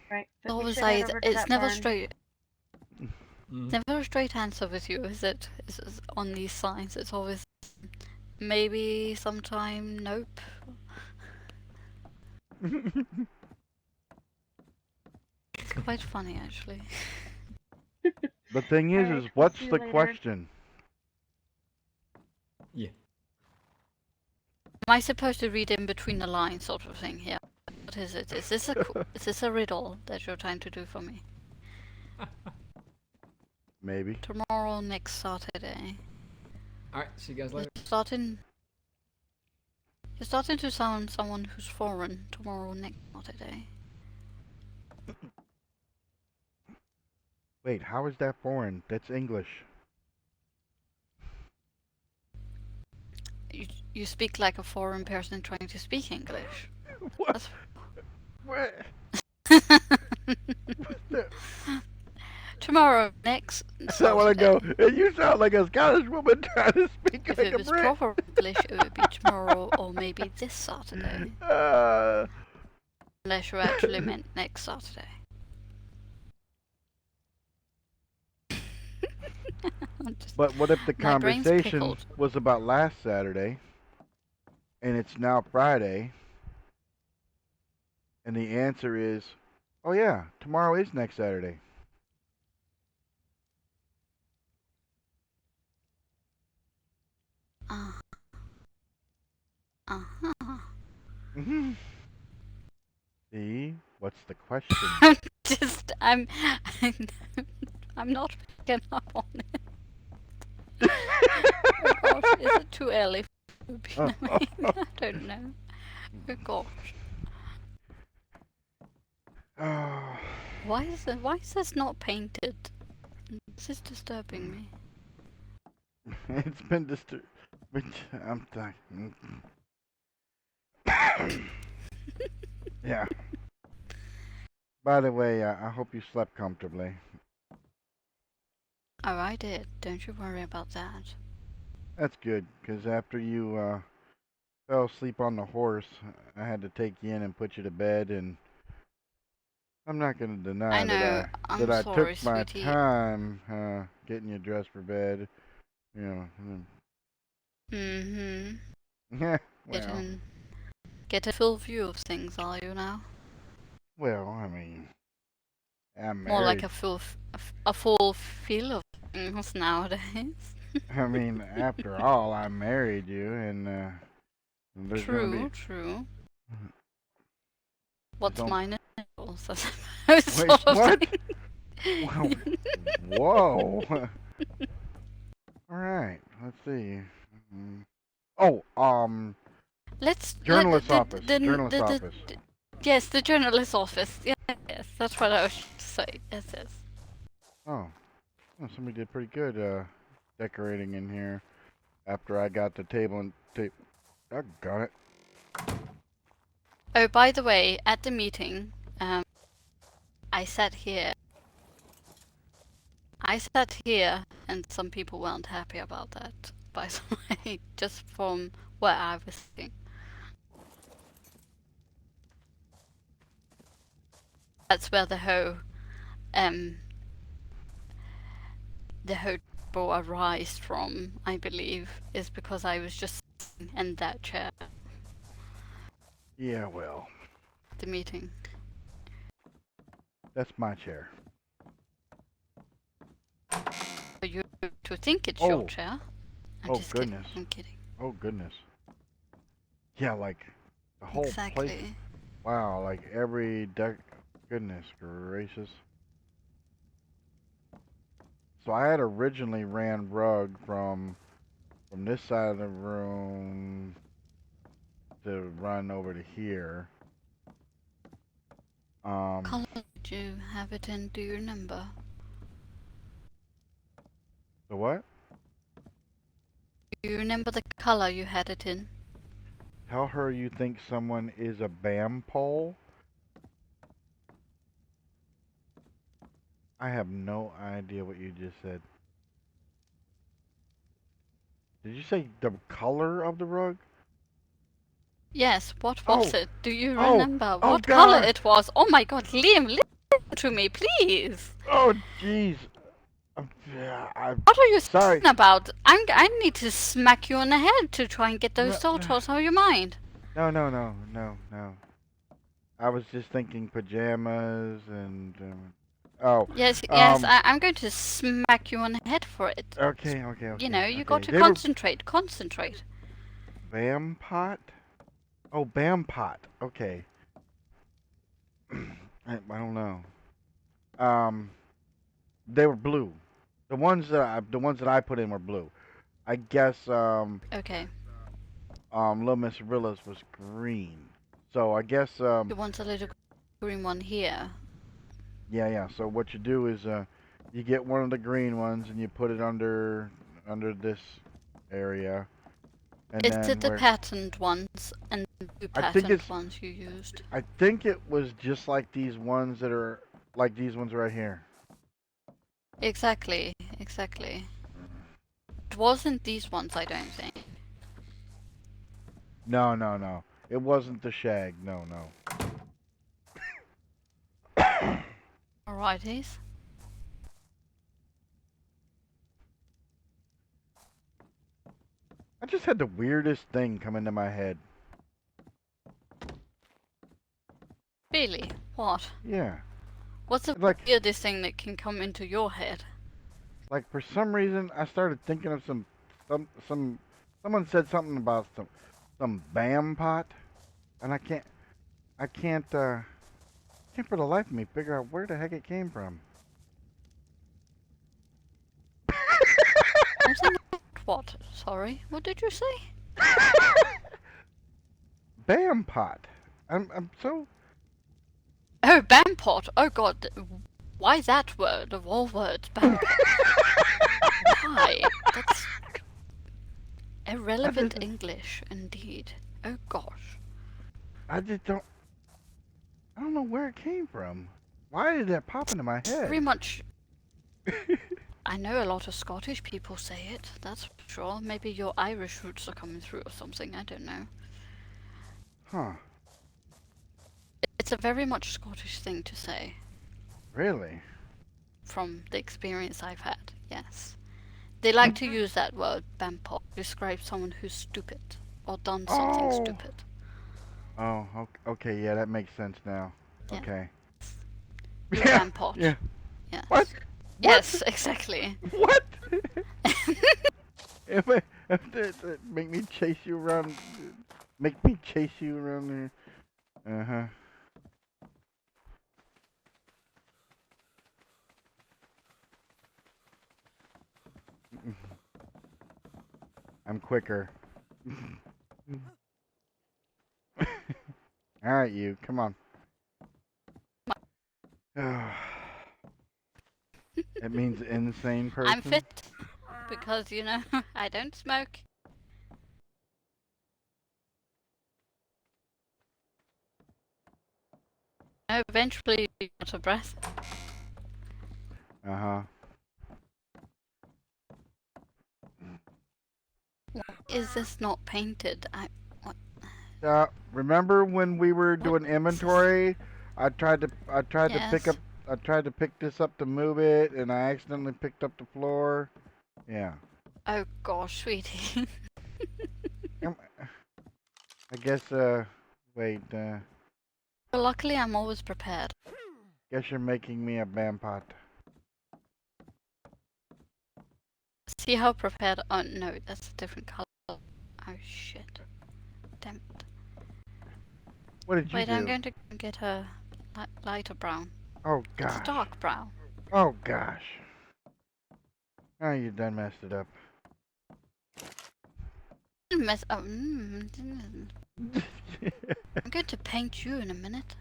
Right. But we always should head like over to it's that never barn. straight. Mm. Never a straight answer with you, is it? Is on these signs, it's always maybe, sometime, nope. It's quite funny actually. The thing is, Alright, I'll what's see you the later. question? Yeah. Am I supposed to read in between the lines, sort of thing here? What is it? Is this a riddle that you're trying to do for me? Maybe. Tomorrow, next Saturday. All right, see you guys later. You're starting to sound someone who's foreign. Tomorrow, next Saturday. Wait, how is that foreign? That's English. You speak like a foreign person trying to speak English. What? What? Tomorrow, next So I want to go. Saturday. And you sound like a Scottish woman trying to speak If like it a was Brit. proper English, it would be tomorrow or maybe this Saturday. Unless you actually meant next Saturday. But what if the My brain's conversation pickled. was about last Saturday, and it's now Friday, and the answer is, oh yeah, tomorrow is next Saturday. Uh-huh. Mm-hmm. See, what's the question? I'm not picking up on it. Oh gosh, is it too early for being I don't know. Oh gosh. Oh, Why is this not painted? This is disturbing me. it's been disturbed. I'm talking. Yeah. By the way, I hope you slept comfortably. Oh, I did. Don't you worry about that. That's good, because after you fell asleep on the horse, I had to take you in and put you to bed, and I'm not going to deny I know. I'm that I sorry, took my sweetie. time getting you dressed for bed. You know. Mm-hmm. Yeah. Well. Get a full view of things, are you now? Well, I mean, I'm More like married. a full feel of things nowadays. I mean, after all, I married you, and there's gonna be. True. There's What's on- mine initials, I suppose, Wait, sort of what? thing. Wow. Whoa. All right. Let's see. Oh, journalist office. Journalist office. Yes, the journalist office. Yes, that's what I was trying to say. Yes. Oh, well, somebody did pretty good decorating in here after I got the table and tape. I got it. Oh, by the way, at the meeting, I sat here, and some people weren't happy about that, by the way, just from where I was sitting. That's where the whole trouble arise from, I believe, is because I was just sitting in that chair Yeah, well, at the meeting. that's my chair. For you to think it's your Oh. chair. I'm Oh, just goodness. kidding. I'm kidding. Oh, goodness. Yeah, like the whole Exactly. place. Wow, like every deck. Goodness gracious. So I had originally ran rug from this side of the room to run over to here. Color did you have it in? Do you remember? The what? Do you remember the color you had it in? Tell her you think someone is a BAM pole? I have no idea what you just said. Did you say the color of the rug? Yes, what was Oh, it? Do you oh, remember oh what color God! it was? Oh my god, Liam, listen to me, please! Oh, jeez. Yeah, What are you sorry. talking about? I need to smack you on the head to try and get those No, thoughts out of your mind. No. I was just thinking pajamas and oh. Yes, Um. I'm going to smack you on the head for it. Okay. You know, you Okay. got to They were concentrate. Bam pot. Oh, Bam pot. Okay. I don't know. Um, they were blue. The ones that I put in were blue. I guess Okay. Little Miss Rilla's was green. So I guess You want a little green one here. yeah. So what you do is you get one of the green ones and you put it under this area, and Is then it the where patterned ones and blue I think patterned it's ones you used? I think it was just like these ones that are like these ones right here. Exactly. It wasn't these ones, I don't think. No. It wasn't the shag. No. Alrighties. I just had the weirdest thing come into my head. Really? What? Yeah. What's the Like weirdest thing that can come into your head? for some reason I started thinking of someone said something about some bam pot, and I can't for the life of me figure out where the heck it came from. Something about what? Sorry, what did you say? Bam pot. I'm so Oh, Bampot! Oh god, why that word of all words, Bampot? Why? That's irrelevant just- English, indeed. Oh gosh. I just don't I don't know where it came from. Why did that pop into my Very head? much. I know a lot of Scottish people say it, that's for sure. Maybe your Irish roots are coming through or something, I don't know. Huh. It's a very much Scottish thing to say, Really? from the experience I've had, yes. They like to use that word, Bampot, to describe someone who's stupid, or done something Oh. stupid. Oh, okay, yeah, that makes sense now. Yeah. Okay. You're Yeah. Bampot. Yeah. Yes. What? Yes, exactly. What? If make me chase you around, make me chase you around there. Uh-huh. I'm quicker. All right, you. Come on. It means insane person. I'm fit because, you know, I don't smoke. I eventually out of breath. Uh-huh. Is this not painted? What? Remember when we were doing inventory? I tried to pick Yes. up I tried to pick this up to move it, and I accidentally picked up the floor. Yeah. Oh gosh, sweetie. Um, I guess wait, Well, luckily I'm always prepared. guess you're making me a vampot. See how prepared? Oh no, that's a different color. Oh shit. Damn it. What did you Wait, do? I'm going to get a lighter brown. Oh It's gosh. dark brown. Oh gosh. Oh, you done messed it up. Mess. Oh, I'm going to paint you in a minute.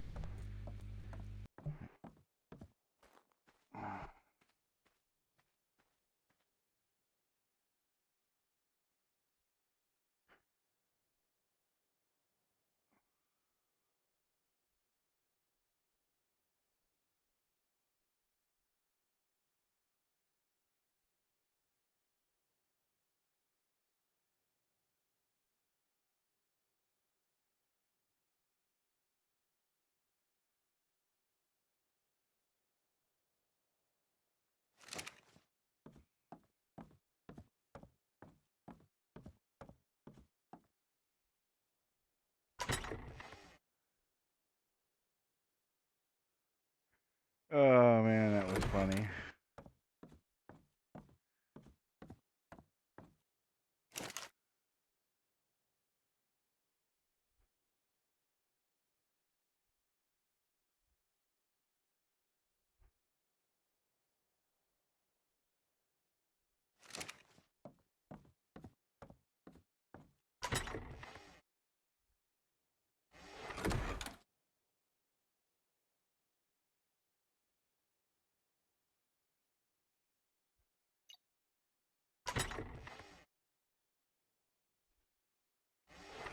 Oh man, that was funny.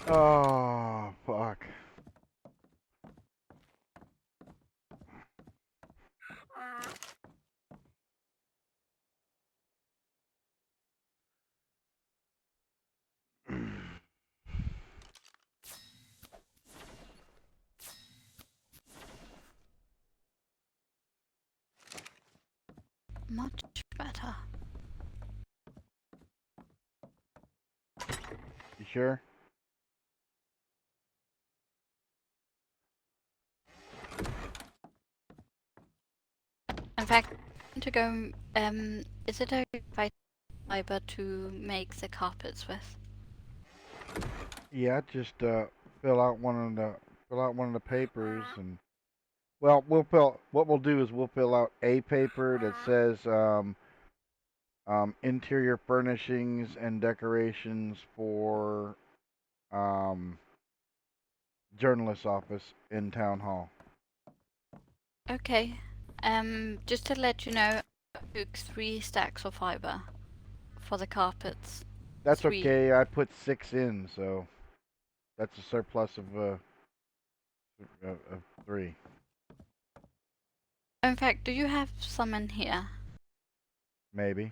Oh, fuck. Much better. You sure? In fact, to go. Is it okay if I fiber to make the carpets with? Yeah, just fill out one of the papers and well, what we'll do is we'll fill out a paper that says interior furnishings and decorations for um journalist office in town hall. Okay. Just to let you know, I took 3 stacks of fiber for the carpets. That's 3. okay. I put 6 in, so that's a surplus of 3. In fact, do you have some in here? Maybe.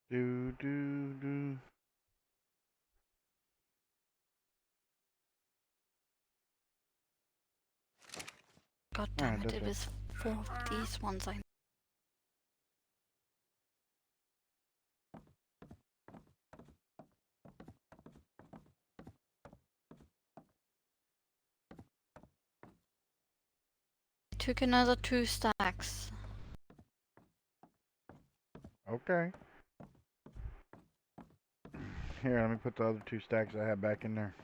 Do do do. God All damn right, it, that's it right. was 4 of these ones I... took another 2 stacks. Okay. Here, let me put the other 2 stacks I have back in there.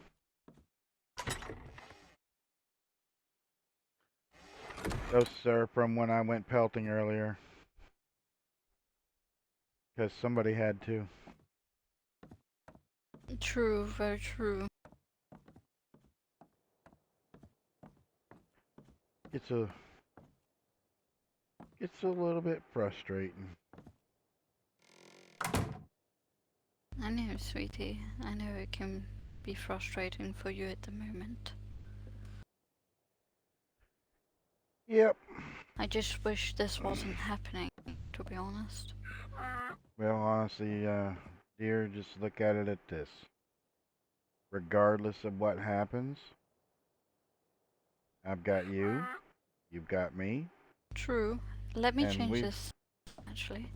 Those are from when I went pelting earlier. Because somebody had to. True, very true. It's a little bit frustrating. I know, sweetie. I know it can be frustrating for you at the moment. Yep. I just wish this wasn't happening, to be honest. Well, honestly, dear, just look at it at this. Regardless of what happens, I've got you, you've got me, True. Let me and change we've... this, actually.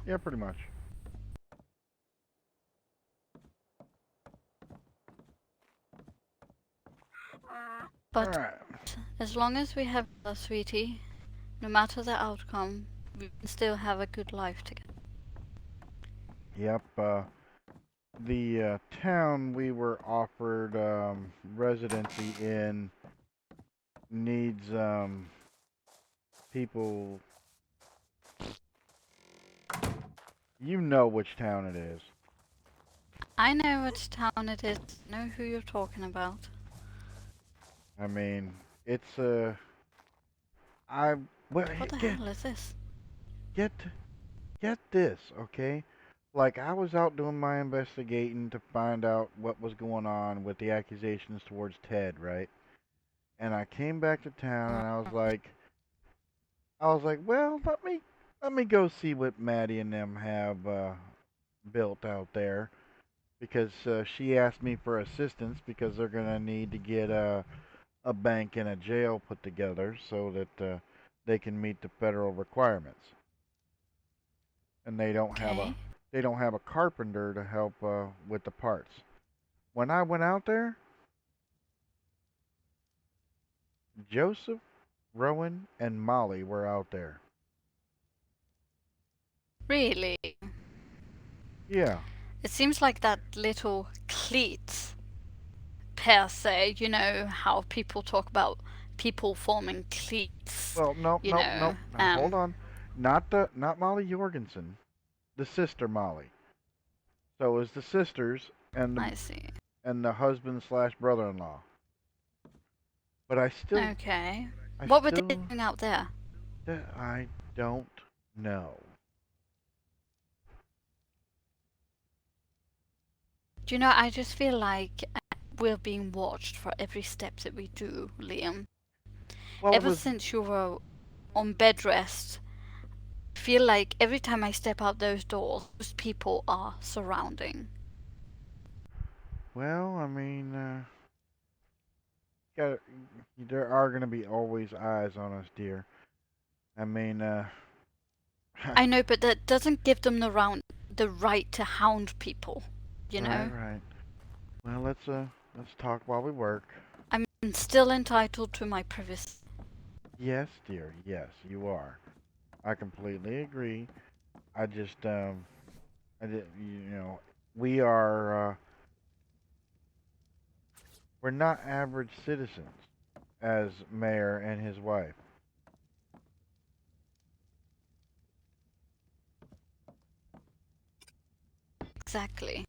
Yeah, pretty much. But Alright. as long as we have a sweetie, no matter the outcome, we can still have a good life together. Yep, the town we were offered residency in needs people. You know which town it is. I know which town it is. Know who you're talking about. I mean, it's I well What the get hell is this? get get this, okay? Like I was out doing my investigating to find out what was going on with the accusations towards Ted, right? And I came back to town and I was like, well, let me go see what Maddie and them have built out there because she asked me for assistance because they're gonna need to get a bank and a jail put together so that they can meet the federal requirements. And Okay. they don't have a carpenter to help with the parts. When I went out there, Joseph, Rowan, and Molly were out there. Really? Yeah. It seems like that little clique per se, you know how people talk about people forming cliques, Well, nope, you nope, know. nope. Now hold on. Not Molly Jorgensen, the sister Molly. So it was the sisters I see. and the husband slash brother-in-law. But Okay. I What were they still, doing out there? I don't know. Do you know, I just feel like we're being watched for every step that we do, Liam. Well, it Ever was since you were on bed rest, I feel like every time I step out those doors, those people are surrounding. well. I mean, got there are gonna be always eyes on us, dear. I mean, I know, but that doesn't give them the right to hound people, you right, know? right. Well, let's talk while we work. I'm still entitled to my privacy. Yes, dear. Yes, you are. I completely agree. I just I did, we are we're not average citizens as mayor and his wife. Exactly.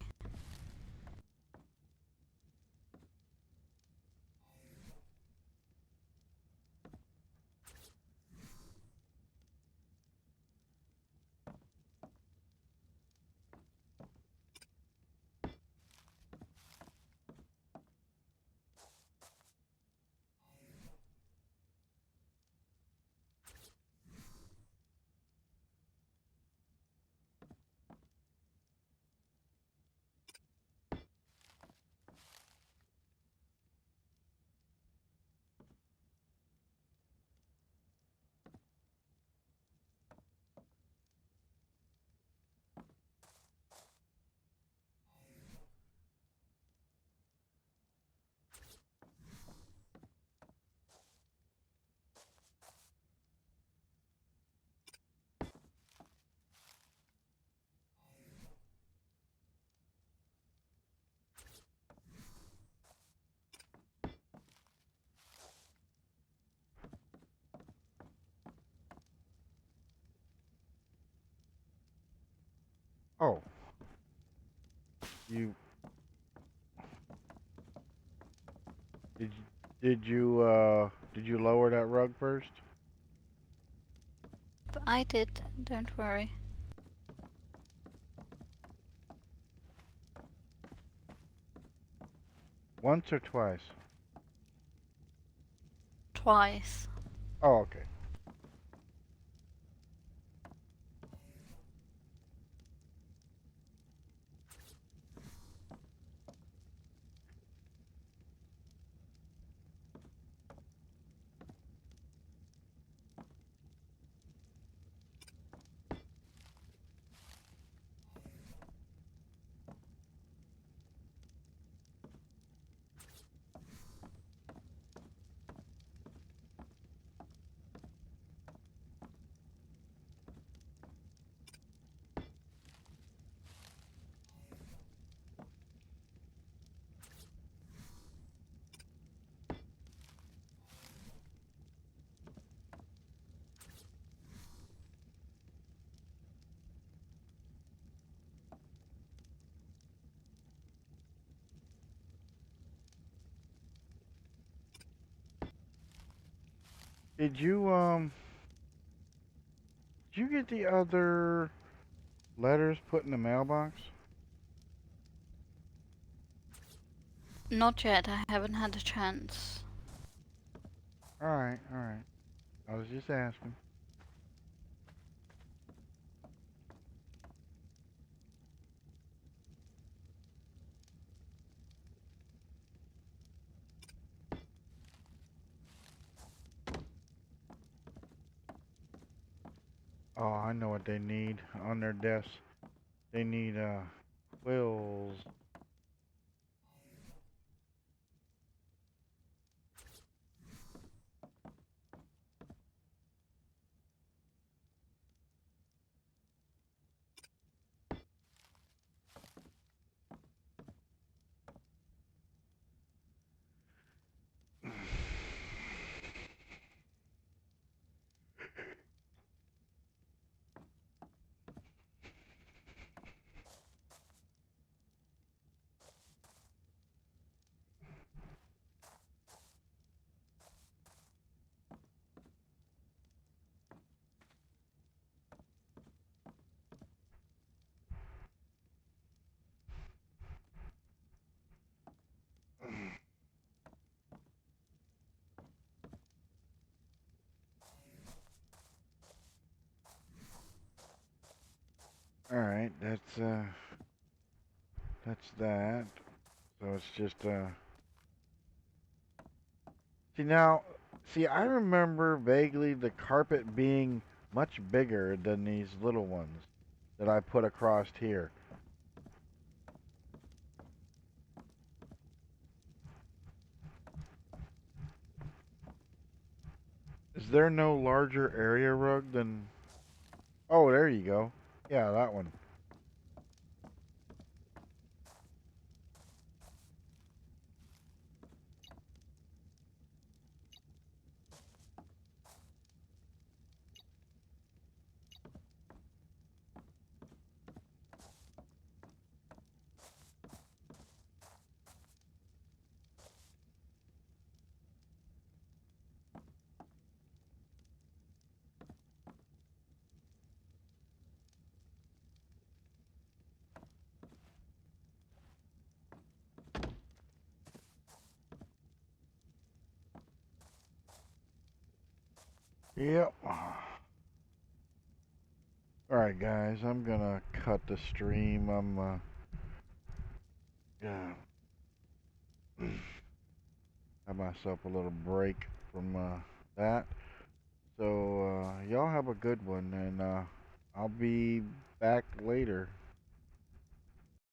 Oh, you did did you lower that rug first? But I did, don't worry. Once or twice? Twice. Oh, okay. Did you get the other letters put in the mailbox? Not yet, I haven't had a chance. Alright, alright. I was just asking. Oh, I know what they need on their desk. They need quills. Alright, that's that. So it's just see, I remember vaguely the carpet being much bigger than these little ones that I put across here. Is there no larger area rug than... Oh, there you go. Yeah, that one. Yep. Alright guys, I'm gonna cut the stream. I'm yeah, have myself a little break from that. So y'all have a good one, and I'll be back later.